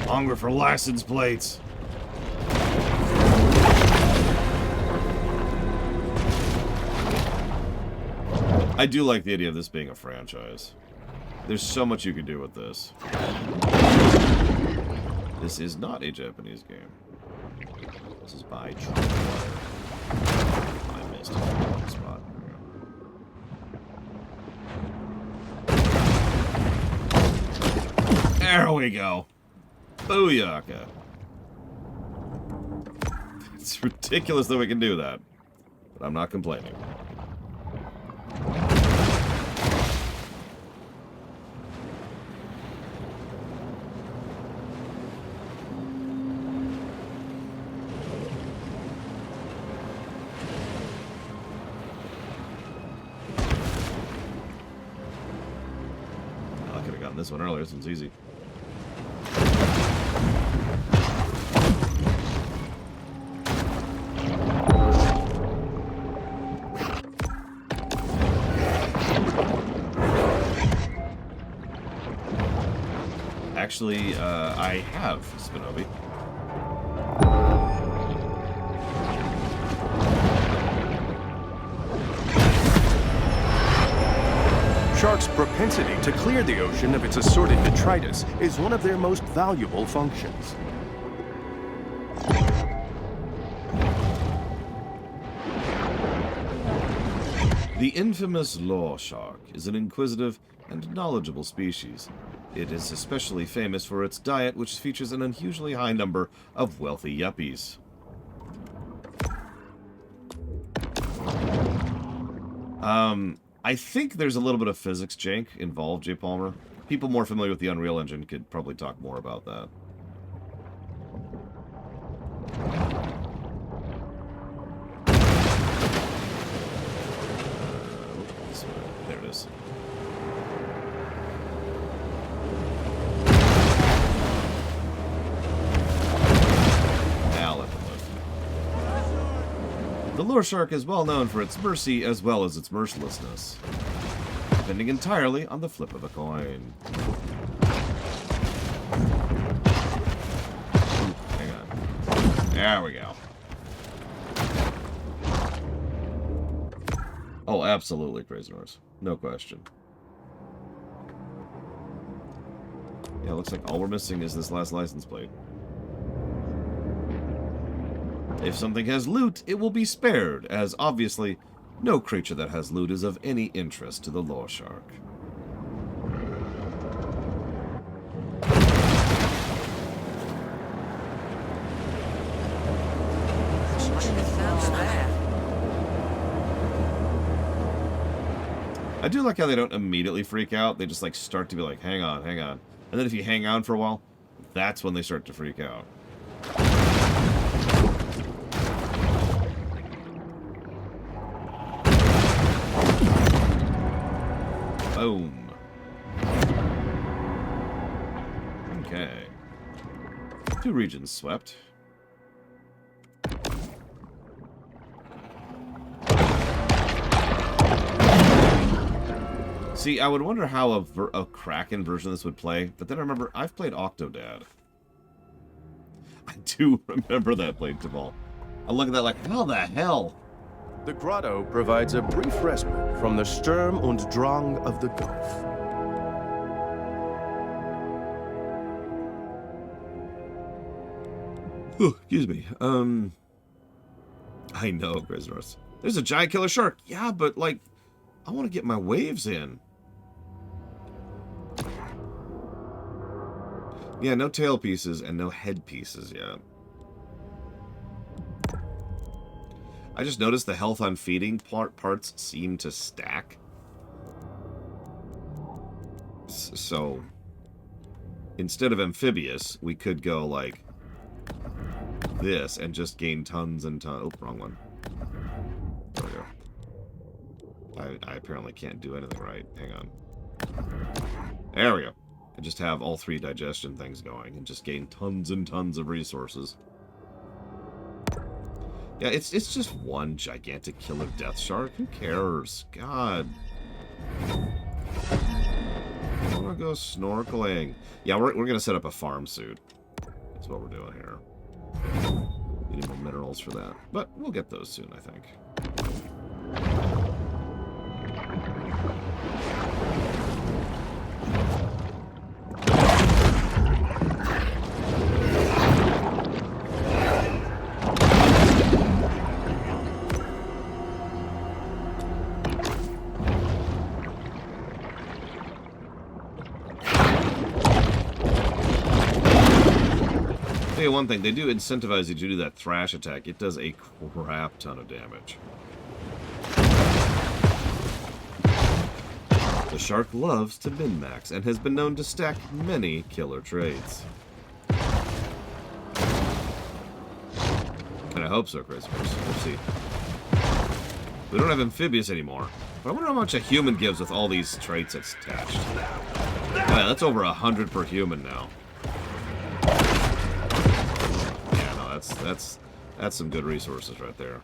Hungry for license plates. I do like the idea of this being a franchise. There's so much you can do with this. This is not a Japanese game. This is by Tripwire. I missed a spot. There we go. Booyaka. It's ridiculous that we can do that. But I'm not complaining. I could have gotten this one earlier. This one's easy. Actually, I have Spinobi. Sharks' propensity to clear the ocean of its assorted detritus is one of their most valuable functions. The infamous law shark is an inquisitive and knowledgeable species. It is especially famous for its diet, which features an unusually high number of wealthy yuppies. I think there's a little bit of physics jank involved, J. Palmer. People more familiar with the Unreal Engine could probably talk more about that. There it is. The lure shark is well known for its mercy as well as its mercilessness. depending entirely on the flip of a coin. Ooh, hang on. There we go. Oh, absolutely, Crazy Norse. No question. Yeah, looks like all we're missing is this last license plate. If something has loot, it will be spared, as obviously, no creature that has loot is of any interest to the lore shark. I do like how they don't immediately freak out. They just like start to be like, hang on, hang on. And then if you hang on for a while, that's when they start to freak out. Boom. Okay. 2 regions swept. See, I would wonder how a Kraken version of this would play, but then I remember I've played Octodad. I do remember that played Tabal. I look at that like, how the hell? The grotto provides a brief respite from the Sturm und Drang of the Gulf. Oh, excuse me. I know, Grisnors. There's a giant killer shark. Yeah, but like, I want to get my waves in. Yeah, no tail pieces and no head pieces yet. I just noticed the health on feeding parts seem to stack. So, instead of amphibious, we could go like this and just gain tons and tons. Oh, wrong one. There we go. I apparently can't do anything right. Hang on. There we go. And just have all 3 digestion things going and just gain tons and tons of resources. Yeah, it's just one gigantic killer death shark. Who cares? God. I want to go snorkeling. Yeah, we're going to set up a farm suit. That's what we're doing here. Need more minerals for that. But we'll get those soon, I think. One thing, they do incentivize you to do that thrash attack. It does a crap ton of damage. The shark loves to min-max and has been known to stack many killer traits. And I hope so, Chris. We'll see. We don't have amphibious anymore. But I wonder how much a human gives with all these traits attached. Oh yeah, that's over 100 per human now. That's some good resources right there.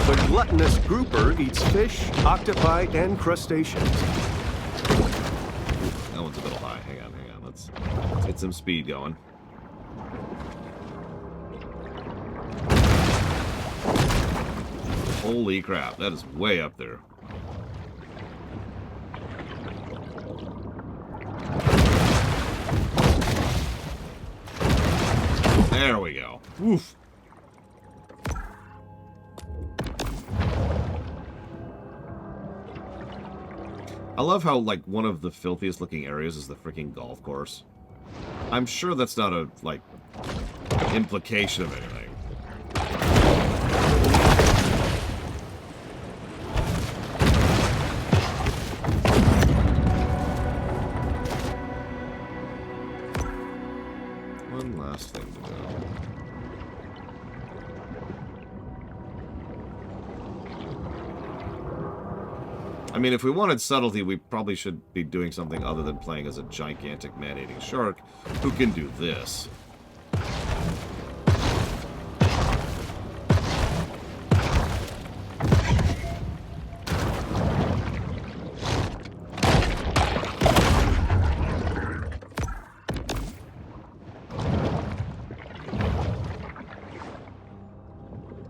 The gluttonous grouper eats fish, octopi, and crustaceans. That one's a little high. Hang on. Let's get some speed going. Holy crap, that is way up there. There we go. Woof. I love how, like, one of the filthiest looking areas is the freaking golf course. I'm sure that's not a, like, implication of anything. One last thing to do. I mean, if we wanted subtlety, we probably should be doing something other than playing as a gigantic man-eating shark who can do this.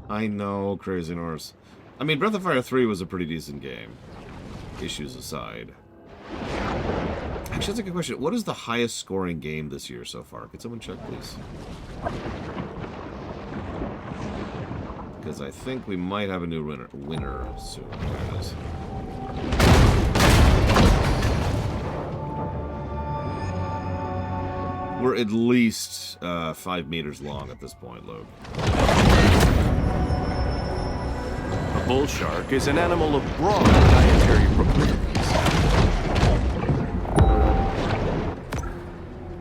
I know, Crazy Norse. I mean, Breath of Fire 3 was a pretty decent game. Issues aside. Actually, that's a good question. What is the highest scoring game this year so far? Could someone check, please? Because I think we might have a new winner soon. There it is. We're at least 5 meters long at this point, Luke. A bull shark is an animal of broad dietary proclivities.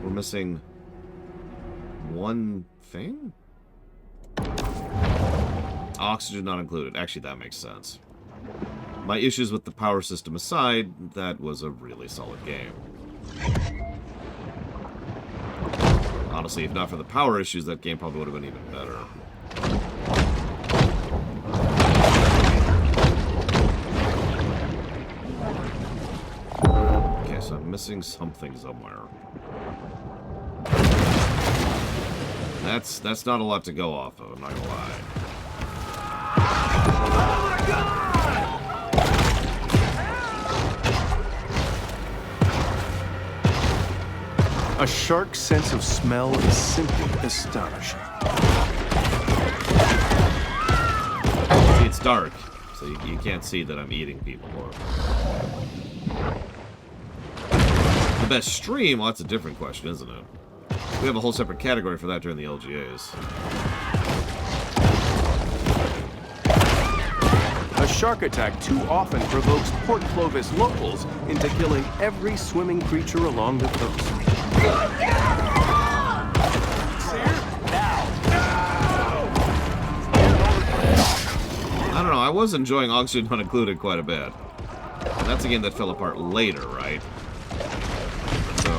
We're missing one thing? Oxygen not included. Actually, that makes sense. My issues with the power system aside, that was a really solid game. Honestly, if not for the power issues, that game probably would have been even better. Okay, so I'm missing something somewhere. That's not a lot to go off of, I'm not gonna lie. A shark's sense of smell is simply astonishing. See, it's dark, so you can't see that I'm eating people. The best stream? Well, that's a different question, isn't it? We have a whole separate category for that during the LGAs. A shark attack too often provokes Port Clovis locals into killing every swimming creature along the coast. I don't know, I was enjoying Oxygen Not Included quite a bit. That's a game that fell apart later, right? So,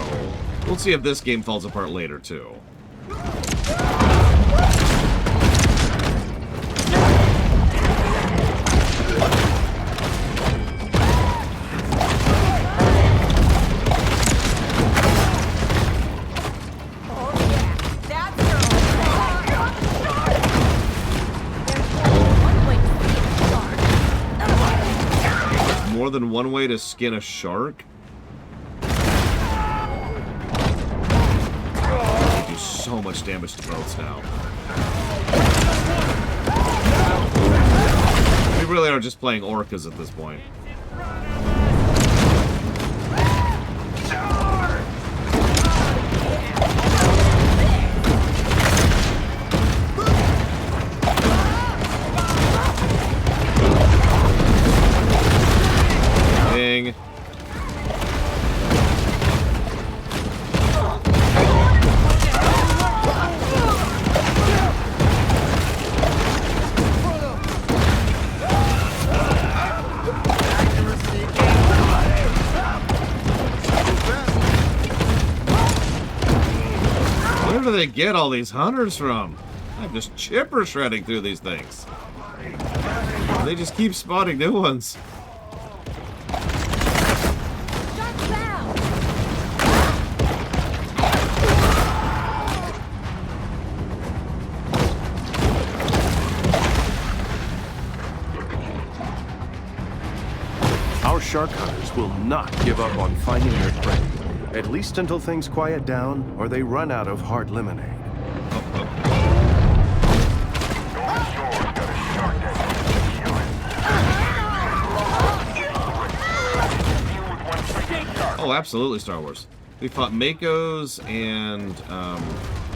we'll see if this game falls apart later, too. More than one way to skin a shark? They do so much damage to boats now. We really are just playing orcas at this point. Ding. Where do they get all these hunters from? I'm just chipper shredding through these things. They just keep spawning new ones. Our shark hunters will not give up on finding their prey, at least until things quiet down or they run out of hard lemonade. Oh, absolutely, Star Wars. We fought Makos and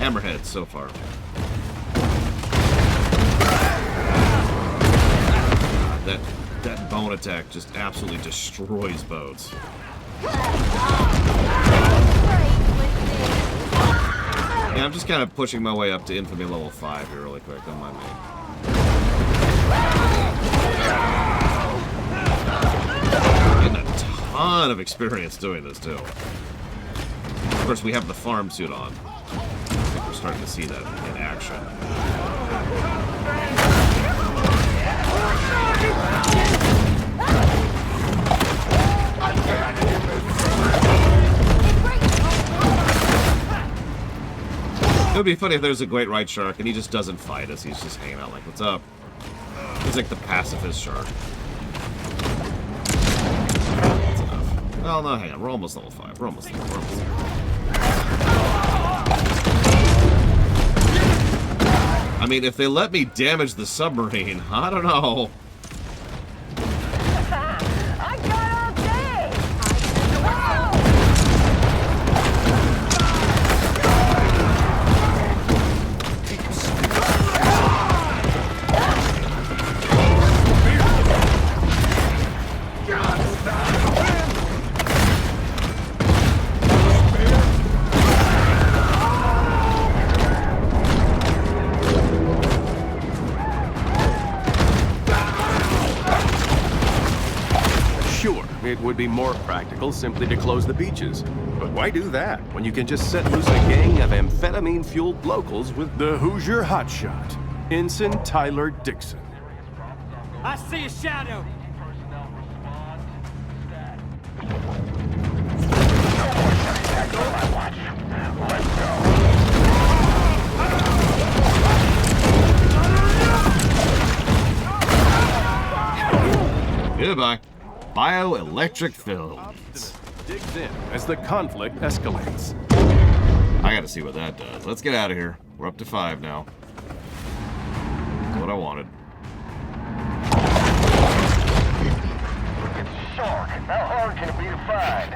Hammerheads so far. That bone attack just absolutely destroys boats. Yeah, I'm just kind of pushing my way up to Infamy level 5 here really quick. Don't mind me. Getting a ton of experience doing this, too. Of course, we have the farm suit on. I think we're starting to see that in action. It would be funny if there's a great white shark and he just doesn't fight us. He's just hanging out like, what's up? He's like the pacifist shark. That's enough. Well, no, hang on. We're almost level 5. We're almost there. We're almost there. I mean, if they let me damage the submarine, I don't know. I got all day! Sure, it would be more practical simply to close the beaches. But why do that when you can just set loose a gang of amphetamine-fueled locals with the Hoosier hotshot, Ensign Tyler Dixon? I see a shadow. Goodbye. Bioelectric fields. Digs in as the conflict escalates. I gotta see what that does. Let's get out of here. We're up to 5 now. That's what I wanted. It's a shark. How hard can it be to find?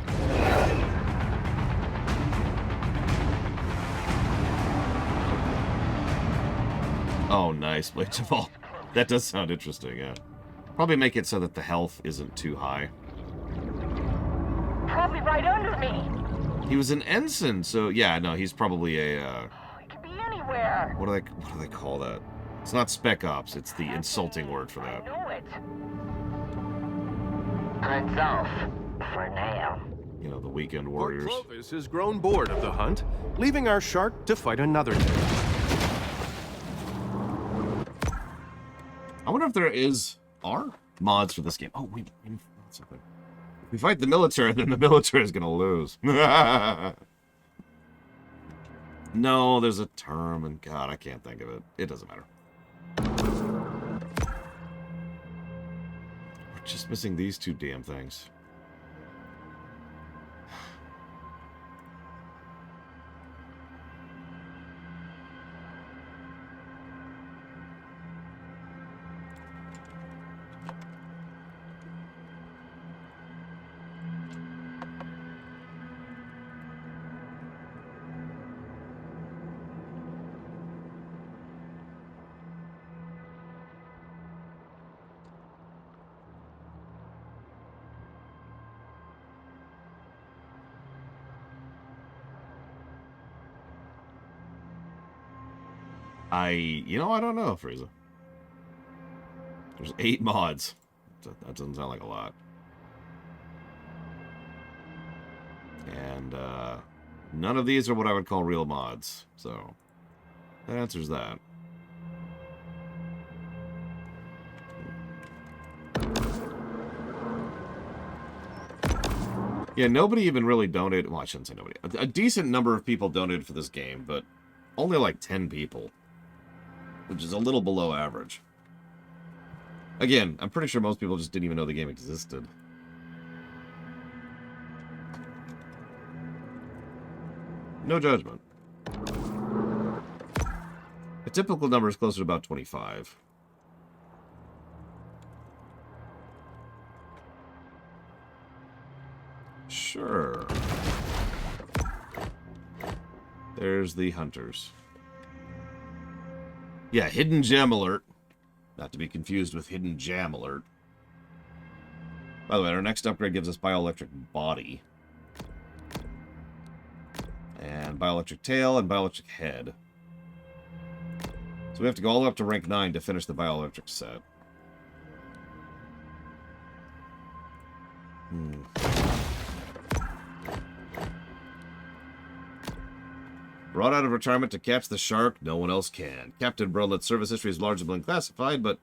Oh, nice. Blades of all. That does sound interesting, yeah. Probably make it so that the health isn't too high. Probably right under me. He was an ensign, so yeah, no, he's probably a It could be anywhere. what do they call that? It's not spec ops, it's the insulting word for I that. know it. Guns off. For now. You know, the weekend Lord warriors. Clovis has grown bored of the hunt, leaving our shark to fight another day. I wonder if there are mods for this game. Oh, we found something. If we fight the military, then the military is gonna lose. No, there's a term, and God, I can't think of it. It doesn't matter. We're just missing these 2 damn things. I don't know, Frieza. There's 8 mods. That doesn't sound like a lot. And, none of these are what I would call real mods. So, that answers that. Yeah, nobody even really donated. Well, I shouldn't say nobody. A decent number of people donated for this game, but only like 10 people. Which is a little below average. Again, I'm pretty sure most people just didn't even know the game existed. No judgment. A typical number is closer to about 25. Sure. There's the hunters. Yeah, Hidden Gem Alert. Not to be confused with Hidden Jam Alert. By the way, our next upgrade gives us Bioelectric Body. And Bioelectric Tail and Bioelectric Head. So we have to go all the way up to rank 9 to finish the Bioelectric set. Brought out of retirement to catch the shark, no one else can. Captain Brownlet's service history is largely unclassified, but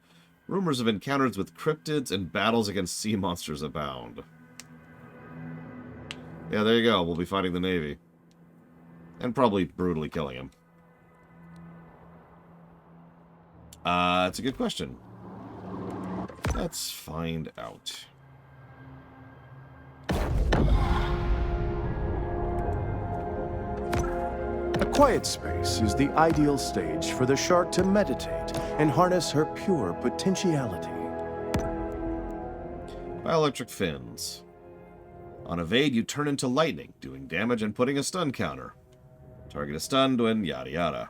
rumors of encounters with cryptids and battles against sea monsters abound. Yeah, there you go. We'll be fighting the Navy. And probably brutally killing him. It's a good question. Let's find out. A quiet space is the ideal stage for the shark to meditate and harness her pure potentiality. Bioelectric fins. On evade, you turn into lightning, doing damage and putting a stun counter. Target is stunned when yada yada.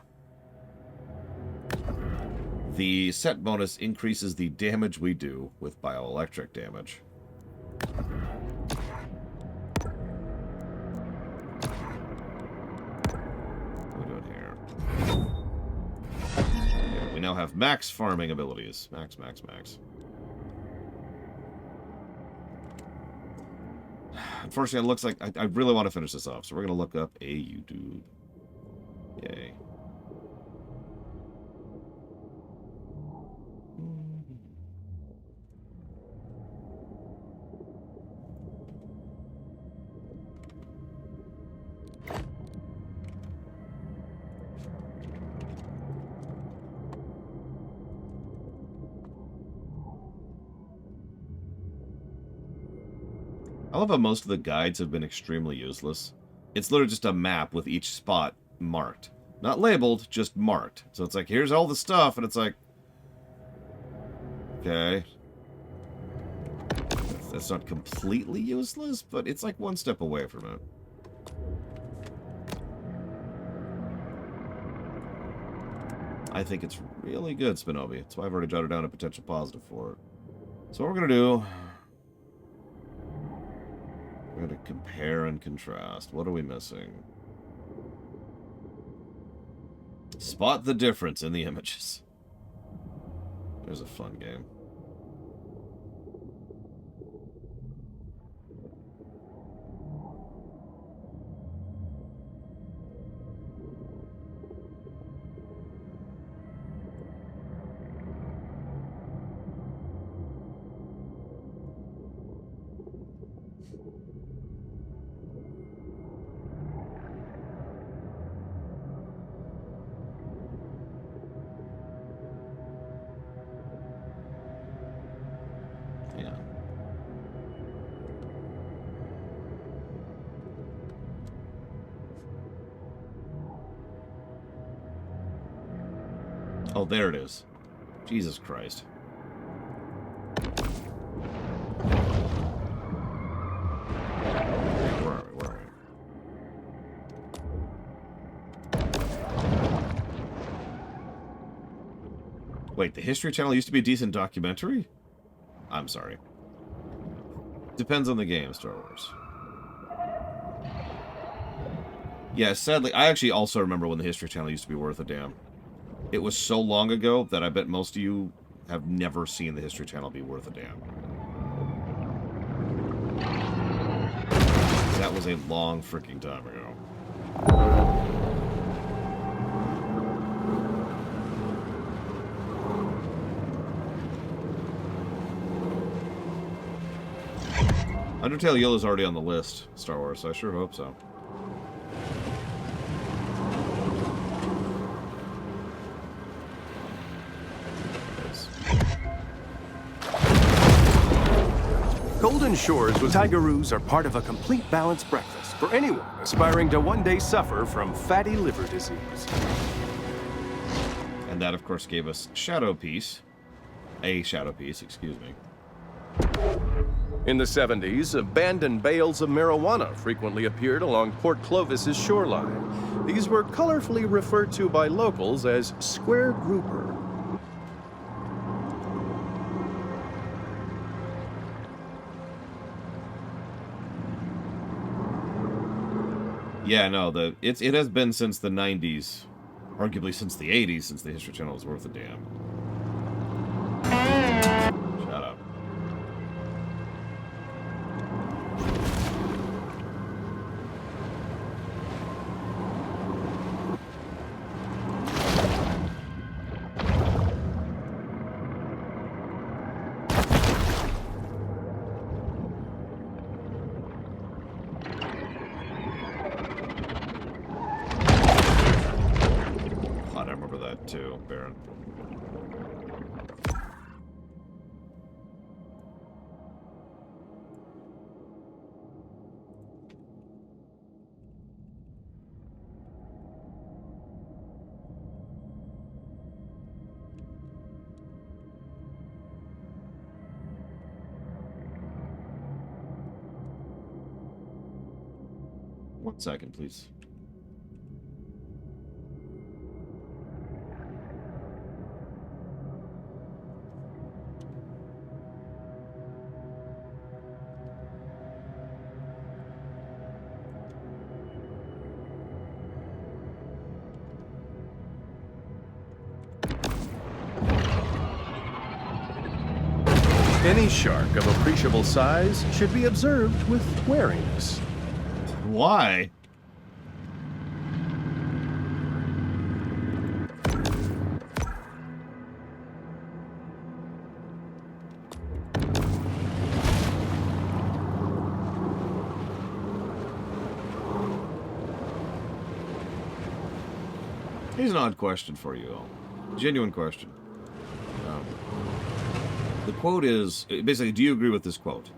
The set bonus increases the damage we do with bioelectric damage. What are we doing here? Yeah, we now have max farming abilities. Max. Unfortunately, it looks like I really want to finish this off, so we're going to look up a YouTube. Yay. I love how most of the guides have been extremely useless. It's literally just a map with each spot marked. Not labeled, just marked. So it's like, here's all the stuff, and it's like... Okay. That's not completely useless, but it's like one step away from it. I think it's really good, Spinobi. That's why I've already jotted down a potential positive for it. So what we're going to do... We're going to compare and contrast. What are we missing? Spot the difference in the images. There's a fun game. Oh, there it is. Jesus Christ. Where are we? Wait, the History Channel used to be a decent documentary? I'm sorry. Depends on the game, Star Wars. Yeah, sadly, I actually also remember when the History Channel used to be worth a damn. It was so long ago that I bet most of you have never seen the History Channel be worth a damn. That was a long freaking time ago. Undertale Yellow's already on the list, Star Wars, so I sure hope so. Golden Shores with Tigeroos are part of a complete balanced breakfast for anyone aspiring to one day suffer from fatty liver disease. And that, of course, gave us Shadow Piece. A Shadow Piece, excuse me. In the 70s, abandoned bales of marijuana frequently appeared along Port Clovis's shoreline. These were colorfully referred to by locals as square grouper. Yeah, no, it has been since the 90s, arguably since the 80s, since the History Channel was worth a damn. Shut up. Too, Baron. 1 second, please. Any shark of appreciable size should be observed with wariness. Why? Here's an odd question for you all. Genuine question. The quote is, basically, do you agree with this quote?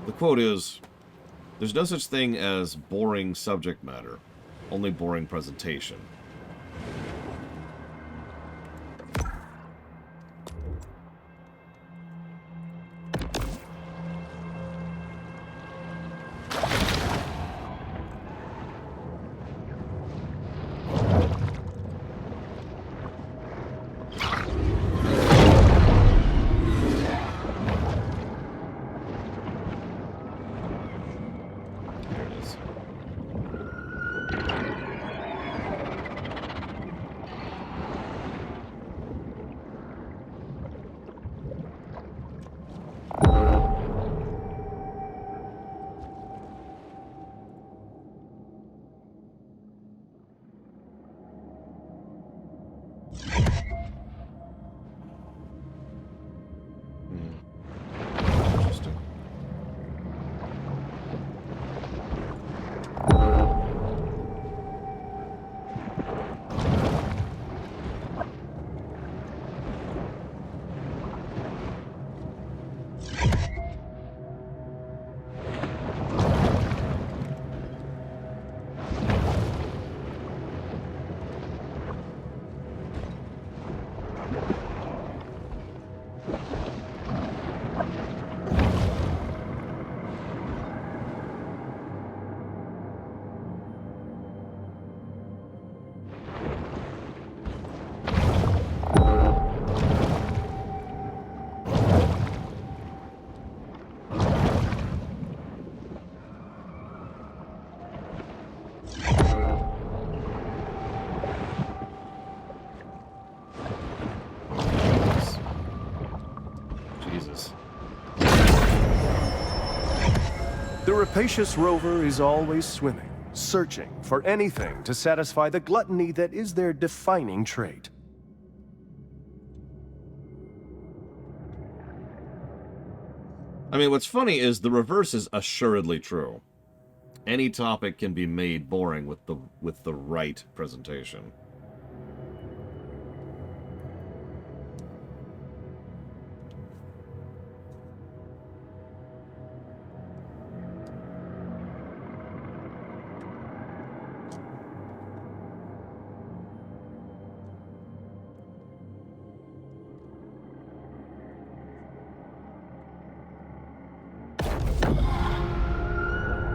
The quote is, there's no such thing as boring subject matter, only boring presentation. Interesting. Jesus. The rapacious rover is always swimming, searching for anything to satisfy the gluttony that is their defining trait. I mean, what's funny is the reverse is assuredly true. Any topic can be made boring with the right presentation.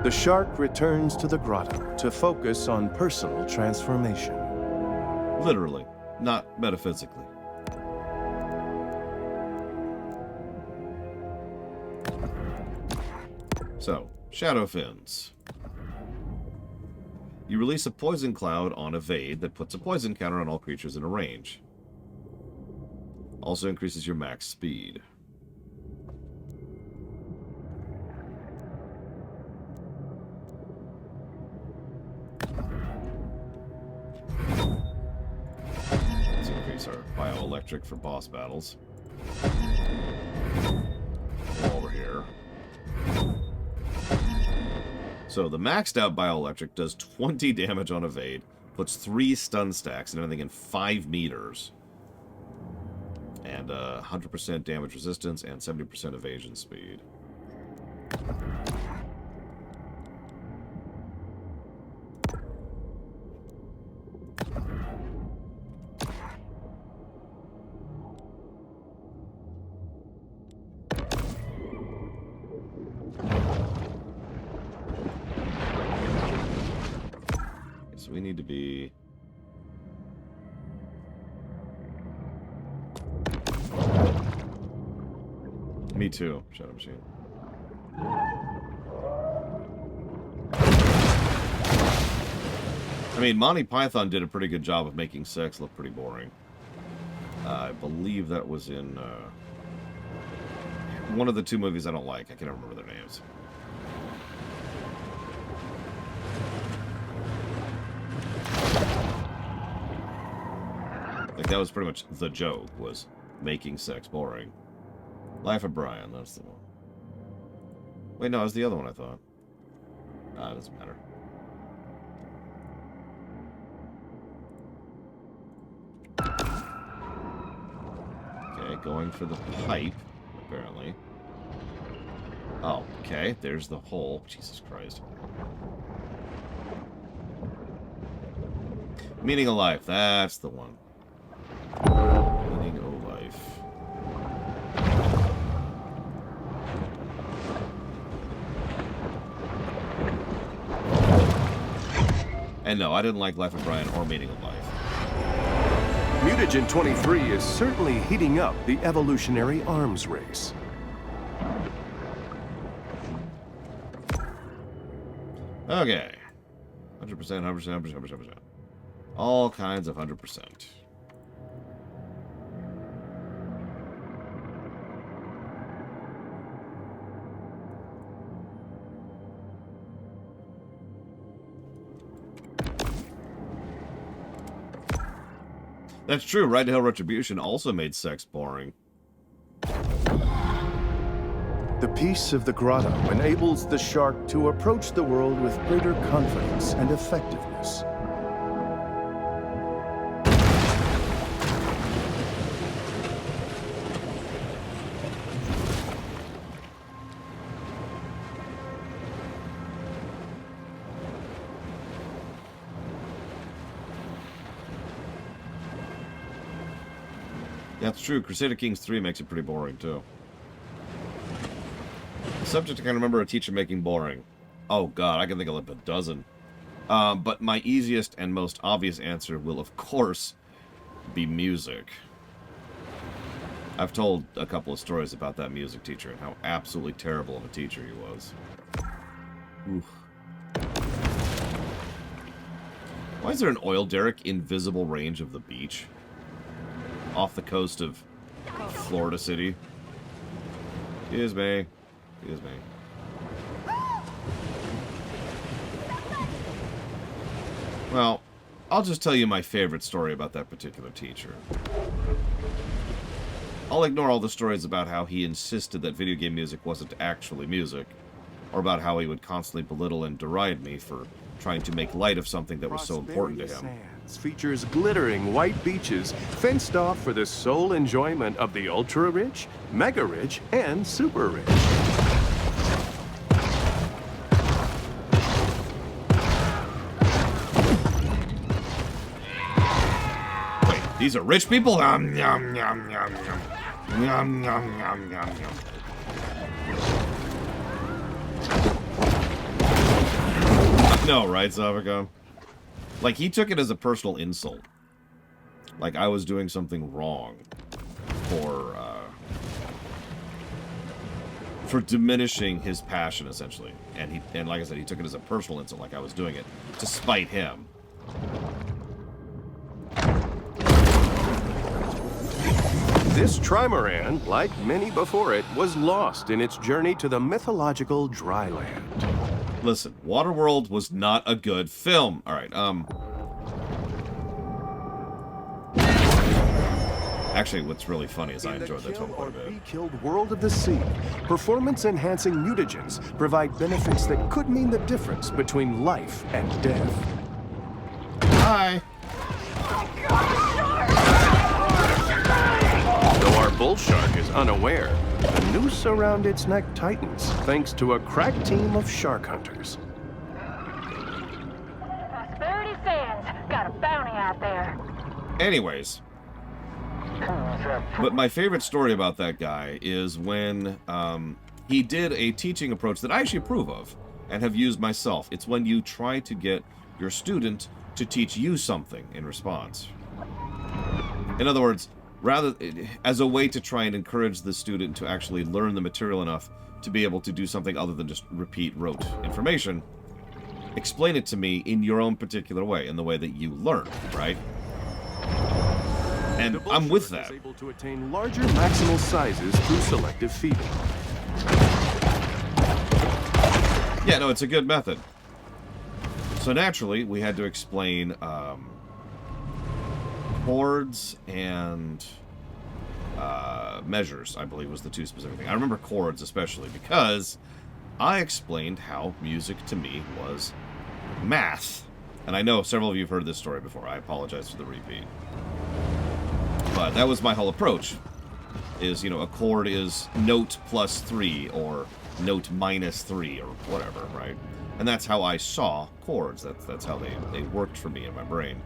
The shark returns to the grotto to focus on personal transformation. Literally, not metaphysically. So, shadow fins. You release a poison cloud on evade that puts a poison counter on all creatures in a range. Also increases your max speed. Let's increase our bioelectric for boss battles. While we're here. So the maxed out bioelectric does 20 damage on evade, puts 3 stun stacks and everything in 5 meters. And 100% damage resistance and 70% evasion speed. we need to be... Me too, Shadow Machine. I mean, Monty Python did a pretty good job of making sex look pretty boring. I believe that was in one of the two movies I don't like. I can't remember their names. Like, that was pretty much the joke, was making sex boring. Life of Brian, that's the one. Wait, no, it was the other one, I thought. It doesn't matter. Okay, going for the pipe, apparently. Oh, okay, there's the hole. Jesus Christ. Meaning of life, that's the one. Meaning of life. And no, I didn't like Life of Brian or Meaning of Life. Mutagen 23 is certainly heating up the evolutionary arms race. Okay. 100%, 100%, 100%. All kinds of 100%. That's true. Ride to Hell Retribution also made sex boring. The peace of the grotto enables the shark to approach the world with greater confidence and effectiveness. Yeah, it's true. Crusader Kings 3 makes it pretty boring, too. The subject I can remember a teacher making boring. Oh, God, I can think of like a dozen. But my easiest and most obvious answer will, of course, be music. I've told a couple of stories about that music teacher and how absolutely terrible of a teacher he was. Oof. Why is there an oil derrick in visible range of the beach? Off the coast of Florida City. Excuse me. Excuse me. Well, I'll just tell you my favorite story about that particular teacher. I'll ignore all the stories about how he insisted that video game music wasn't actually music, or about how he would constantly belittle and deride me for trying to make light of something that was so important to him. Sands features glittering white beaches fenced off for the sole enjoyment of the ultra-rich, mega-rich, and super-rich. Wait, these are rich people? Yum, yum, yum, yum, yum. Yum, yum, yum, yum, yum. No, right, Savicom? Like, he took it as a personal insult. Like, I was doing something wrong for diminishing his passion, essentially. And like I said, he took it as a personal insult, like I was doing it to spite him. This trimaran, like many before it, was lost in its journey to the mythological dry land. Listen, Waterworld was not a good film. All right, Actually, what's really funny is I enjoyed that film quite a bit. Killed world of the sea, performance-enhancing mutagens provide benefits that could mean the difference between life and death. Hi. Though our bull shark is unaware, a noose around its neck tightens thanks to a crack team of shark hunters. Prosperity Sands got a bounty out there. Anyways. But my favorite story about that guy is when he did a teaching approach that I actually approve of and have used myself. It's when you try to get your student to teach you something in response. In other words, rather as a way to try and encourage the student to actually learn the material enough to be able to do something other than just repeat rote information, explain it to me in your own particular way, in the way that you learn, right? And I'm with that. Is able to attain larger maximal sizes through selective feeding. Yeah, no, it's a good method. So naturally, we had to explain chords and measures, I believe, was the two specific things. I remember chords especially because I explained how music to me was math. And I know several of you have heard this story before. I apologize for the repeat. But that was my whole approach. Is, you know, a chord is note plus 3 or note minus 3 or whatever, right? And that's how I saw chords. That's how they worked for me in my brain.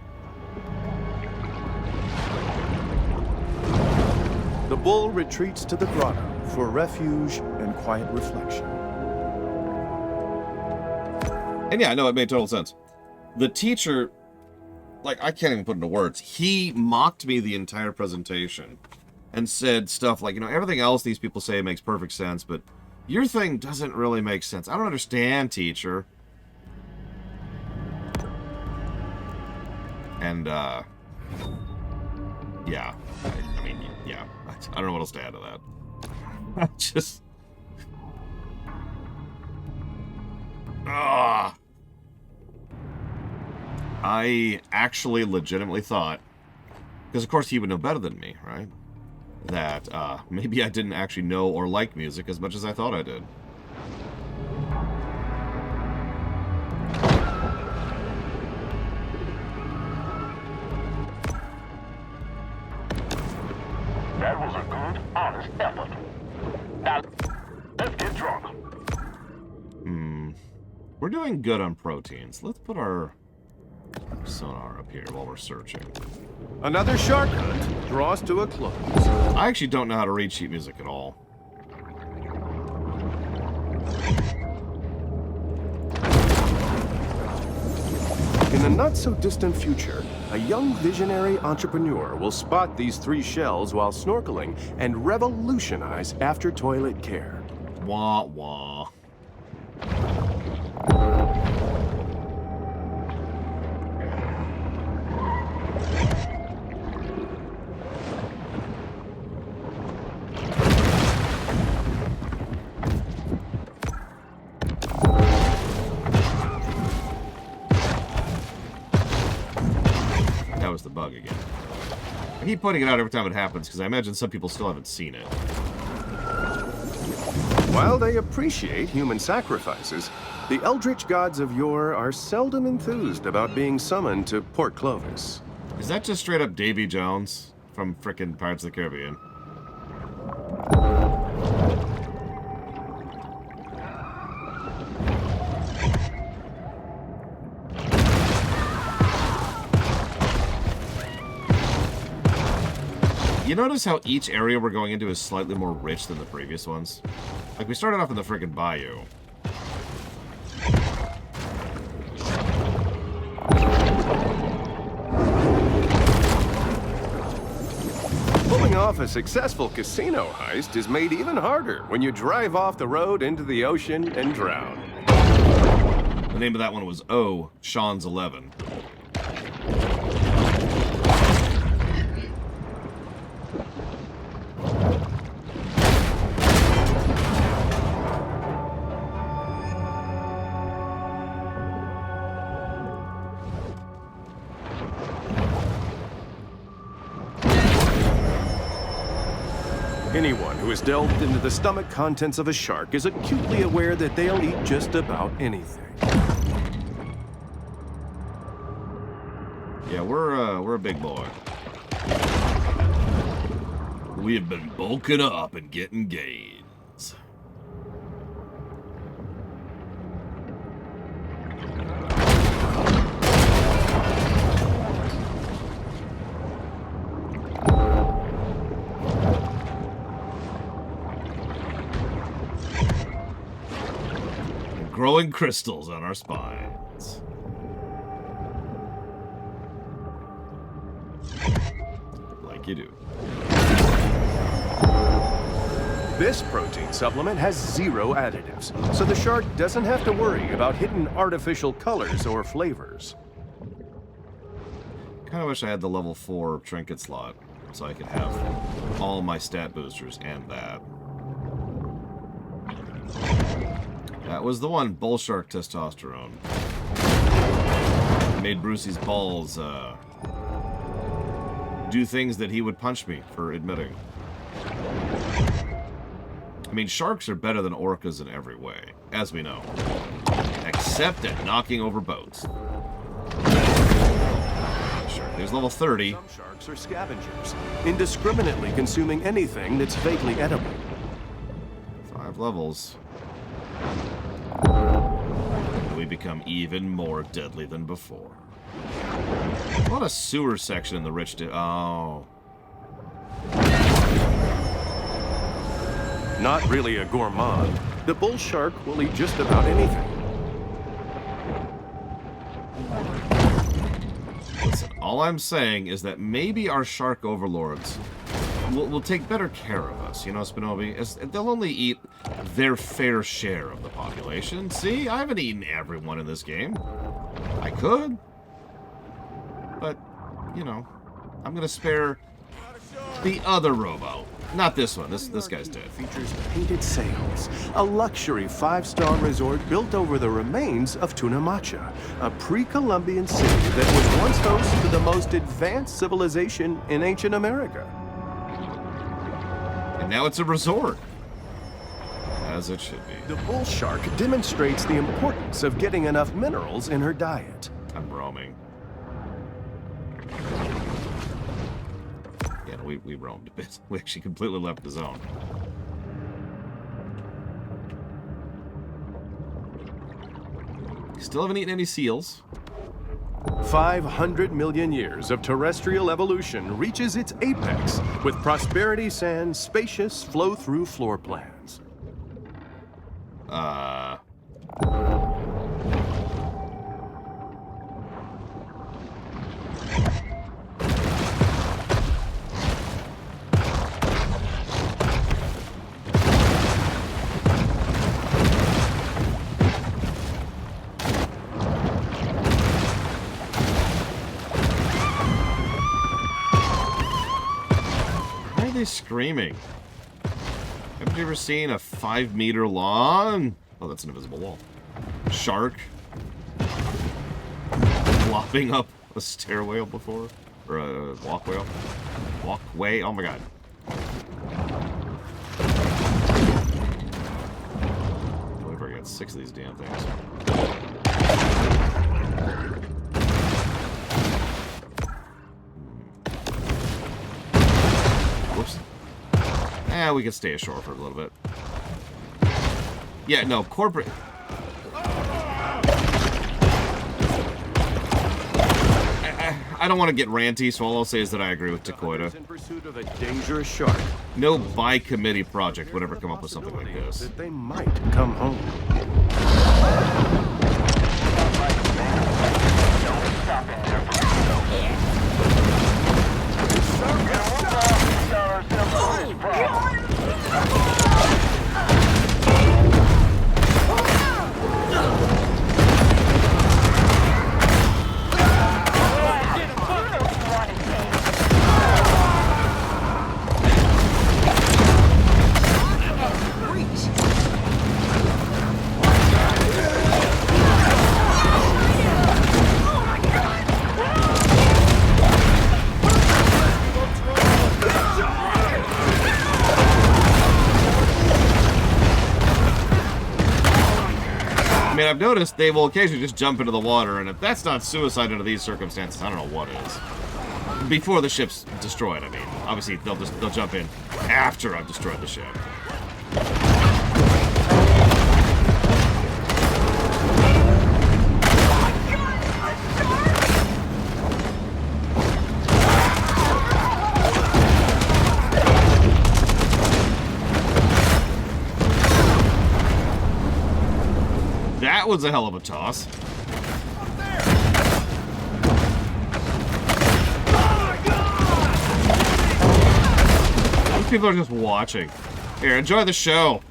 The bull retreats to the grotto for refuge and quiet reflection. And yeah, no, it made total sense. The teacher, like, I can't even put into words. He mocked me the entire presentation and said stuff like, you know, everything else these people say makes perfect sense, but your thing doesn't really make sense. I don't understand, teacher. And, yeah. I mean, yeah. I don't know what else to add to that. Just... I actually legitimately thought, because of course he would know better than me, right? That maybe I didn't actually know or like music as much as I thought I did. That was a good, honest effort. Now, let's get drunk. We're doing good on proteins. Let's put our sonar up here while we're searching. Another shark hunt draws to a close. I actually don't know how to read sheet music at all. In the not-so-distant future, a young visionary entrepreneur will spot these 3 shells while snorkeling and revolutionize after-toilet care. Wah, wah. That was the bug again. I keep pointing it out every time it happens because I imagine some people still haven't seen it. While they appreciate human sacrifices, the eldritch gods of yore are seldom enthused about being summoned to Port Clovis. Is that just straight up Davy Jones from frickin' Pirates of the Caribbean? You notice how each area we're going into is slightly more rich than the previous ones? Like, we started off in the frickin' bayou. Pulling off a successful casino heist is made even harder when you drive off the road into the ocean and drown. The name of that one was Sean's 11. Anyone who has delved into the stomach contents of a shark is acutely aware that they'll eat just about anything. Yeah, we're a big boy. We have been bulking up and getting gains. Growing crystals on our spines. like you do. This protein supplement has 0 additives, so the shark doesn't have to worry about hidden artificial colors or flavors. Kind of wish I had the level 4 trinket slot, so I could have all my stat boosters and that. That was the one, bull shark testosterone. Made Brucey's balls do things that he would punch me for admitting. I mean, sharks are better than orcas in every way, as we know. Except at knocking over boats. Sure, there's level 30. Some sharks are scavengers, indiscriminately consuming anything that's vaguely edible. 5 levels. We become even more deadly than before. What a sewer section in the rich... Oh. Not really a gourmand, the bull shark will eat just about anything. Listen, all I'm saying is that maybe our shark overlords will take better care of us, you know, Spinobi? They'll only eat their fair share of the population. See, I haven't eaten everyone in this game. I could. But, you know, I'm going to spare the other robo. Not this one. This guy's dead. Features painted sails, a luxury 5-star resort built over the remains of Tunamacha, a pre-Columbian city that was once host to the most advanced civilization in ancient America. And now it's a resort. As it should be. The bull shark demonstrates the importance of getting enough minerals in her diet. I'm roaming. Yeah, we roamed a bit. We actually completely left the zone. Still haven't eaten any seals. 500 million years of terrestrial evolution reaches its apex with Prosperity Sand's spacious flow-through floor plans. Why are they screaming? Haven't you ever seen a 5-meter long... Oh, that's an invisible wall. Shark flopping up a stairway before? Or a walkway? Walkway? Oh my god. I've already got 6 of these damn things. Whoops. We can stay ashore for a little bit. Yeah, no, corporate... I don't want to get ranty, so all I'll say is that I agree with Takoida. In pursuit of a dangerous shark. No by-committee project would ever come up with something like this. That they might come home. I mean, I've noticed they will occasionally just jump into the water, and if that's not suicide under these circumstances, I don't know what is. Before the ship's destroyed, I mean. Obviously, they'll jump in after I've destroyed the ship. That was a hell of a toss. people are just watching. Here, enjoy the show.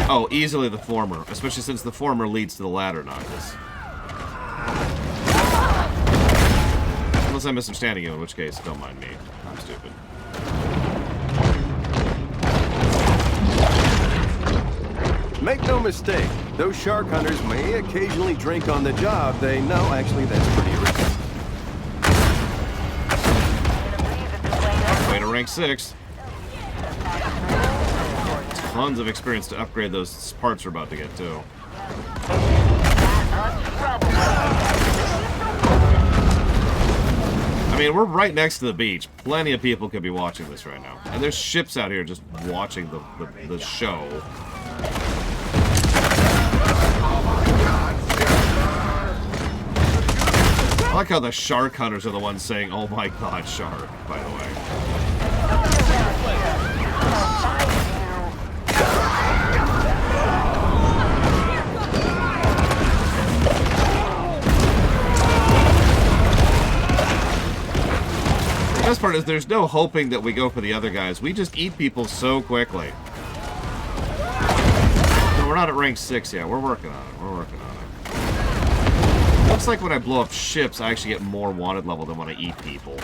Oh, easily the former, especially since the former leads to the latter, Knuckles. Unless I'm misunderstanding you, in which case, don't mind me. I'm stupid. Make no mistake, those shark hunters may occasionally drink on the job. They know, actually, that's pretty original. Way to rank 6. Tons of experience to upgrade those parts we're about to get to. I mean, we're right next to the beach. Plenty of people could be watching this right now. And there's ships out here just watching the show. I like how the shark hunters are the ones saying, "Oh my god, shark," by the way. The best part is there's no hoping that we go for the other guys. We just eat people so quickly. No, we're not at rank 6 yet. We're working on it. We're working on it. Looks like when I blow up ships, I actually get more wanted level than when I eat people. Read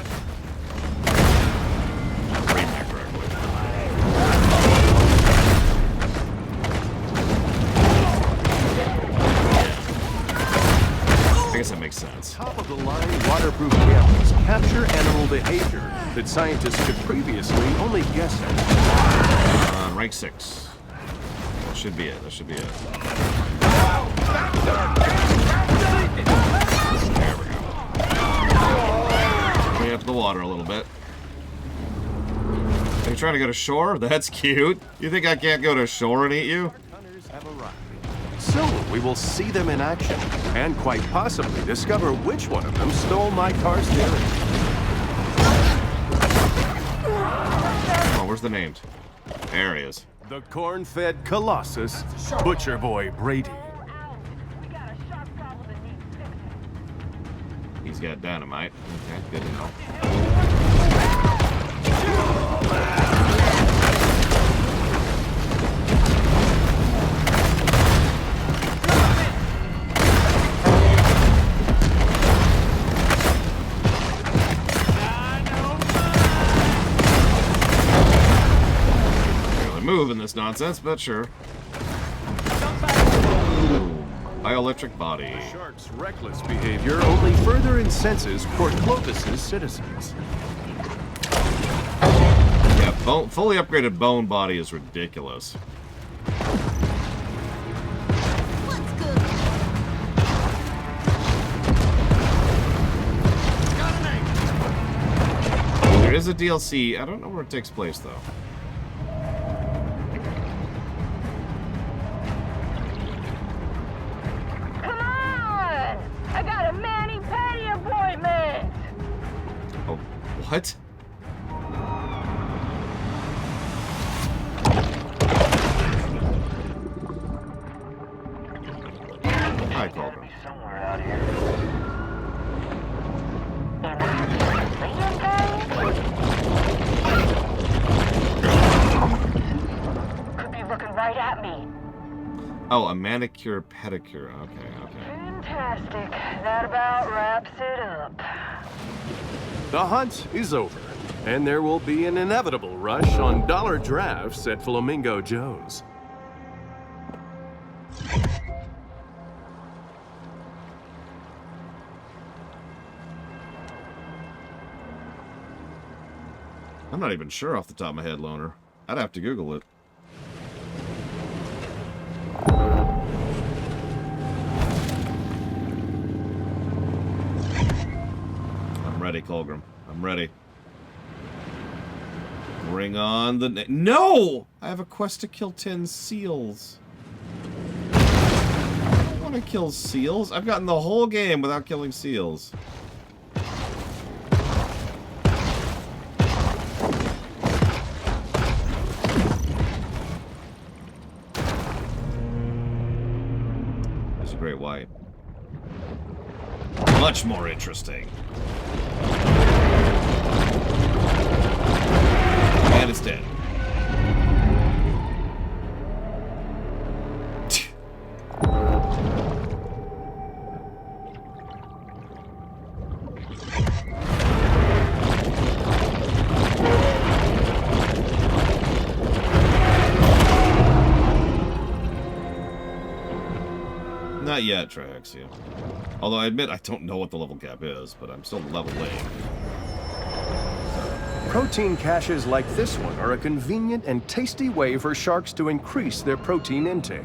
that correctly. I guess that makes sense. Top-of-the-line waterproof cameras capture animal behavior that scientists could previously only guess at. Rank 6. That should be it. That should be it. There we go. Bring up the water a little bit. Are you trying to go to shore? That's cute. You think I can't go to shore and eat you? Hunters have arrived. Soon we will see them in action and quite possibly discover which one of them stole my car steering. Oh, where's the named? There he is. The corn-fed Colossus, Butcher Boy Brady. He's got dynamite. Okay, good to know. Move in this nonsense, but sure. Bioelectric body. Shark's reckless behavior only further incenses Port Clovis's citizens. Yeah, fully upgraded bone body is ridiculous. There is a DLC. I don't know where it takes place, though. What? Hi, Clovis. Somewhere out here. Could be looking right at me. Oh, a manicure pedicure. Okay, okay. Fantastic. That about wraps it up. The hunt is over, and there will be an inevitable rush on dollar drafts at Flamingo Joe's. I'm not even sure off the top of my head, Loner. I'd have to Google it. I'm ready, Colgrim. I'm ready. Bring on the... No! I have a quest to kill 10 seals. I don't want to kill seals. I've gotten the whole game without killing seals. great white. Much more interesting. And it's dead. Not yet, Triaxia. Although I admit I don't know what the level cap is, but I'm still leveling. Protein caches like this one are a convenient and tasty way for sharks to increase their protein intake.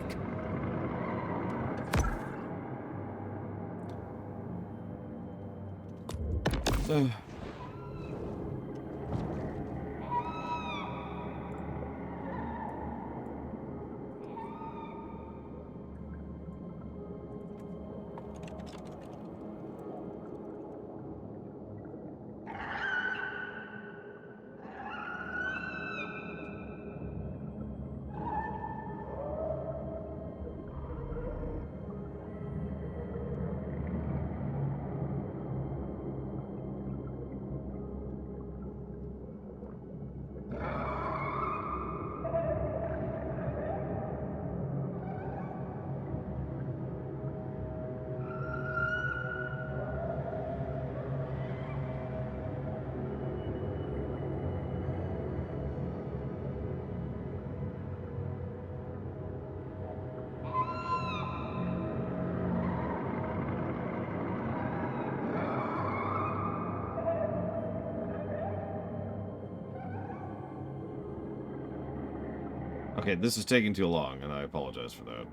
Okay, this is taking too long, and I apologize for that.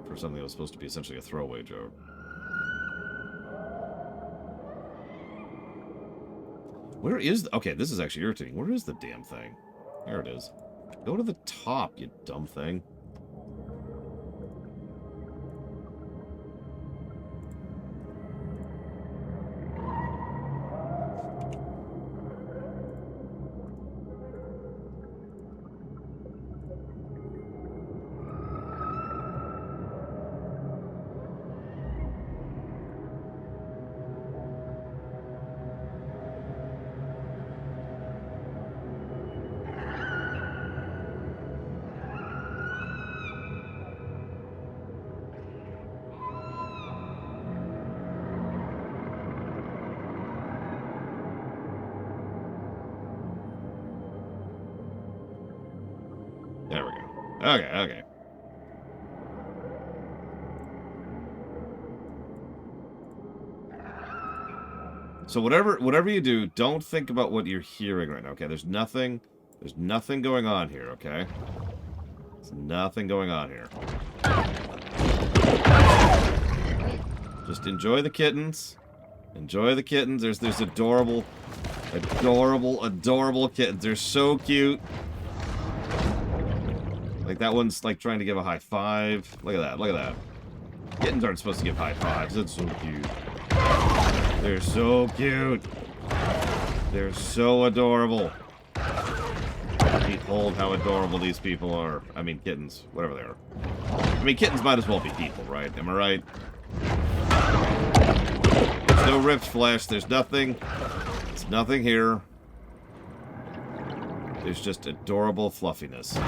For something that was supposed to be essentially a throwaway joke. Where is the... Okay, this is actually irritating. Where is the damn thing? There it is. Go to the top, you dumb thing. There we go. Okay, okay. So whatever you do, don't think about what you're hearing right now, okay? There's nothing going on here, okay? There's nothing going on here. Just enjoy the kittens. Enjoy the kittens. There's adorable kittens. They're so cute. Like, that one's, like, trying to give a high five. Look at that, look at that. Kittens aren't supposed to give high fives. It's so cute. They're so cute. They're so adorable. Behold how adorable these people are. I mean, kittens. Whatever they are. I mean, kittens might as well be people, right? Am I right? There's no ripped flesh. There's nothing. There's nothing here. There's just adorable fluffiness.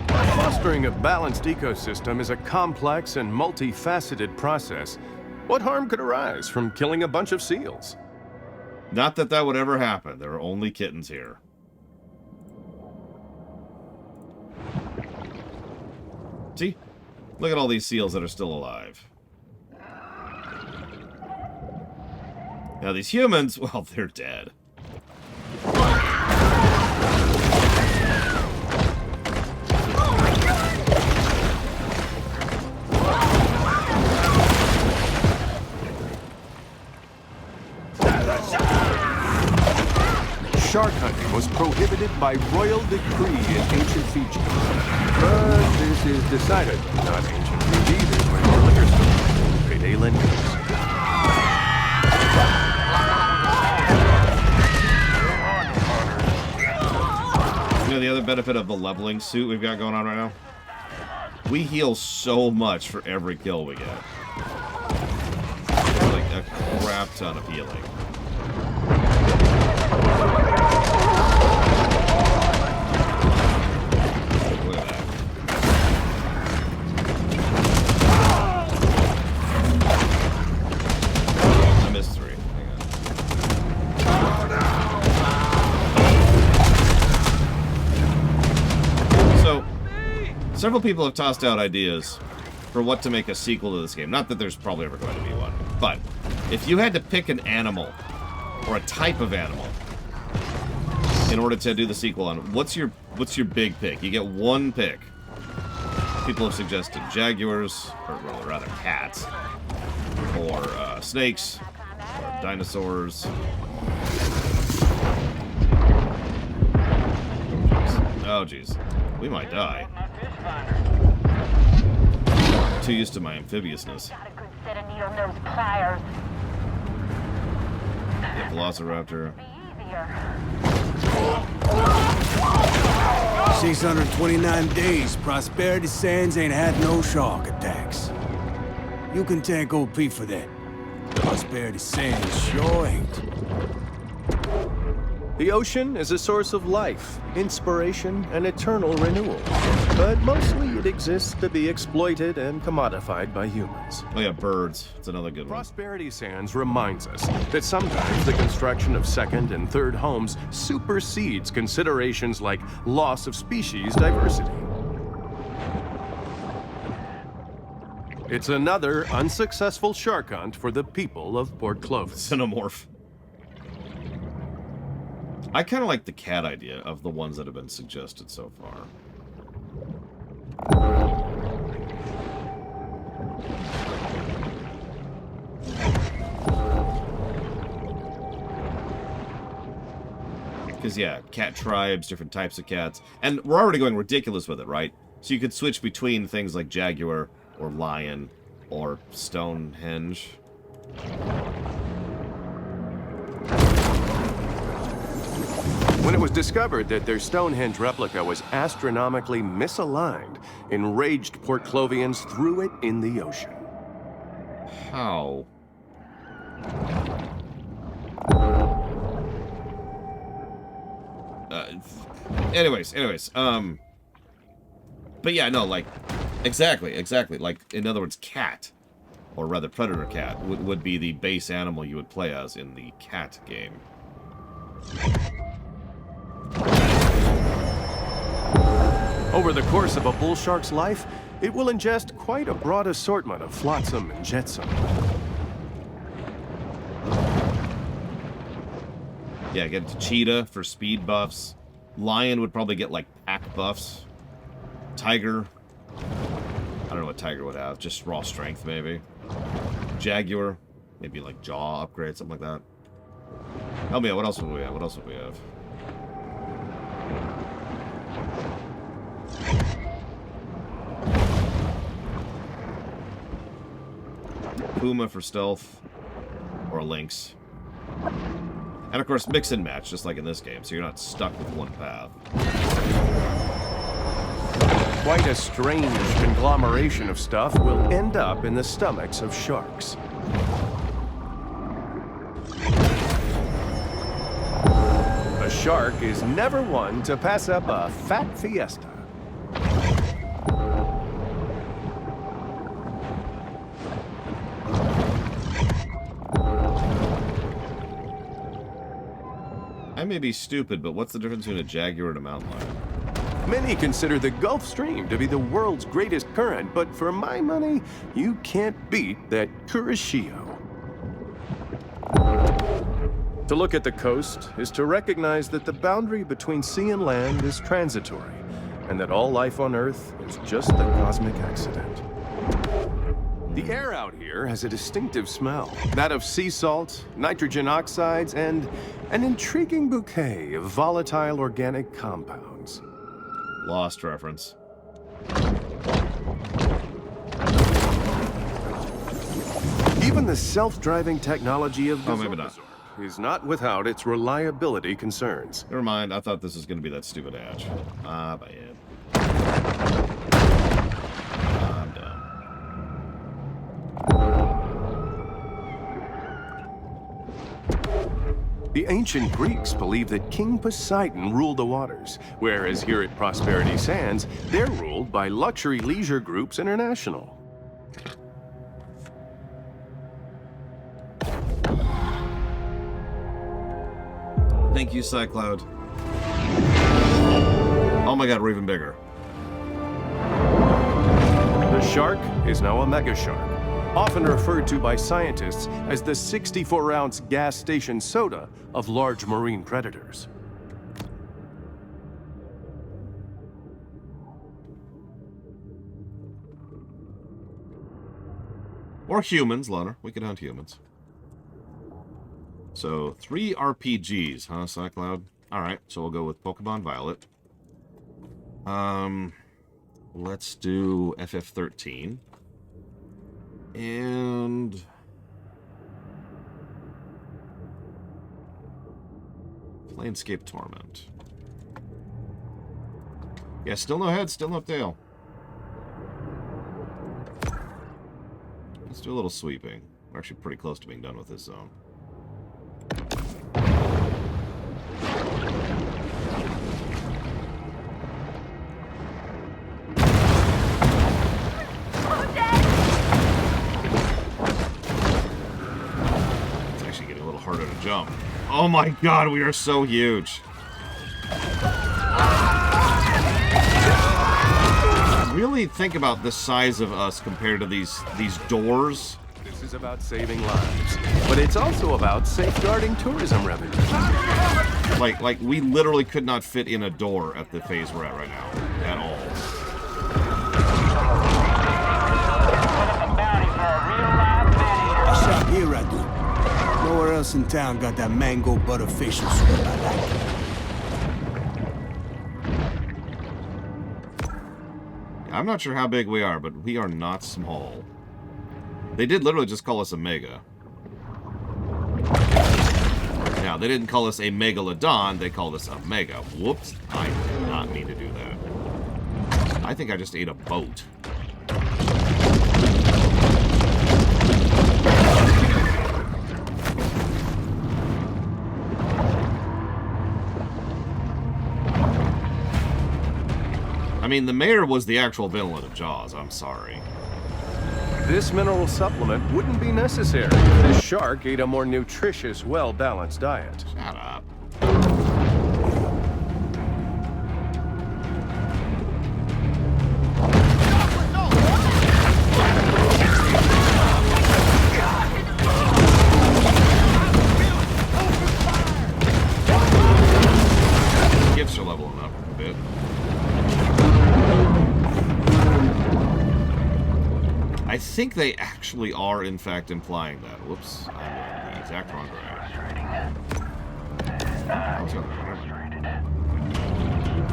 Fostering a balanced ecosystem is a complex and multifaceted process. What harm could arise from killing a bunch of seals? Not that that would ever happen. There are only kittens here. See? Look at all these seals that are still alive. Now these humans, well, they're dead. Shark hunting was prohibited by royal decree in ancient Fiji. But this is decided not ancient Fiji. There's way more liquor stores. Payday lenders. You know the other benefit of the leveling suit we've got going on right now? We heal so much for every kill we get. Like a crap ton of healing. Look at that. I missed 3. Hang on. So, several people have tossed out ideas for what to make a sequel to this game. Not that there's probably ever going to be one. But, if you had to pick an animal, or a type of animal, in order to do the sequel on, what's your big pick? You get one pick. People have suggested jaguars, or well, rather cats, or snakes, or dinosaurs. Oh jeez, we might die. Too used to my amphibiousness. Got a good set of needle-nosed pliers. Yeah, Velociraptor. Be easier. 629 days, Prosperity Sands ain't had no shark attacks. You can thank OP for that. Prosperity Sands sure ain't. The ocean is a source of life, inspiration, and eternal renewal. But mostly it exists to be exploited and commodified by humans. Oh yeah, birds. It's another good one. Prosperity Sands reminds us that sometimes the construction of second and third homes supersedes considerations like loss of species diversity. It's another unsuccessful shark hunt for the people of Port Clovis. Xenomorph. I kind of like the cat idea of the ones that have been suggested so far. Because, yeah, cat tribes, different types of cats. And we're already going ridiculous with it, right? So you could switch between things like jaguar, or lion, or Stonehenge. When it was discovered that their Stonehenge replica was astronomically misaligned, enraged Port Clovians threw it in the ocean. How? Anyways, but yeah, no, like, exactly, like, in other words, cat, or rather predator cat, would be the base animal you would play as in the cat game. Over the course of a bull shark's life, it will ingest quite a broad assortment of flotsam and jetsam. Yeah, get to cheetah for speed buffs. Lion would probably get, like, pack buffs. Tiger. I don't know what tiger would have. Just raw strength, maybe. Jaguar. Maybe, like, jaw upgrade, something like that. Help me out. What else would we have? What else would we have? Puma for stealth. Or lynx. And of course, mix and match, just like in this game, so you're not stuck with one path. Quite a strange conglomeration of stuff will end up in the stomachs of sharks. A shark is never one to pass up a fat fiesta. I may be stupid, but what's the difference between a jaguar and a mountain lion? Many consider the Gulf Stream to be the world's greatest current, but for my money, you can't beat that Kurashio. To look at the coast is to recognize that the boundary between sea and land is transitory, and that all life on Earth is just a cosmic accident. The air out here has a distinctive smell, that of sea salt, nitrogen oxides, and an intriguing bouquet of volatile organic compounds. Lost reference. Even the self-driving technology of the maybe not. Zorb is not without its reliability concerns. Never mind, I thought this was going to be that stupid hatch. Ah, bad. The ancient Greeks believed that King Poseidon ruled the waters, whereas here at Prosperity Sands, they're ruled by Luxury Leisure Groups International. Thank you, Cycloud. Oh my god, we're even bigger. The shark is now a mega shark, often referred to by scientists as the 64-ounce gas station soda of large marine predators. Or humans, Lunner. We could hunt humans. So, 3 RPGs, huh, Cycloud? Alright, so we'll go with Pokemon Violet. Let's do FF13. And... Planescape Torment. Yeah, still no head, still no tail. Let's do a little sweeping. We're actually pretty close to being done with this zone. It's actually getting a little harder to jump. Oh my god, we are so huge. Really think about the size of us compared to these doors. This is about saving lives, but it's also about safeguarding tourism revenue. Like we literally could not fit in a door at the phase we're at right now at all. I shot here, I do. Nowhere else in town got that mango butter facial suit I like. I'm not sure how big we are, but we are not small. They did literally just call us a mega. Now, they didn't call us a megalodon, they called us a mega. Whoops, I did not mean to do that. I think I just ate a boat. I mean, the mayor was the actual villain of Jaws, I'm sorry. This mineral supplement wouldn't be necessary if this shark ate a more nutritious, well-balanced diet. Shut up. Gifts are leveling up a bit. I think they actually are, in fact, implying that. Whoops, I'm in the exact wrong direction.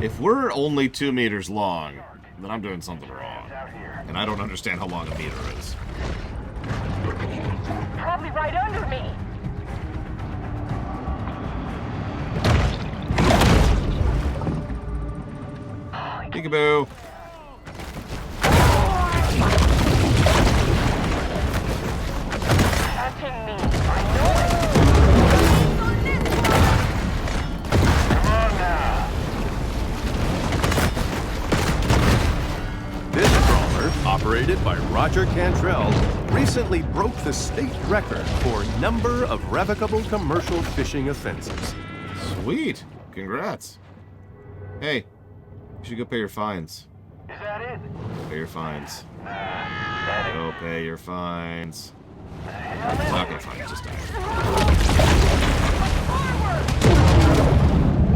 If we're only 2 meters long, then I'm doing something wrong. And I don't understand how long a meter is. Probably right under me. Peekaboo. Touching me. I know it. Come on now. This trawler, operated by Roger Cantrell, recently broke the state record for number of revocable commercial fishing offenses. Sweet. Congrats. Hey, you should go pay your fines. Is that it? Pay your fines. Go pay your fines. It's not gonna find, just die.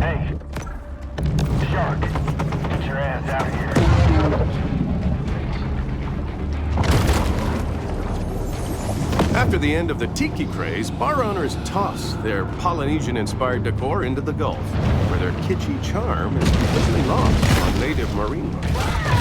Hey, shark, get your ass out here. After the end of the tiki craze, bar owners tossed their Polynesian-inspired decor into the Gulf, where their kitschy charm is completely lost on native marine life.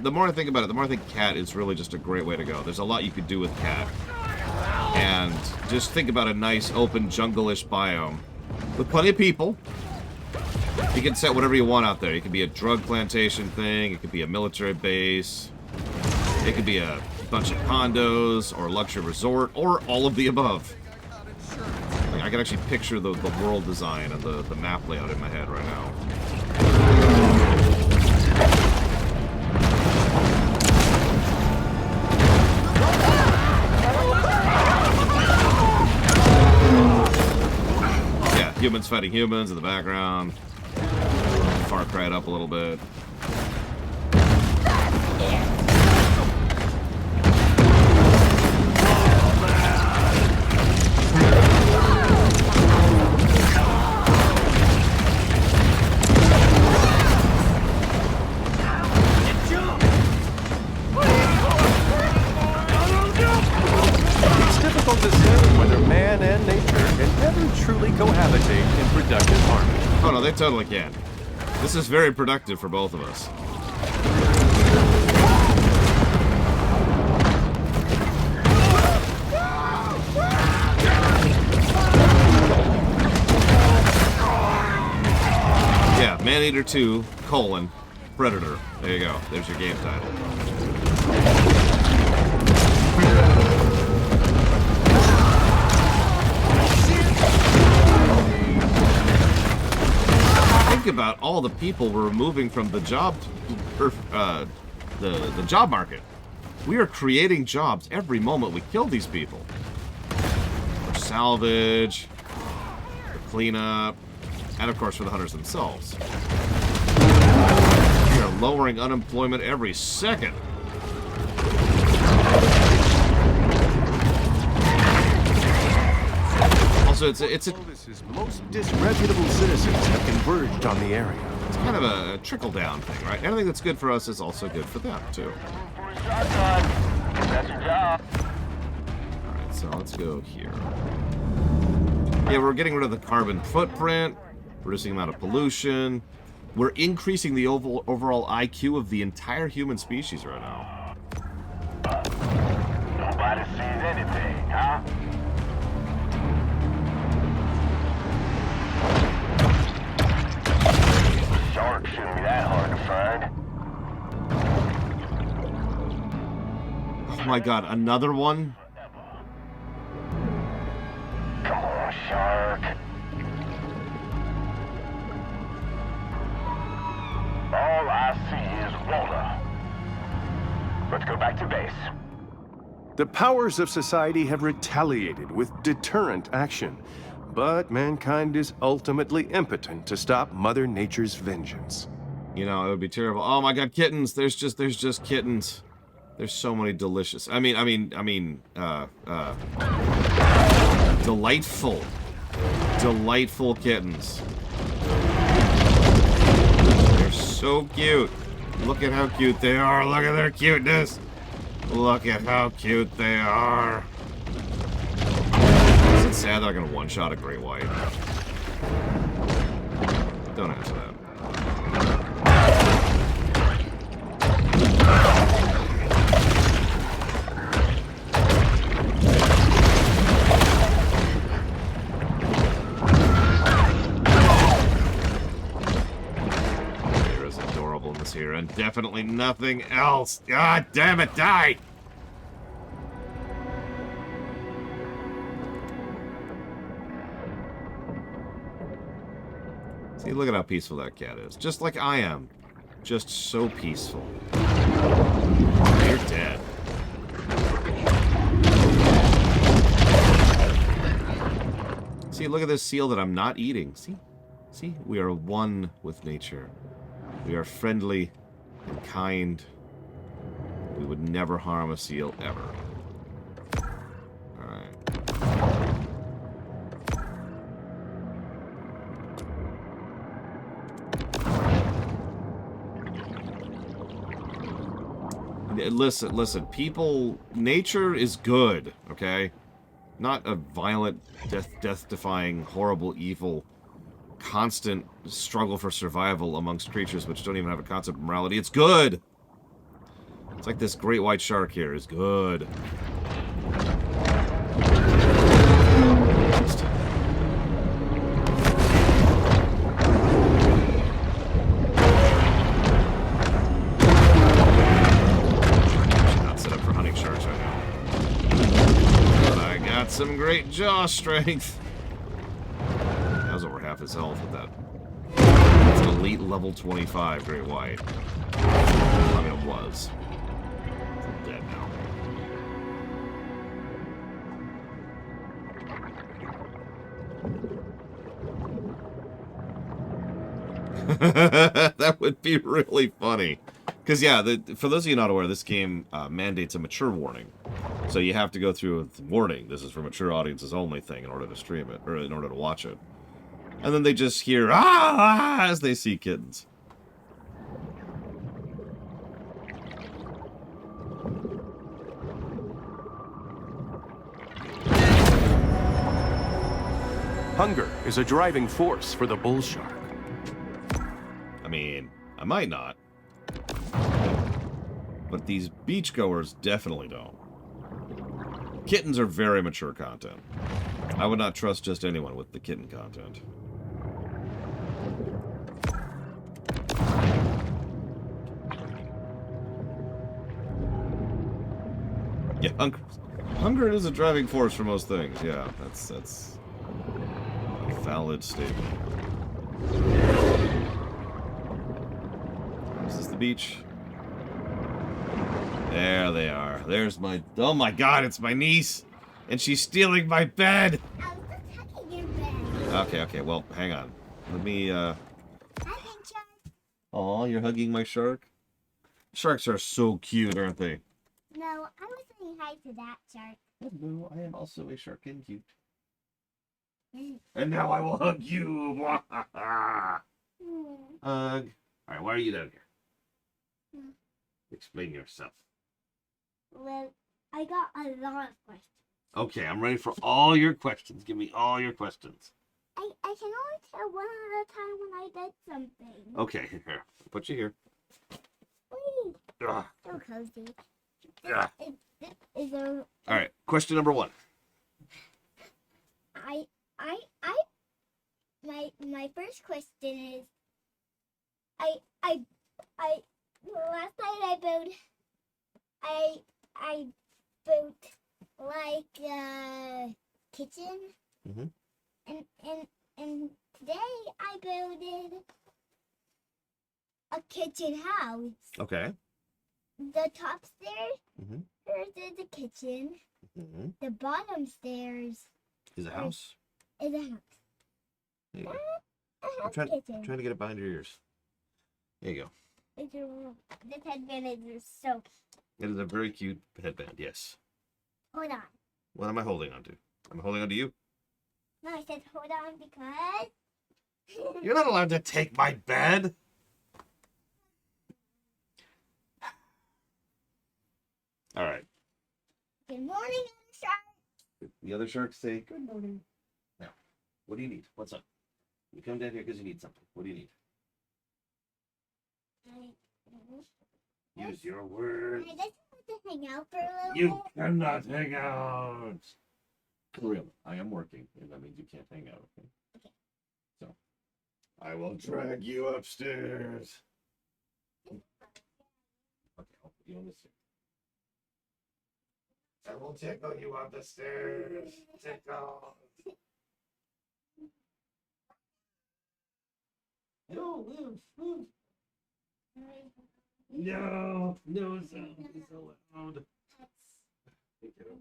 the more I think about it, the more I think cat is really just a great way to go. There's a lot you could do with cat. And just think about a nice, open, jungle-ish biome with plenty of people. You can set whatever you want out there. It could be a drug plantation thing. It could be a military base. It could be a bunch of condos or a luxury resort or all of the above. Like, I can actually picture the world design and the map layout in my head right now. Yeah, humans fighting humans in the background. Far Cry it up a little bit. It's difficult to say whether man and nature can ever truly cohabitate in productive harmony. Oh no, they totally can. This is very productive for both of us. Yeah, Maneater 2, Predator. There you go. There's your game title. Think about all the people we're removing from the job, the job market. We are creating jobs every moment we kill these people. For salvage, for cleanup, and of course for the hunters themselves. We are lowering unemployment every second. Also, it's a Clovis's most disreputable citizens have converged on the area. It's kind of a trickle-down thing, right? Anything that's good for us is also good for them, too. That's your job. Alright, so let's go here. Yeah, we're getting rid of the carbon footprint, reducing the amount of pollution. We're increasing the overall IQ of the entire human species right now. Nobody sees anything, huh? Shark shouldn't be that hard to find. Oh my god, another one? Come on, shark. All I see is water. Let's go back to base. The powers of society have retaliated with deterrent action, but mankind is ultimately impotent to stop Mother Nature's vengeance. You know, it would be terrible. Oh my god, kittens! There's just kittens. There's so many delicious. Delightful kittens. They're so cute. Look at how cute they are. Look at their cuteness. Look at how cute they are. Is it sad that I can one-shot a great white? Don't answer that. There is adorableness here, and definitely nothing else. God damn it, die! See, look at how peaceful that cat is. Just like I am. Just so peaceful. You're dead. See, look at this seal that I'm not eating. See, we are one with nature. We are friendly and kind. We would never harm a seal ever. Alright. Listen, people, nature is good, okay? Not a violent, death-defying, horrible, evil, constant struggle for survival amongst creatures which don't even have a concept of morality. It's good! It's like this great white shark here is good. Not set up for hunting sharks right now. But I got some great jaw strength. That was over half his health with that. It's an elite level 25 great white. I mean, it was. I'm dead now. That would be really funny. Because, yeah, for those of you not aware, this game mandates a mature warning. So you have to go through with warning. This is for mature audiences only thing in order to stream it, or in order to watch it. And then they just hear, ah, as they see kittens. Hunger is a driving force for the bull shark. I mean, I might not. But these beachgoers definitely don't. Kittens are very mature content. I would not trust just anyone with the kitten content. Yeah, hunger is a driving force for most things. Yeah, that's a valid statement. Is this the beach? There they are. There's my... Oh my god, it's my niece! And she's stealing my bed! I was just hugging your bed. Okay, well, hang on. Let me, Hugging shark. Aw, you're hugging my shark? Sharks are so cute, aren't they? No, I was saying hi to that shark. Hello, I am also a shark and cute. And now I will hug you! Hug. Alright, why are you down here? Explain yourself. Well, I got a lot of questions. Okay, I'm ready for all your questions. Give me all your questions. I can only tell one at a time when I did something. Okay, here. I'll put you here. Wait, Ugh. so cozy. Ugh. Is there... Alright, question number one. My first question is, last night I built like a kitchen, and today I built a kitchen house. Okay. The top stairs is the kitchen. The bottom stairs Is a house? is a house. There you go. A I'm house kitchen. trying to get it behind your ears. There you go. This headband is so cute. It is a very cute headband, yes. Hold on. What am I holding on to? I'm holding on to you. No, I said hold on because... You're not allowed to take my bed. All right. Good morning, other shark. The other sharks say good morning. Now, what do you need? What's up? You come down here because you need something. What do you need? Use your words. I just want to hang out for a little You bit. cannot hang out. Real. I am working, and that means you can't hang out. Okay. Okay. So, I will drag you upstairs. Okay, I'll put you on the stairs. I will tickle you up the stairs. Tickle. No, move. No, sound is so loud. Take it up.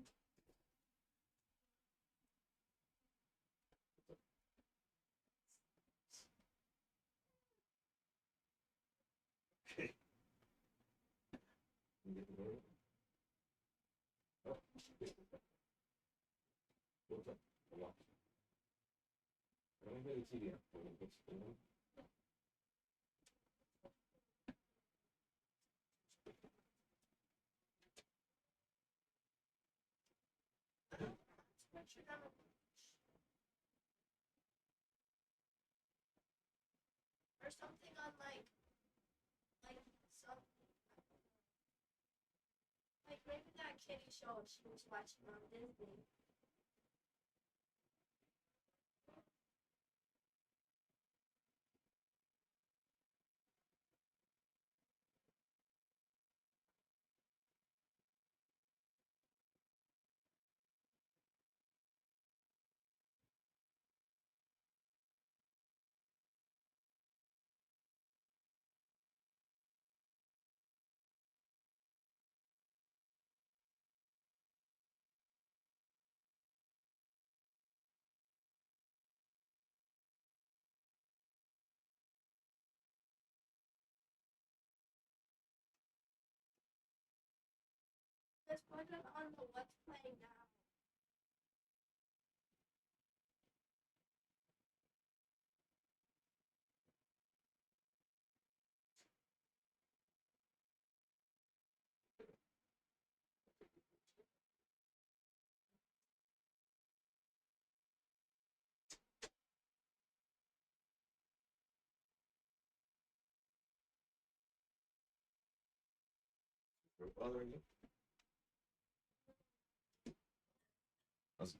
Okay. Or something on like some kiddie show she was watching on Disney. Let's put it on the what's playing now.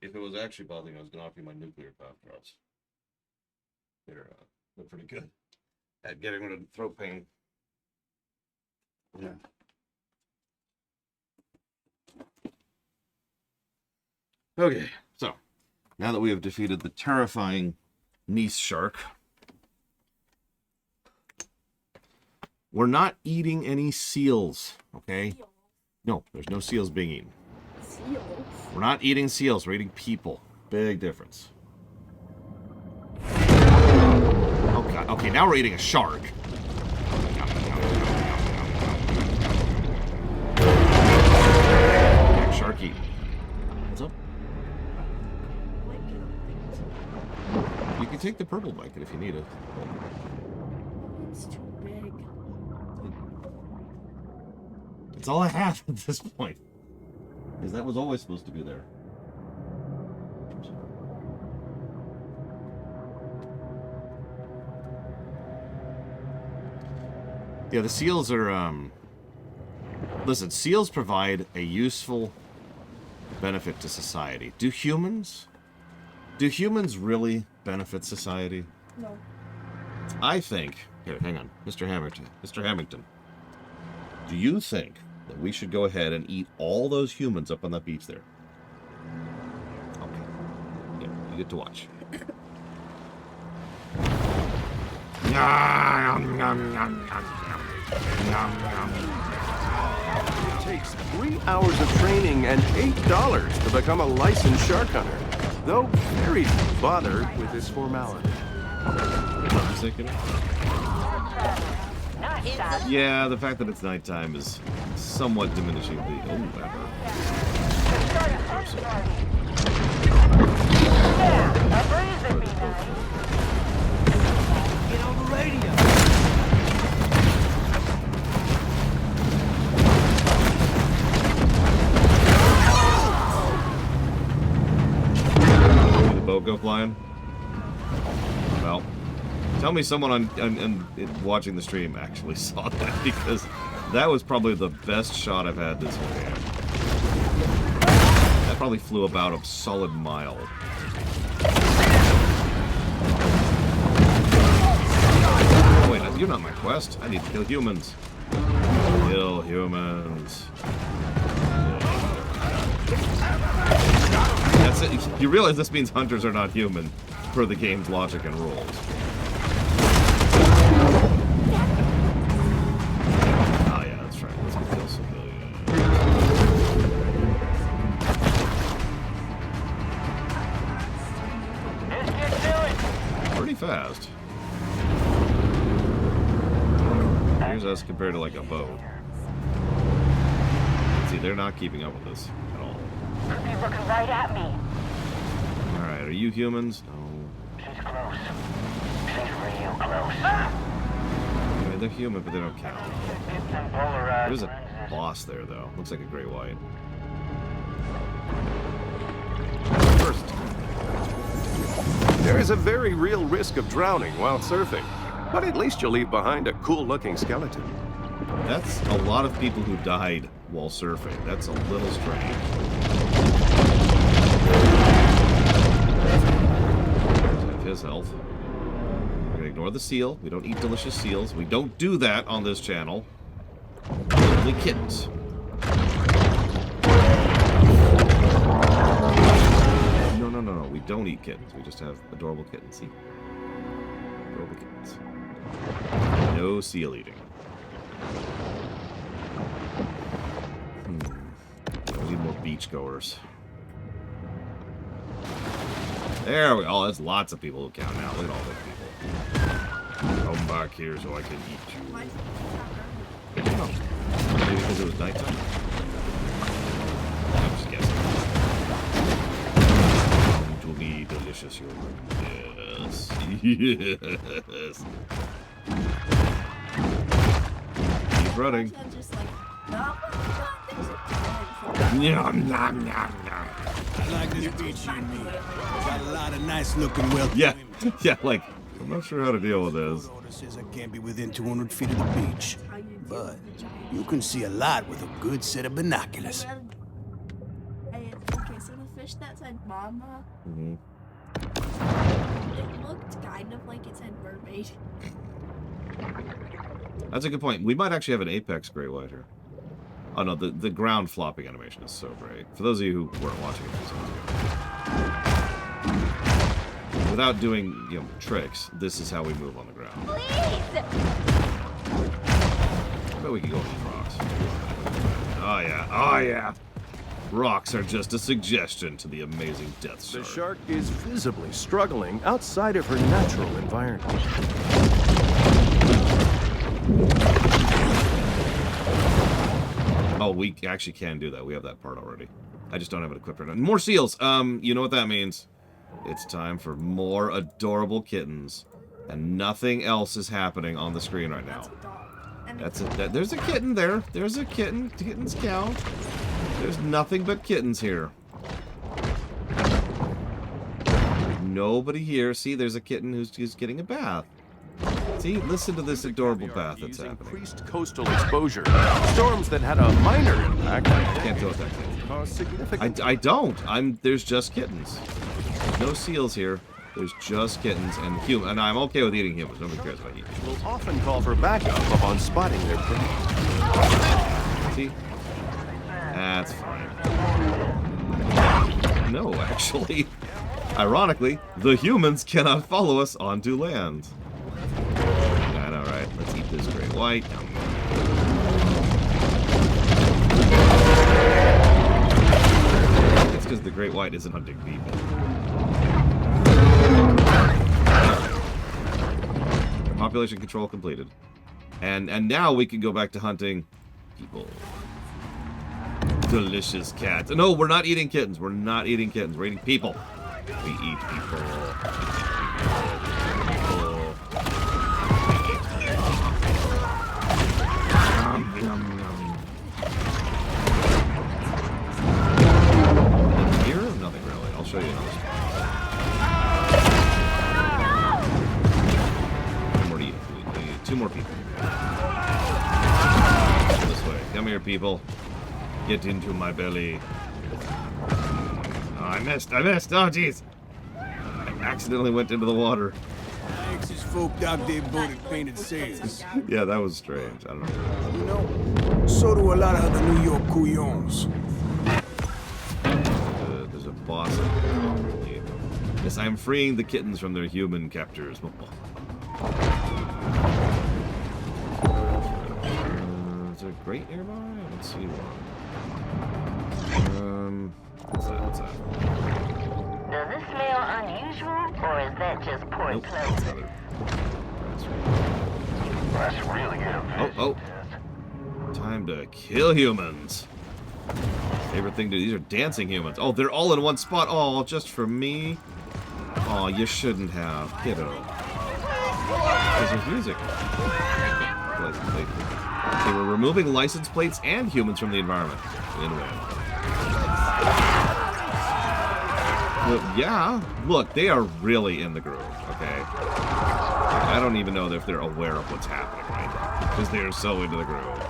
If it was actually bothering you, I was going to offer you my nuclear cough drops. They're pretty good at getting rid of throat pain. Yeah. Okay, so now that we have defeated the terrifying Nice shark, we're not eating any seals, okay? No, there's no seals being eaten. Seals? We're not eating seals, we're eating people. Big difference. Oh god, okay, now we're eating a shark. Shark eat. What's up? You can take the purple blanket if you need it. It's too big. It's all I have at this point. Because that was always supposed to be there. Yeah, the seals are, listen, seals provide a useful benefit to society. Do humans really benefit society? No. I think, here, hang on, Mr. Hamilton, do you think that we should go ahead and eat all those humans up on that beach there? Okay. Yeah, you get to watch. It takes 3 hours of training and $8 to become a licensed shark hunter, though very bothered with this formality. Yeah, the fact that it's nighttime is somewhat diminishing the effort. Get on the radio. Did the boat go flying? Well, tell me someone on watching the stream actually saw that, because that was probably the best shot I've had this whole game. That probably flew about a solid mile. Oh, wait, you're not my quest. I need to kill humans. Kill humans. That's it. You realize this means hunters are not human, per the game's logic and rules. Oh yeah, that's right. Let's go kill civilians. Pretty fast. Here's us compared to like a boat. See, they're not keeping up with us at all. He's looking right at me. Alright, are you humans? No. She's close. She's real close. I mean, they're human, but they don't count. Get them polarized There's a lenses. boss there, though. Looks like a great white. First. There is a very real risk of drowning while surfing, but at least you'll leave behind a cool-looking skeleton. That's a lot of people who died while surfing. That's a little strange. Have his health. We're gonna ignore the seal. We don't eat delicious seals. We don't do that on this channel. Only kittens. No. We don't eat kittens. We just have adorable kittens. See? Adorable kittens. No seal eating. We need more beachgoers. There we go. Oh, there's lots of people who count now. Look at all those people. Come back here so I can eat you. Oh. Maybe because it was nighttime? I'm just guessing. To be delicious, you. Yes. Yes. Keep running. Nom, nom, nom, nom. I like this beach you and me. Got a lot of nice-looking, wealthy Yeah, women. yeah, like, I'm not sure how to deal with this. Order says I can't be within 200 feet of the beach, but you can see a lot with a good set of binoculars. Okay, so the fish that said mama, Mm-hmm. it looked kind of like it said mermaid. That's a good point. We might actually have an apex great white here. Oh no, the ground flopping animation is so great. For those of you who weren't watching it, without doing, you know, tricks, this is how we move on the ground. Please! I bet we could go with these rocks. Oh yeah, oh yeah. Rocks are just a suggestion to the amazing Death Star. The shark is visibly struggling outside of her natural environment. Oh, we actually can do that. We have that part already. I just don't have it equipped right now. More seals. You know what that means. It's time for more adorable kittens. And nothing else is happening on the screen right now. That's it. There's a kitten there. There's a kitten. Kittens count. There's nothing but kittens here. Nobody here. See, there's a kitten who's getting a bath. See, listen to this adorable bath that's happening. Increased coastal exposure. Storms that had a minor impact. Can't do it that kitten. Caused significant. I don't. There's just kittens. There's no seals here. There's just kittens and human. And I'm okay with eating humans. Nobody cares about eating. Will often call for backup upon spotting their prey. See? That's fine. No, actually. Ironically, the humans cannot follow us onto land. I know, right? Let's eat this great white. It's because the great white isn't hunting people. Population control completed. And now we can go back to hunting people. Delicious cats. No, we're not eating kittens. We're not eating kittens. We're eating people. We eat people. Here? Nothing really. I'll show you another spot. One more to eat. We need 2 more people. This way. Come here, people. Get into my belly. Oh, I missed. Oh, jeez. I accidentally went into the water. Texas folk out there boated painted sails. Yeah, that was strange. I don't know. You know, so do a lot of other New York couillons. There's a boss. Yes, I'm freeing the kittens from their human captors. Is there a grate nearby? I don't see one. What's that? Does this smell unusual, or is that just poor Nope. clothing? That's really good. Oh. Time to kill humans. Favorite thing to do. These are dancing humans. Oh, they're all in one spot. Oh, just for me? Oh, you shouldn't have, kiddo. Because there's music. They were removing license plates and humans from the environment. Win-win. Well, yeah. Look, they are really in the groove, okay? I don't even know if they're aware of what's happening right now. Because they are so into the groove.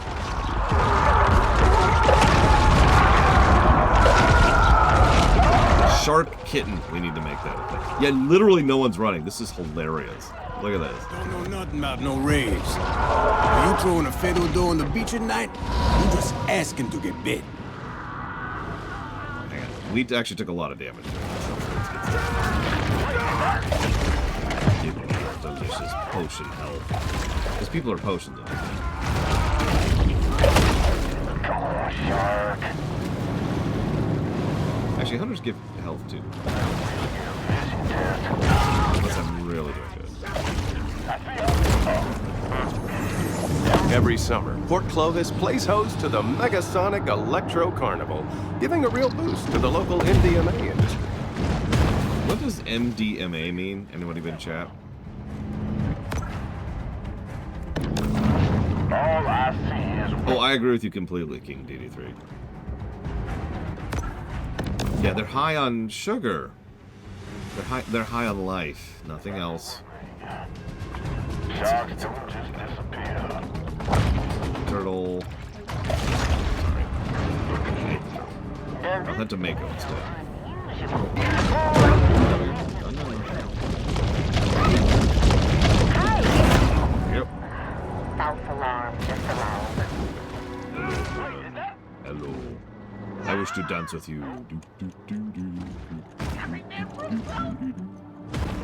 Shark kitten. We need to make that a thing. Yeah, literally no one's running. This is hilarious. Look at this. Don't know nothing about no raves. Are you throwing a federal door on the beach at night? You just asking to get bit. Hang on. We actually took a lot of damage. Give me your delicious potion health. Because people are potions. Actually, hunters give health too. Unless I'm really doing good. Every summer, Port Clovis plays host to the Megasonic Electro Carnival, giving a real boost to the local MDMA industry. What does MDMA mean? Anybody been chat? All I see is Oh, I agree with you completely, King DD3. Yeah, they're high on sugar. They're high on life. Nothing else. sharks don't just disappear. Turtle. Sorry. I'll hunt a mako instead. Yep. False alarm disallowed. Hello. I wish to dance with you.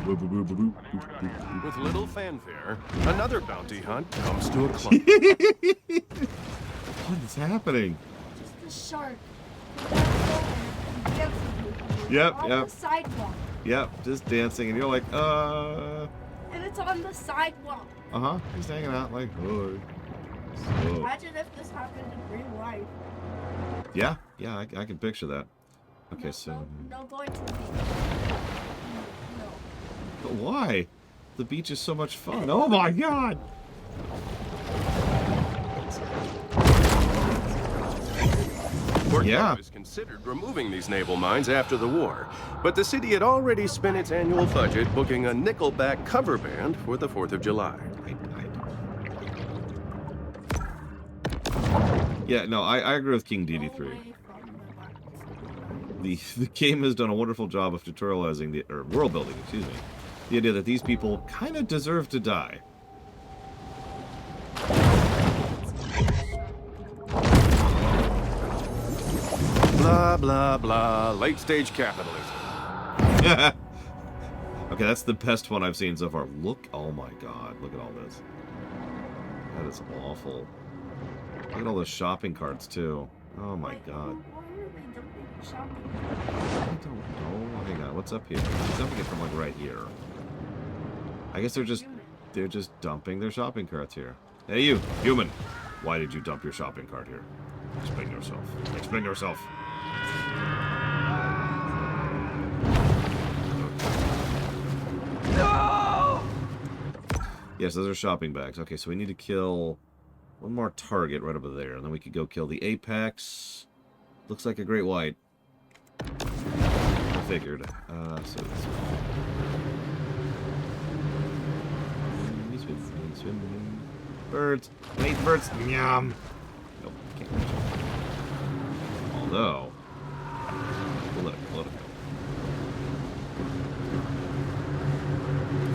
With little fanfare, another bounty hunt comes to a close. What is happening? Just the shark. Yep, On yep. the sidewalk. Yep, just dancing, and you're like, And it's on the sidewalk. uh-huh. He's hanging out like, oh. So, Imagine if this happened in real life. yeah, I can picture that. Okay, so. No going to the beach. No. But why? The beach is so much fun. Oh my god! Port Yeah. Clovis considered removing these naval mines after the war, but the city had already spent its annual budget booking a Nickelback cover band for the 4th of July. Yeah, no, I agree with King DD3. Away from the The game has done a wonderful job of tutorializing or world building, excuse me, the idea that these people kind of deserve to die. Blah, blah, blah. Late stage capitalism. Okay, that's the best one I've seen so far. Look, oh my god, look at all this. That is awful. Look at all those shopping carts, too. Oh my god. Why are they dumping shopping? I don't know. Hang on, what's up here? They're dumping it from like right here. I guess they're just dumping their shopping carts here. Hey you, human! Why did you dump your shopping cart here? Explain yourself. Explain yourself. No! Yes, those are shopping bags. Okay, so we need to kill one more target right over there, and then we could go kill the apex. Looks like a great white. I figured. So this birds. Wait, birds. Yum. Nope, can't reach them. Although, let it go.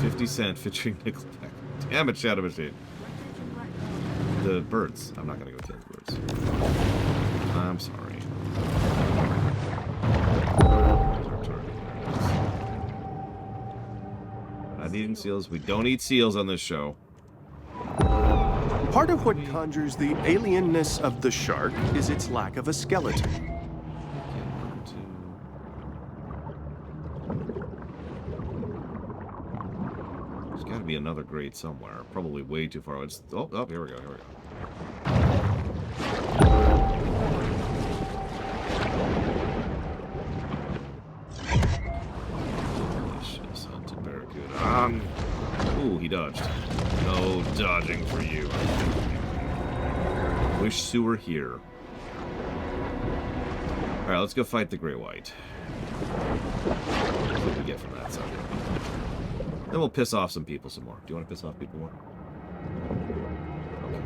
50 Cent featuring Nickelback. Damn it, Shadow Machine. The birds. I'm not gonna go kill the birds. I'm sorry. Not eating seals. We don't eat seals on this show. Part of what conjures the alienness of the shark is its lack of a skeleton. There's got to be another grade somewhere. Probably way too far. It's, oh, here we go. Here we go. Delicious hunted barracuda. Ooh, he dodged. No dodging for you. Wish Sue were here. Alright, let's go fight the Grey White. That's what we get from that, so. Then we'll piss off some people some more. Do you want to piss off people more? Okay.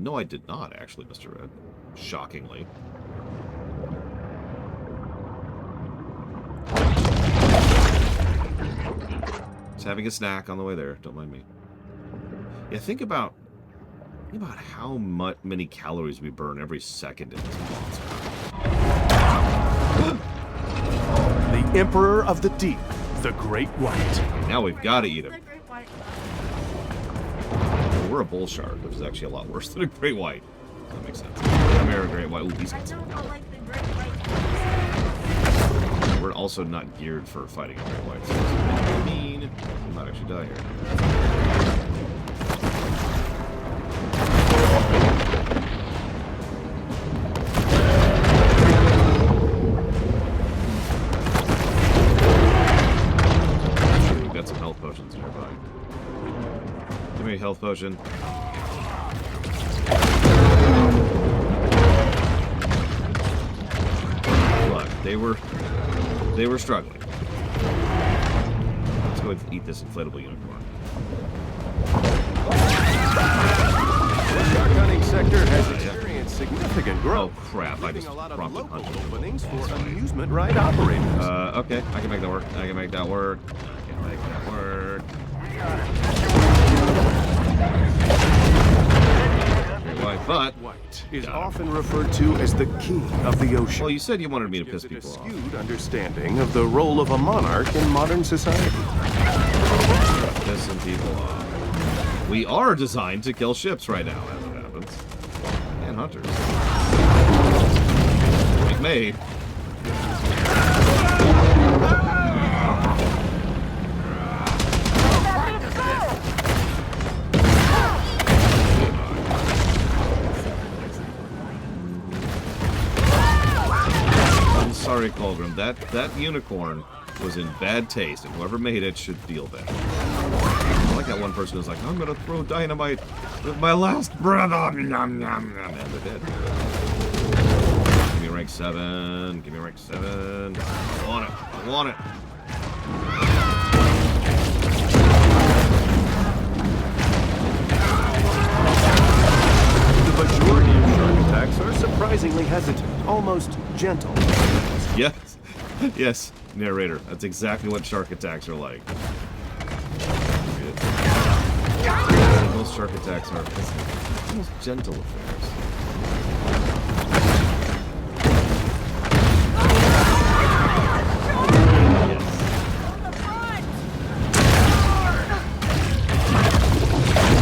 No, I did not, actually, Mr. Red. Shockingly. Just having a snack on the way there. Don't mind me. Yeah, think about how many calories we burn every second in this monster. The Emperor of the Deep, the Great White. Now we've got to eat him. The great white. Well, we're a bull shark, which is actually a lot worse than a great white. That makes sense. Come here, a great white. Ooh, he's I got some. don't like the great white. We're also not geared for fighting a great white. So it's mean. We might actually die here. We've got some health potions nearby. Give me a health potion. Look, they were struggling. Let's go ahead and eat this inflatable unicorn. The shark hunting sector has experienced significant Oh growth. crap! I Leaving just a lot of prompted local hunting. openings for amusement ride operators. Okay, I can make that work. I can make that work. I can make that work. Why? But White is often referred to as the king of the ocean. well, you said you wanted me to piss Gives it a people off. skewed understanding of the role of a monarch in modern society. Pissing people off. We are designed to kill ships right now, as it happens, and hunters. We've made. I'm sorry, Colgrim. That unicorn was in bad taste, and whoever made it should feel bad. I like that one person who's like, I'm gonna throw dynamite with my last breath. Nom, nom, nom. And they're dead. Give me rank 7. Give me rank 7. I want it. I want it. The majority of shark attacks are surprisingly hesitant, almost gentle. Yes. Yes, narrator. That's exactly what shark attacks are like. Most shark attacks are almost gentle affairs.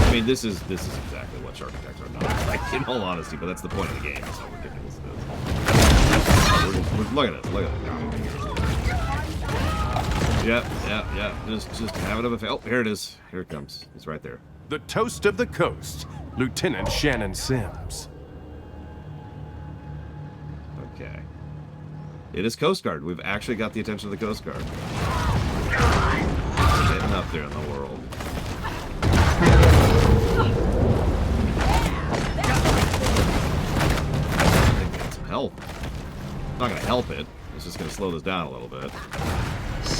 I mean, this is exactly what shark attacks are not. Like, in all honesty, but that's the point of the game. That's how ridiculous it is. Look at it. Look at it. Yep. Just have it of a fail. Oh, here it is. Here it comes. It's right there. The toast of the coast, Lieutenant Shannon Sims. Okay. It is Coast Guard. We've actually got the attention of the Coast Guard. Getting up there in the world. I think that's some help. Not gonna help it. It's just gonna slow this down a little bit.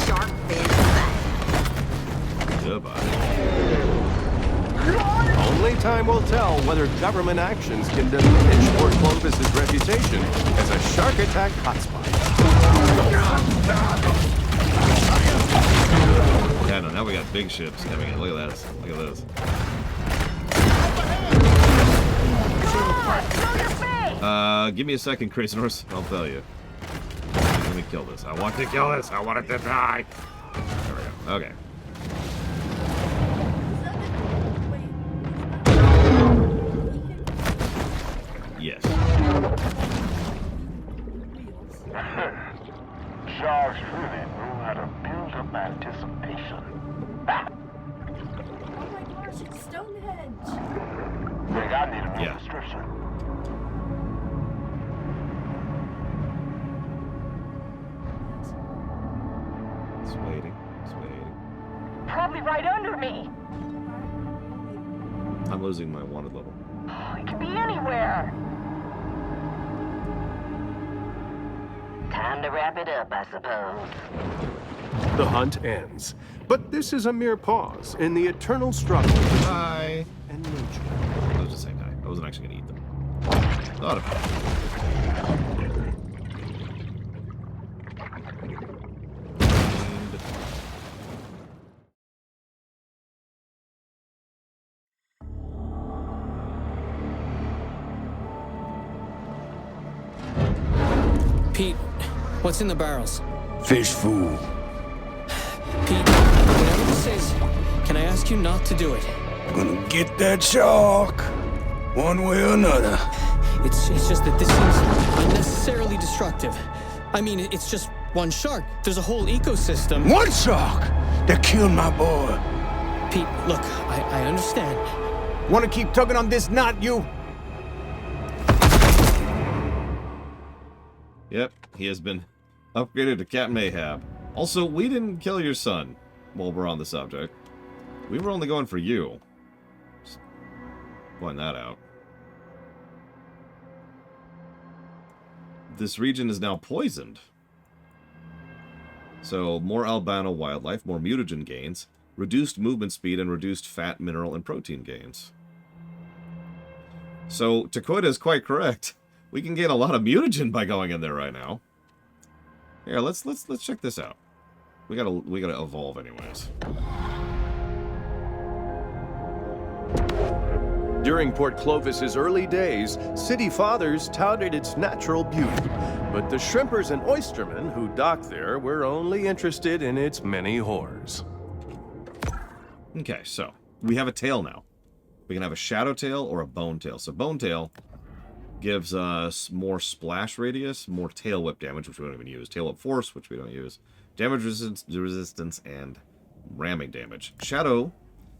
Shark fin sight. Goodbye. Only time will tell whether government actions can diminish Port Clovis's reputation as a shark attack hotspot. Yeah, no, now we got big ships coming in. Look at this. Look at this. Give me a second, Crazy Norse. I'll tell you. Let me kill this. I want to kill this. I want it to die. There we go. Okay. Yes. Sharks really know how to build up anticipation. Ah, Oh my gosh, it's Stonehenge. think I need a new Yeah. prescription. It's waiting. It's waiting. Probably right under me. I'm losing my wanted level. It could be anywhere. Time to wrap it up, I suppose. The hunt ends. But this is a mere pause in the eternal struggle Hi. and nature. I was just saying hi. I wasn't actually going to eat them. Thought about Pete, what's in the barrels? Fish food. Pete, whatever this is, can I ask you not to do it? Gonna get that shark. One way or another. It's just that this seems unnecessarily destructive. I mean, it's just one shark. There's a whole ecosystem. One shark that killed my boy. Pete, look, I understand. Wanna keep tugging on this knot, you? Yep, he has been upgraded to Captain Ahab. Also, we didn't kill your son while we're on the subject. We were only going for you. Just point that out. This region is now poisoned. So, more albino wildlife, more mutagen gains, reduced movement speed, and reduced fat, mineral, and protein gains. So, Takoida is quite correct. We can gain a lot of mutagen by going in there right now. Here, let's check this out. We gotta evolve anyways. During Port Clovis's early days, city fathers touted its natural beauty. But the shrimpers and oystermen who docked there were only interested in its many horrors. Okay, so we have a tail now. We can have a shadow tail or a bone tail. So bone tail gives us more splash radius, more tail whip damage, which we don't even use. Tail whip force, which we don't use. Damage resistance, and ramming damage. Shadow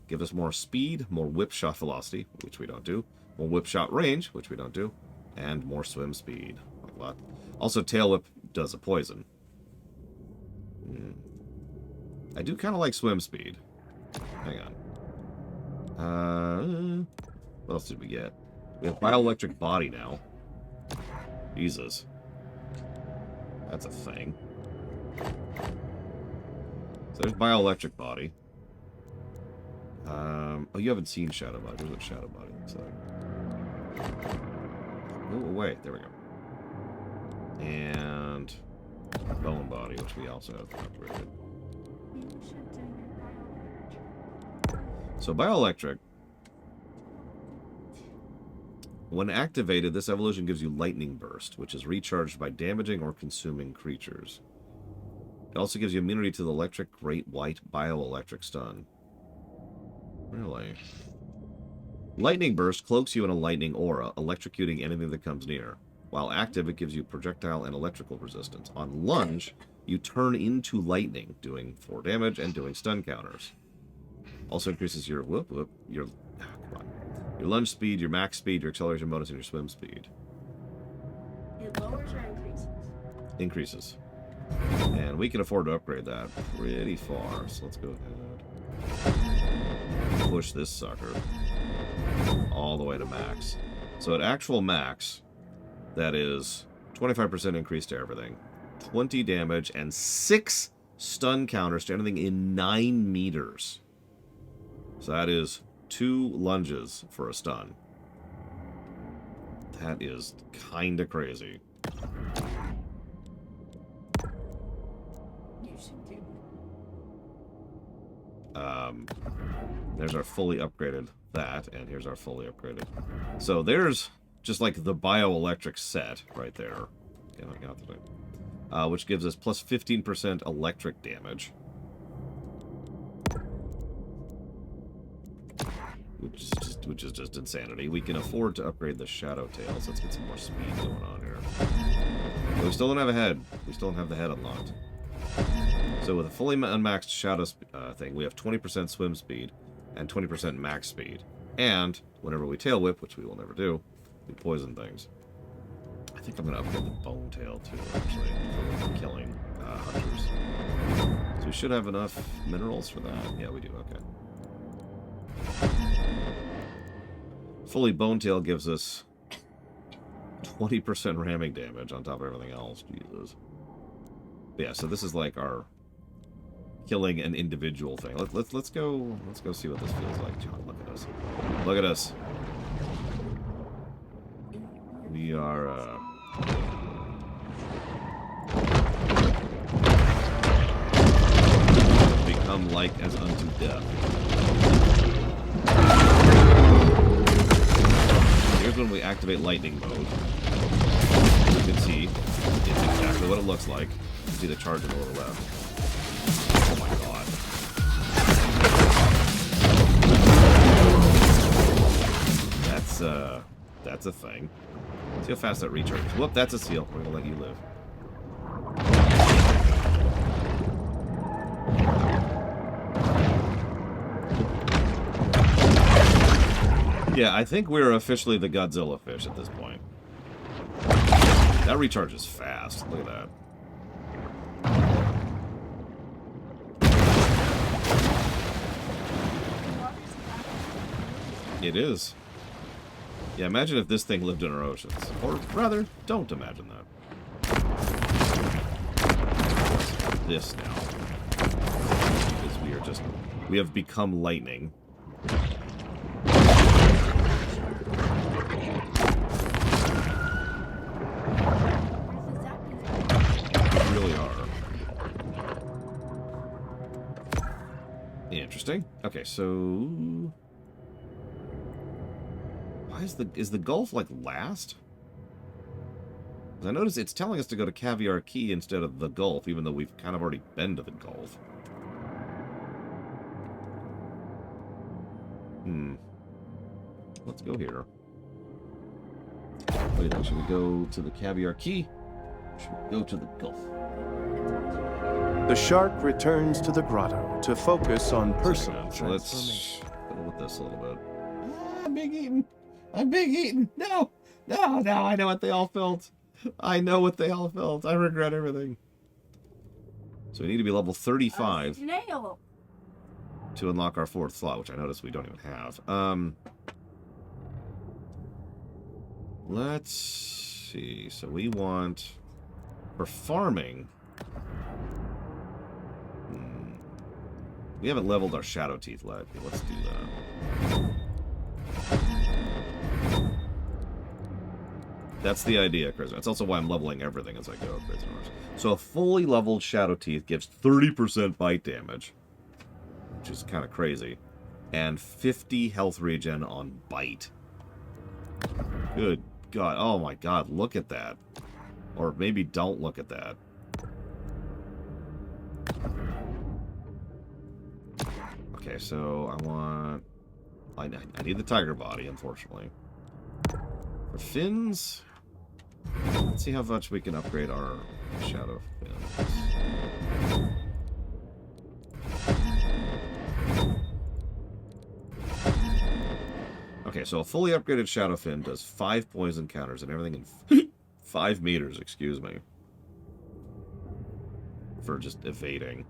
gives us more speed, more whip shot velocity, which we don't do. More whip shot range, which we don't do. And more swim speed. Like a lot. Also, tail whip does a poison. I do kind of like swim speed. Hang on. What else did we get? We have bioelectric body now. Jesus. That's a thing. So there's bioelectric body. Oh, you haven't seen Shadow Body. Here's what Shadow Body looks like. Oh, wait. There we go. And Bone Body, which we also have upgraded. So bioelectric. When activated, this evolution gives you Lightning Burst, which is recharged by damaging or consuming creatures. It also gives you immunity to the electric great white bioelectric stun. Really? Lightning Burst cloaks you in a lightning aura, electrocuting anything that comes near. While active, it gives you projectile and electrical resistance. On lunge, you turn into lightning, doing 4 damage and doing stun counters. Also increases your your lunge speed, your max speed, your acceleration bonus, and your swim speed. It lowers or increases? Increases. And we can afford to upgrade that pretty far. So let's go ahead. Push this sucker all the way to max. So at actual max, that is 25% increase to everything, 20 damage, and 6 stun counters to anything in 9 meters. So that is 2 lunges for a stun. That is kinda crazy. You should do. There's our fully upgraded that, and here's our fully upgraded. So there's just like the bioelectric set right there. Which gives us plus 15% electric damage. Which is just insanity. We can afford to upgrade the Shadow Tails. Let's get some more speed going on here. But we still don't have a head. We still don't have the head unlocked. So with a fully unmaxed Shadow thing, we have 20% swim speed and 20% max speed. And whenever we tail whip, which we will never do, we poison things. I think I'm going to upgrade the Bone Tail too, actually, for killing hunters. So we should have enough minerals for that. Yeah, we do. Okay. Fully Bone Tail gives us 20% ramming damage on top of everything else. Jesus. Yeah, so this is like our killing an individual thing. Let's go see what this feels like. John, look at us. Look at us. We are become like as unto death. Here's when we activate lightning mode. You can see it's exactly what it looks like. You can see the charge in the lower left. Oh my god. That's a thing. See how fast that recharges. Whoop, that's a seal. We're gonna let you live. Yeah, I think we're officially the Godzilla fish at this point. That recharges fast. Look at that. It is. Yeah, imagine if this thing lived in our oceans. Or rather, don't imagine that. This now. Because we have become lightning. We really are. Interesting. Okay, so... Is the Gulf, like, last? Because I notice it's telling us to go to Caviar Key instead of the Gulf, even though we've kind of already been to the Gulf. Let's go here. What do you think? Should we go to the Caviar Key? Or should we go to the Gulf? The shark returns to the grotto to focus on personal So transformation. let's fiddle with this a little bit. I'm being eaten! I'm being eaten! No! No, no, I know what they all felt. I know what they all felt. I regret everything. So we need to be level 35 Snail. to unlock our 4th slot, which I notice we don't even have. Let's see. So we want... For farming... We haven't leveled our Shadow Teeth yet. Let's do that. That's the idea, Chris. That's also why I'm leveling everything as I go. So a fully leveled Shadow Teeth gives 30% bite damage, which is kind of crazy, and 50 health regen on bite. Good God. Oh my God, look at that. Or maybe don't look at that. Okay, so I need the tiger body, unfortunately. For fins, let's see how much we can upgrade our shadow fins. Okay, so a fully upgraded shadow fin does 5 poison counters and everything in 5 meters, excuse me. For just evading.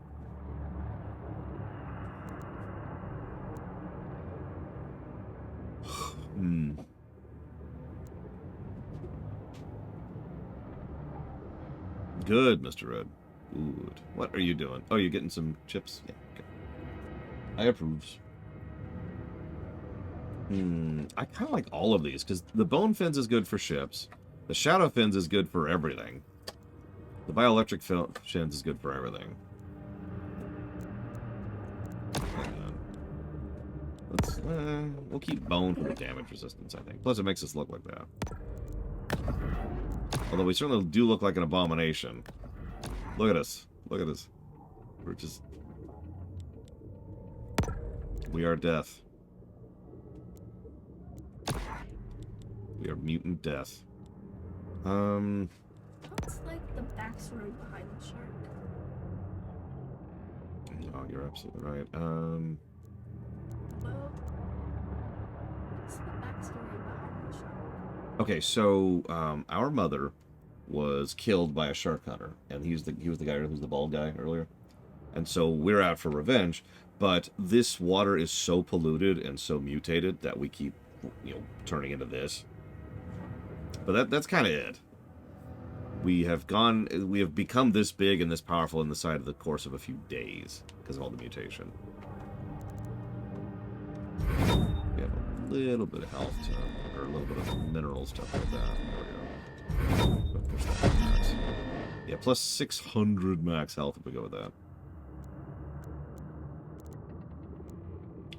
Good, Mr. Red. Good. What are you doing? Oh, you're getting some chips? Yeah, okay. I approves. I kind of like all of these, because the bone fins is good for ships. The shadow fins is good for everything. The bioelectric fins is good for everything. Let's, we'll keep bone for the damage resistance, I think. Plus, it makes us look like that. Although we certainly do look like an abomination. Look at us. Look at us. We're just... We are death. We are mutant death. What's like the backstory behind the shark? No, you're absolutely right. Well, what's the backstory behind the shark? Okay, so our mother was killed by a shark hunter, and he was the guy who's the bald guy earlier, and so we're out for revenge. But this water is so polluted and so mutated that we keep, turning into this. But that's kind of it. We have become this big and this powerful in the side of the course of a few days because of all the mutation. We have a little bit of health or a little bit of mineral stuff like that. There we go. Push that to max. Yeah, plus 600 max health if we go with that.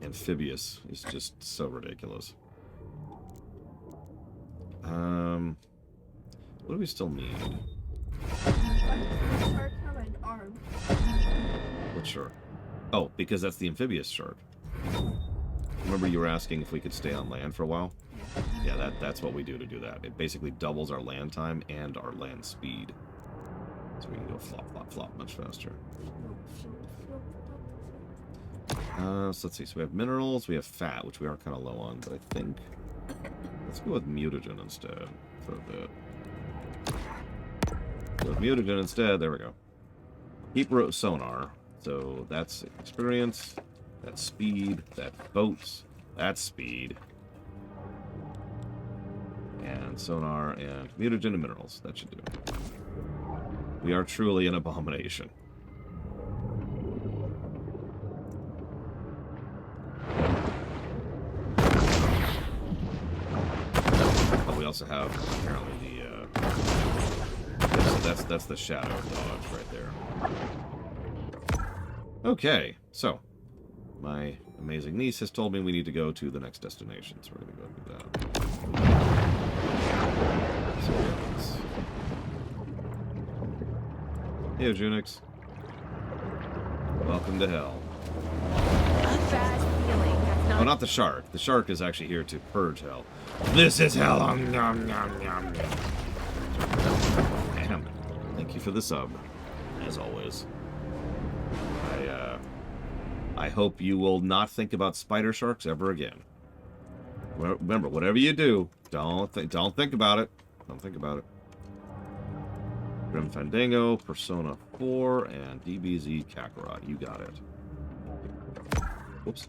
Amphibious is just so ridiculous. What do we still need? Shark have an arm. What shark? Oh, because that's the amphibious shark. Remember you were asking if we could stay on land for a while? Yeah, that's what we do to do that. It basically doubles our land time and our land speed. So we can go flop, flop, flop much faster. So let's see. So we have minerals, we have fat, which we are kind of low on, but I think... Let's go with mutagen instead for a bit. Go with mutagen instead. There we go. Keep sonar. So that's experience, that's speed, that's boats, that's speed. And sonar and mutagen and minerals. That should do it. We are truly an abomination. Oh, we also have apparently the that's the shadow dodge right there. Okay, so my amazing niece has told me we need to go to the next destination, so we're gonna go do that. So yes. Hey, Junix. Welcome to hell. Bad feeling. That's not... Oh, not the shark. The shark is actually here to purge hell. This is hell. Nom, nom, nom. Damn. Thank you for the sub, as always. I hope you will not think about spider sharks ever again. Remember, whatever you do, don't think about it. Don't think about it. Grim Fandango, Persona 4, and DBZ Kakarot. You got it. Whoops.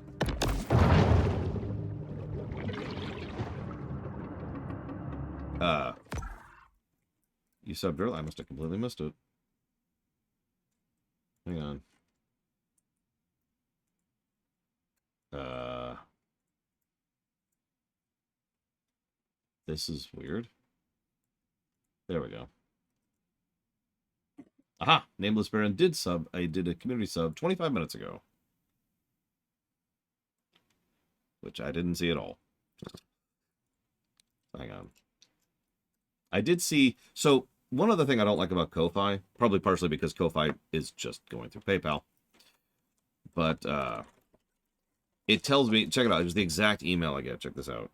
You subbed early. I must have completely missed it. Hang on. This is weird. There we go. Aha! Nameless Baron did sub. I did a community sub 25 minutes ago. Which I didn't see at all. Hang on. I did see... So, one other thing I don't like about Ko-Fi, probably partially because Ko-Fi is just going through PayPal. But, it tells me... Check it out. It was the exact email I get. Check this out.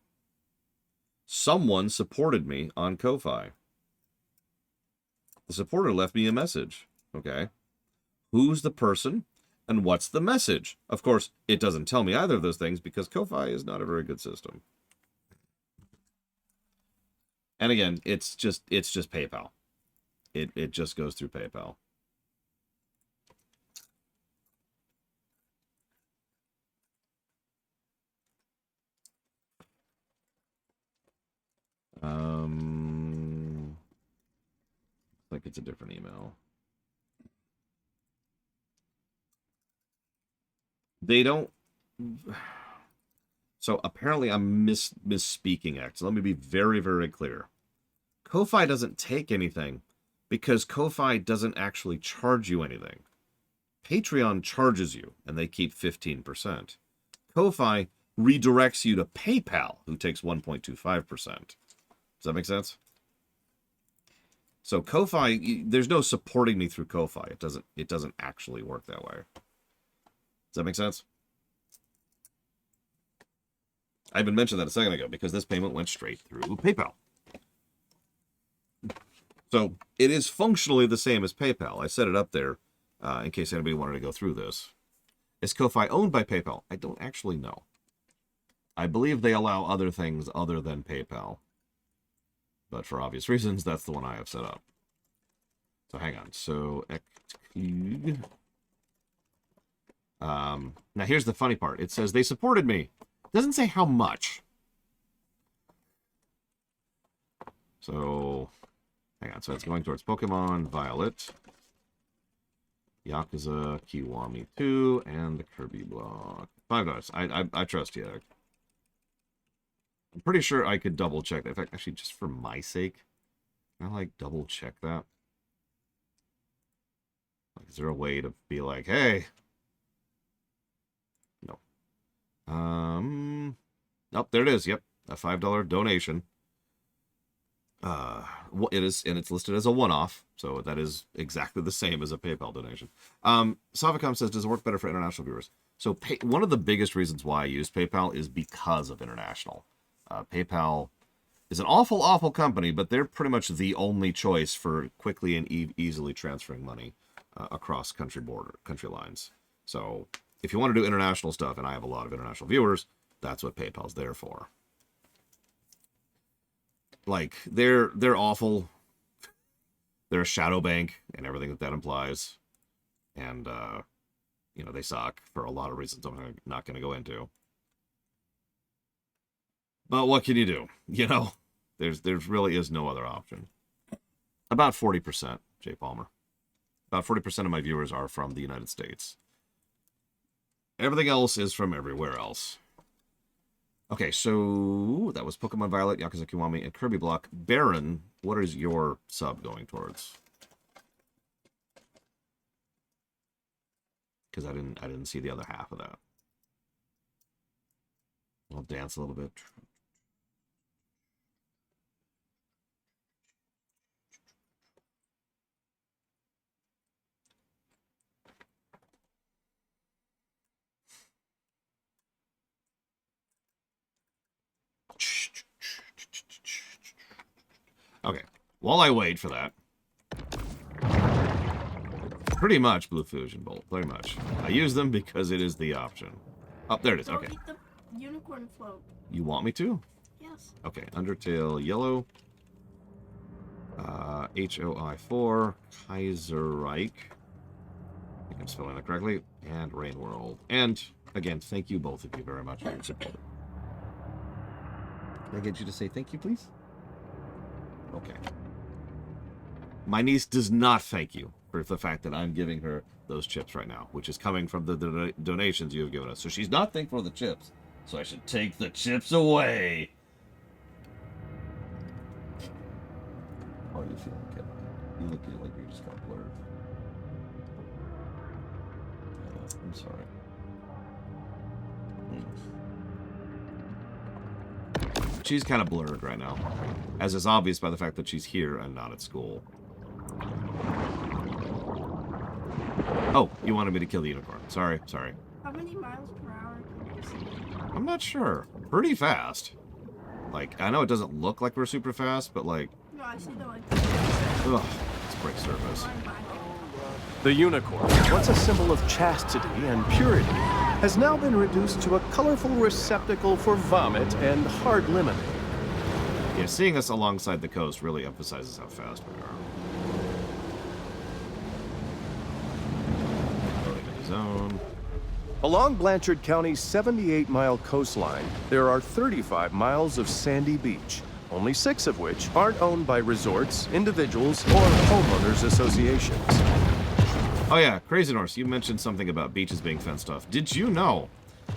Someone supported me on Ko-Fi. The supporter left me a message. Okay. Who's the person? And what's the message? Of course, it doesn't tell me either of those things because Ko-Fi is not a very good system. And again, it's just PayPal. It just goes through PayPal. Like it's a different email. They don't... So apparently I'm misspeaking, X. Let me be very, very clear. Ko-Fi doesn't take anything because Ko-Fi doesn't actually charge you anything. Patreon charges you, and they keep 15%. Ko-Fi redirects you to PayPal, who takes 1.25%. Does that make sense? So Ko-Fi, there's no supporting me through Ko-Fi. It doesn't actually work that way. Does that make sense? I even mentioned that a second ago because this payment went straight through PayPal. So it is functionally the same as PayPal. I set it up there in case anybody wanted to go through this. Is Ko-Fi owned by PayPal? I don't actually know. I believe they allow other things other than PayPal. But for obvious reasons, that's the one I have set up. So hang on. So, now here's the funny part. It says they supported me. It doesn't say how much. So, Hang on, so it's going towards Pokemon Violet, Yakuza, Kiwami 2, and the Kirby block. $5. I trust you. I'm pretty sure I could double check that. In fact, actually, just for my sake, can I like double check that? Like, is there a way to be like, hey? No. Nope, there it is. Yep, a $5 donation. It is, and it's listed as a one-off, so that is exactly the same as a PayPal donation. Savicom says, does it work better for international viewers? So one of the biggest reasons why I use PayPal is because of international. PayPal is an awful, awful company, but they're pretty much the only choice for quickly and easily transferring money across country lines. So if you want to do international stuff, and I have a lot of international viewers, that's what PayPal's there for. Like, they're awful. They're a shadow bank and everything that implies. And, you know, they suck for a lot of reasons I'm not going to go into. But what can you do? You know, there really is no other option. About 40%, Jay Palmer. About 40% of my viewers are from the United States. Everything else is from everywhere else. Okay, so that was Pokemon Violet, Yakuza Kiwami, and Kirby Block. Baron, what is your sub going towards? Because I didn't see the other half of that. I'll dance a little bit. Okay, while I wait for that, pretty much Blue Fusion Bolt, very much. I use them because it is the option. Oh, there it is, okay. Don't eat the unicorn float. You want me to? Yes. Okay, Undertale Yellow, HOI4, Kaiserreich, I think I'm spelling that correctly, and Rain World. And, again, thank you both of you very much for your support. Can I get you to say thank you, please? Okay. My niece does not thank you for the fact that I'm giving her those chips right now, which is coming from the donations you have given us. So she's not thankful for the chips, so I should take the chips away. How are you feeling, Kevin? You look like you're just kind of blurred. I'm sorry. She's kind of blurred right now, as is obvious by the fact that she's here and not at school. Oh, you wanted me to kill the unicorn. Sorry. How many miles per hour can you see? I'm not sure. Pretty fast. Like, I know it doesn't look like we're super fast, but like... No, I see the like... Ugh, it's brick surface. The unicorn, once a symbol of chastity and purity, has now been reduced to a colorful receptacle for vomit and hard lemonade. Yeah, seeing us alongside the coast really emphasizes how fast we are. Loading into zone. Along Blanchard County's 78-mile coastline, there are 35 miles of sandy beach, only 6 of which aren't owned by resorts, individuals, or homeowners associations. Oh yeah, Crazy Norse, you mentioned something about beaches being fenced off. Did you know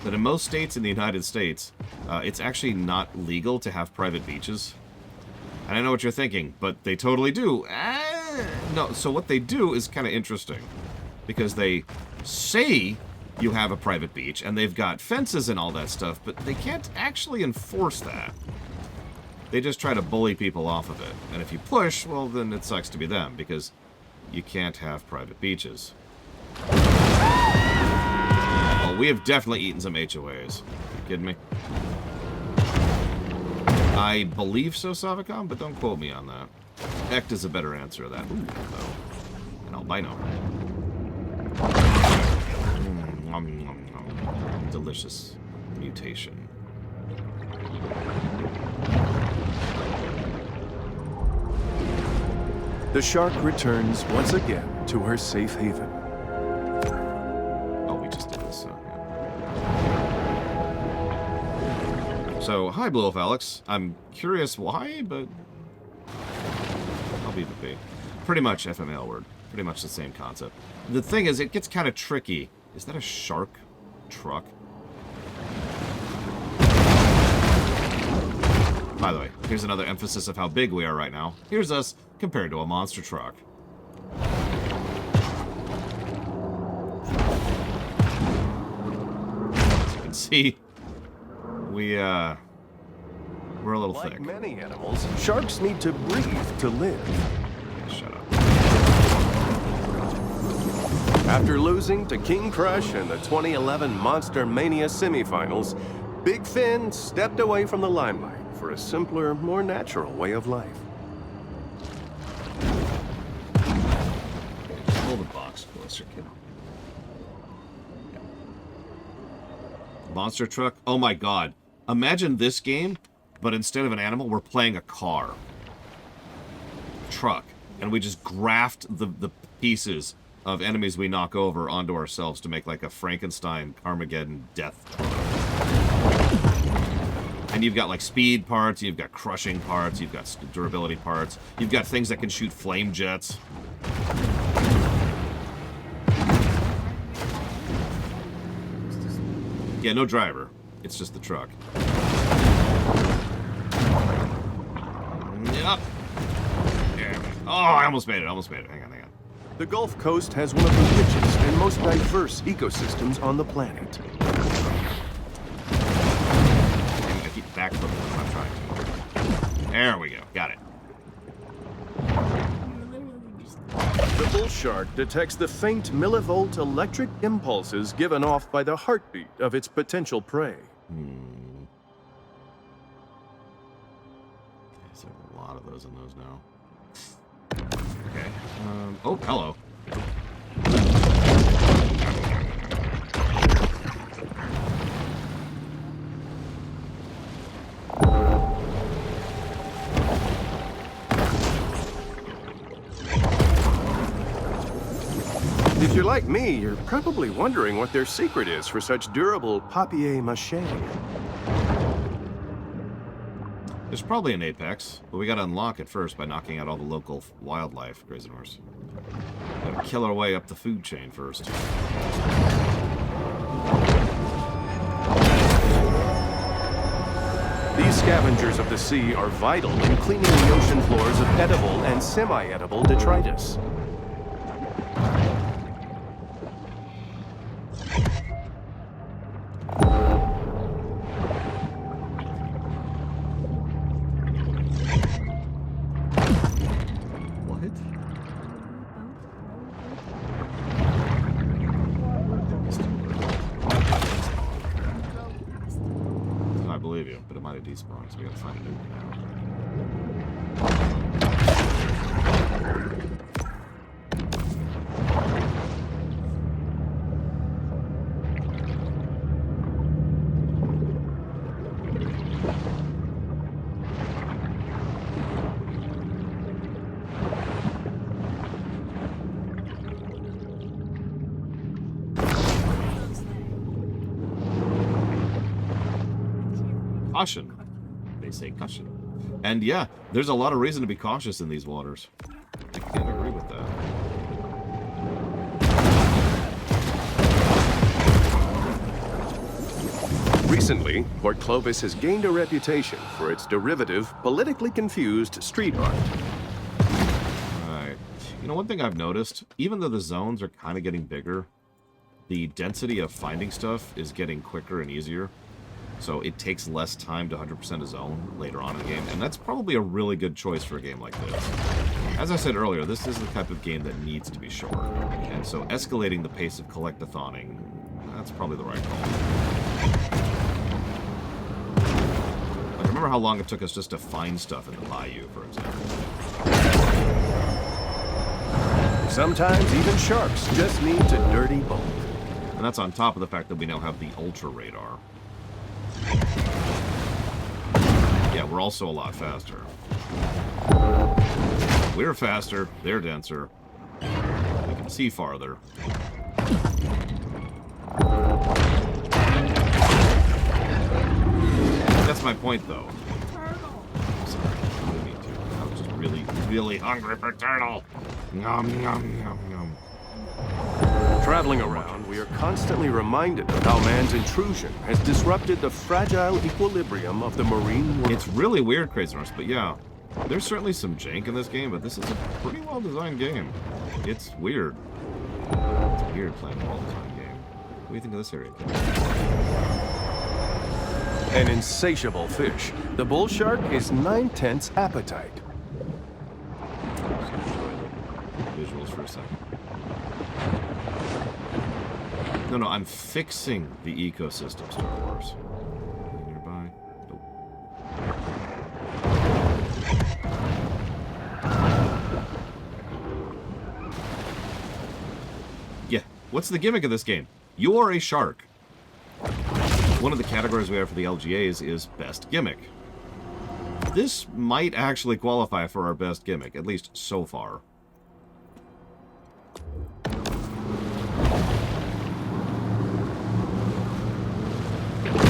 that in most states in the United States, it's actually not legal to have private beaches? And I know what you're thinking, but they totally do. No, so what they do is kind of interesting. Because they say you have a private beach, and they've got fences and all that stuff, but they can't actually enforce that. They just try to bully people off of it. And if you push, well, then it sucks to be them, because you can't have private beaches. Well, we have definitely eaten some HOAs. You kidding me? I believe so, Savicom, but don't quote me on that. Ect is a better answer to that. Ooh, though. An albino. Delicious mutation. The shark returns once again to her safe haven. Oh, we just did this, so yeah. So, hi, Blow Up Alex. I'm curious why, but I'll would even be? Pretty much FML word. Pretty much the same concept. The thing is, it gets kind of tricky. Is that a shark truck? By the way, here's another emphasis of how big we are right now. Here's us compared to a monster truck. As you can see, we're a little thick. Like many animals, sharks need to breathe to live. Shut up. After losing to King Crush in the 2011 Monster Mania semifinals, Big Fin stepped away from the limelight for a simpler, more natural way of life. Just hold the box closer, kid. Monster truck? Oh my god. Imagine this game, but instead of an animal, we're playing a car. Truck. And we just graft the pieces of enemies we knock over onto ourselves to make like a Frankenstein Carmageddon death truck. And you've got like speed parts, you've got crushing parts, you've got durability parts, you've got things that can shoot flame jets. Yeah, no driver. It's just the truck. Yep. Yeah. Oh, I almost made it. Hang on. The Gulf Coast has one of the richest and most diverse ecosystems on the planet. I keep backflipping when I'm trying to. There we go. Got it. The bull shark detects the faint millivolt electric impulses given off by the heartbeat of its potential prey. There's a lot of those in those now. Okay. Oh, hello. If you're like me, you're probably wondering what their secret is for such durable papier-mâché. There's probably an apex, but we gotta unlock it first by knocking out all the local wildlife, Grazenors. Gotta kill our way up the food chain first. These scavengers of the sea are vital in cleaning the ocean floors of edible and semi-edible detritus. Spawns. We gotta find a new one Caution. They say caution. And yeah, there's a lot of reason to be cautious in these waters. I can't agree with that. Recently, Port Clovis has gained a reputation for its derivative, politically confused street art. Alright. You know, one thing I've noticed, even though the zones are kind of getting bigger, the density of finding stuff is getting quicker and easier. So it takes less time to 100% a zone later on in the game, and that's probably a really good choice for a game like this. As I said earlier, this is the type of game that needs to be short, and so escalating the pace of collectathoning, that's probably the right call. Like, remember how long it took us just to find stuff in the bayou, for example. Sometimes even sharks just need to dirty both. And that's on top of the fact that we now have the ultra radar. Yeah, we're also a lot faster. We're faster, they're denser. We can see farther. That's my point, though. Sorry, I didn't mean to. I was just really, really hungry for turtle. Nom, nom, nom, nom. Traveling around, we are constantly reminded of how man's intrusion has disrupted the fragile equilibrium of the marine world. It's really weird, Crazy Norse, but yeah. There's certainly some jank in this game, but this is a pretty well-designed game. It's weird. It's weird playing a well-designed game. What do you think of this area? An insatiable fish, the bull shark is 9/10 appetite. Just enjoy the visuals for a second. No, I'm fixing the ecosystem, Star Wars. Anything nearby? Nope. Yeah, what's the gimmick of this game? You are a shark. One of the categories we have for the LGAs is Best Gimmick. This might actually qualify for our Best Gimmick, at least so far.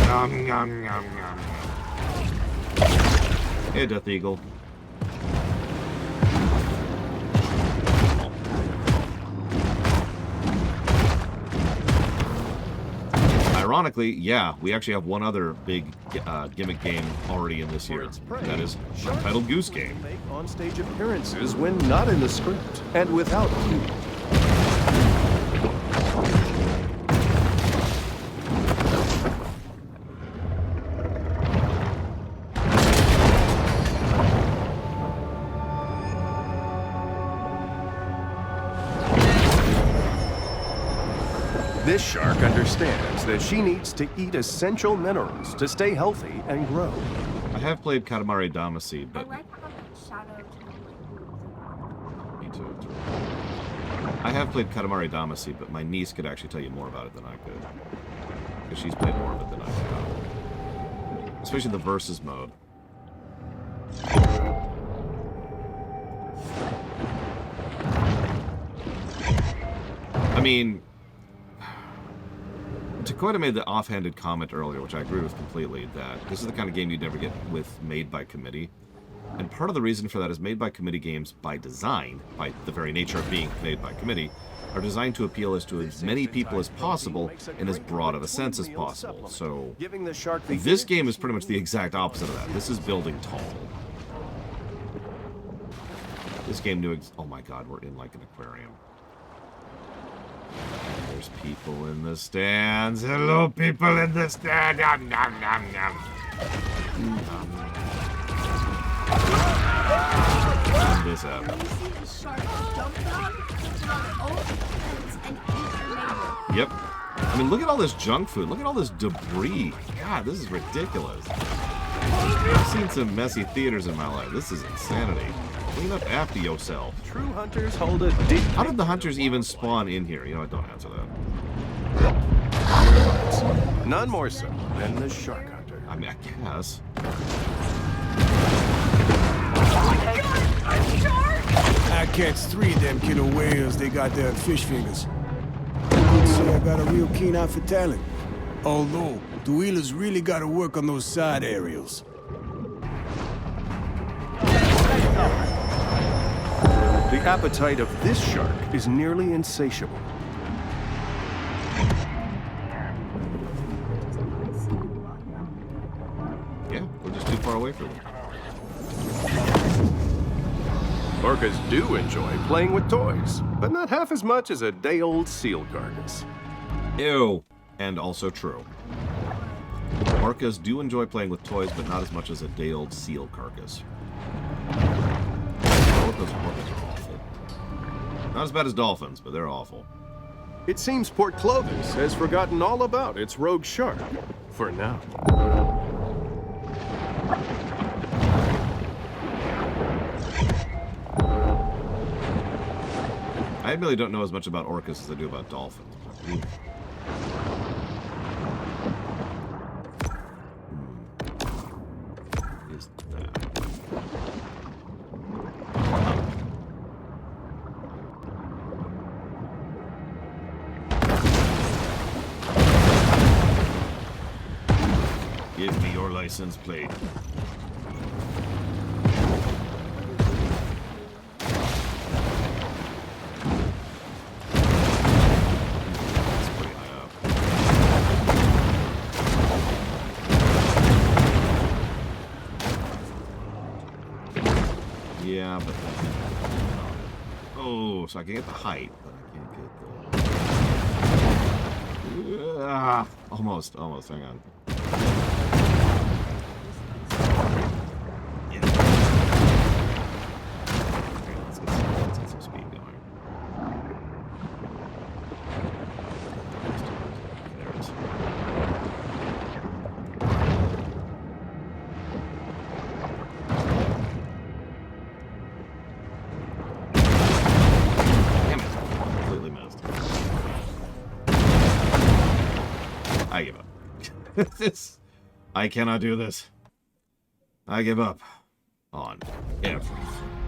Nom, nom, nom, nom. Hey, Death Eagle. Ironically, yeah, we actually have one other big gimmick game already in this year. That is Untitled Goose Game. Make on-stage appearances when not in the script and without cue. This shark understands that she needs to eat essential minerals to stay healthy and grow. I have played Katamari Damacy, I but... like how the shadow Me too. I have played Katamari Damacy, but my niece could actually tell you more about it than I could. Because she's played more of it than I have. Especially the versus mode. I mean... Dakota made the offhanded comment earlier, which I agree with completely, that this is the kind of game you'd never get with made by committee. And part of the reason for that is made by committee games, by design, by the very nature of being made by committee, are designed to appeal to as many people as possible in as broad of a sense as possible. So this game is pretty much the exact opposite of that. This is building tall. This game knew... oh my god, we're in like an aquarium. There's people in the stands. Hello, people in the stand. Nom, nom, nom, nom. This up. When you see the shark jump dog, it's like, oh, and eat your neighbor. Yep. I mean, look at all this junk food. Look at all this debris. God, this is ridiculous. I've seen some messy theaters in my life. This is insanity. Clean up after yourself. True hunters hold a deep... How did the hunters even spawn in here? You know what? Don't answer that. None more so than the shark hunter. I mean, I guess. I catch 3 of them killer whales they got there at fish fingers. You'd say I got a real keen eye for talent. Although, the wheelers really gotta work on those side aerials. The appetite of this shark is nearly insatiable. Yeah, we're just too far away from them. Orcas do enjoy playing with toys, but not half as much as a day-old seal carcass. Ew. And also true. Orcas do enjoy playing with toys, but not as much as a day-old seal carcass. Orcas are awful. Not as bad as dolphins, but they're awful. It seems Port Clovis has forgotten all about its rogue shark, for now. I really don't know as much about orcas as I do about dolphins. Ooh. Is that? Give me your license plate. Yeah, but... Oh, so I can get the height, but I can't get the... almost, hang on. Yeah. Okay, let's get some speed going. There it is. Damn it. Completely missed. I give up. I cannot do this. I give up on everything.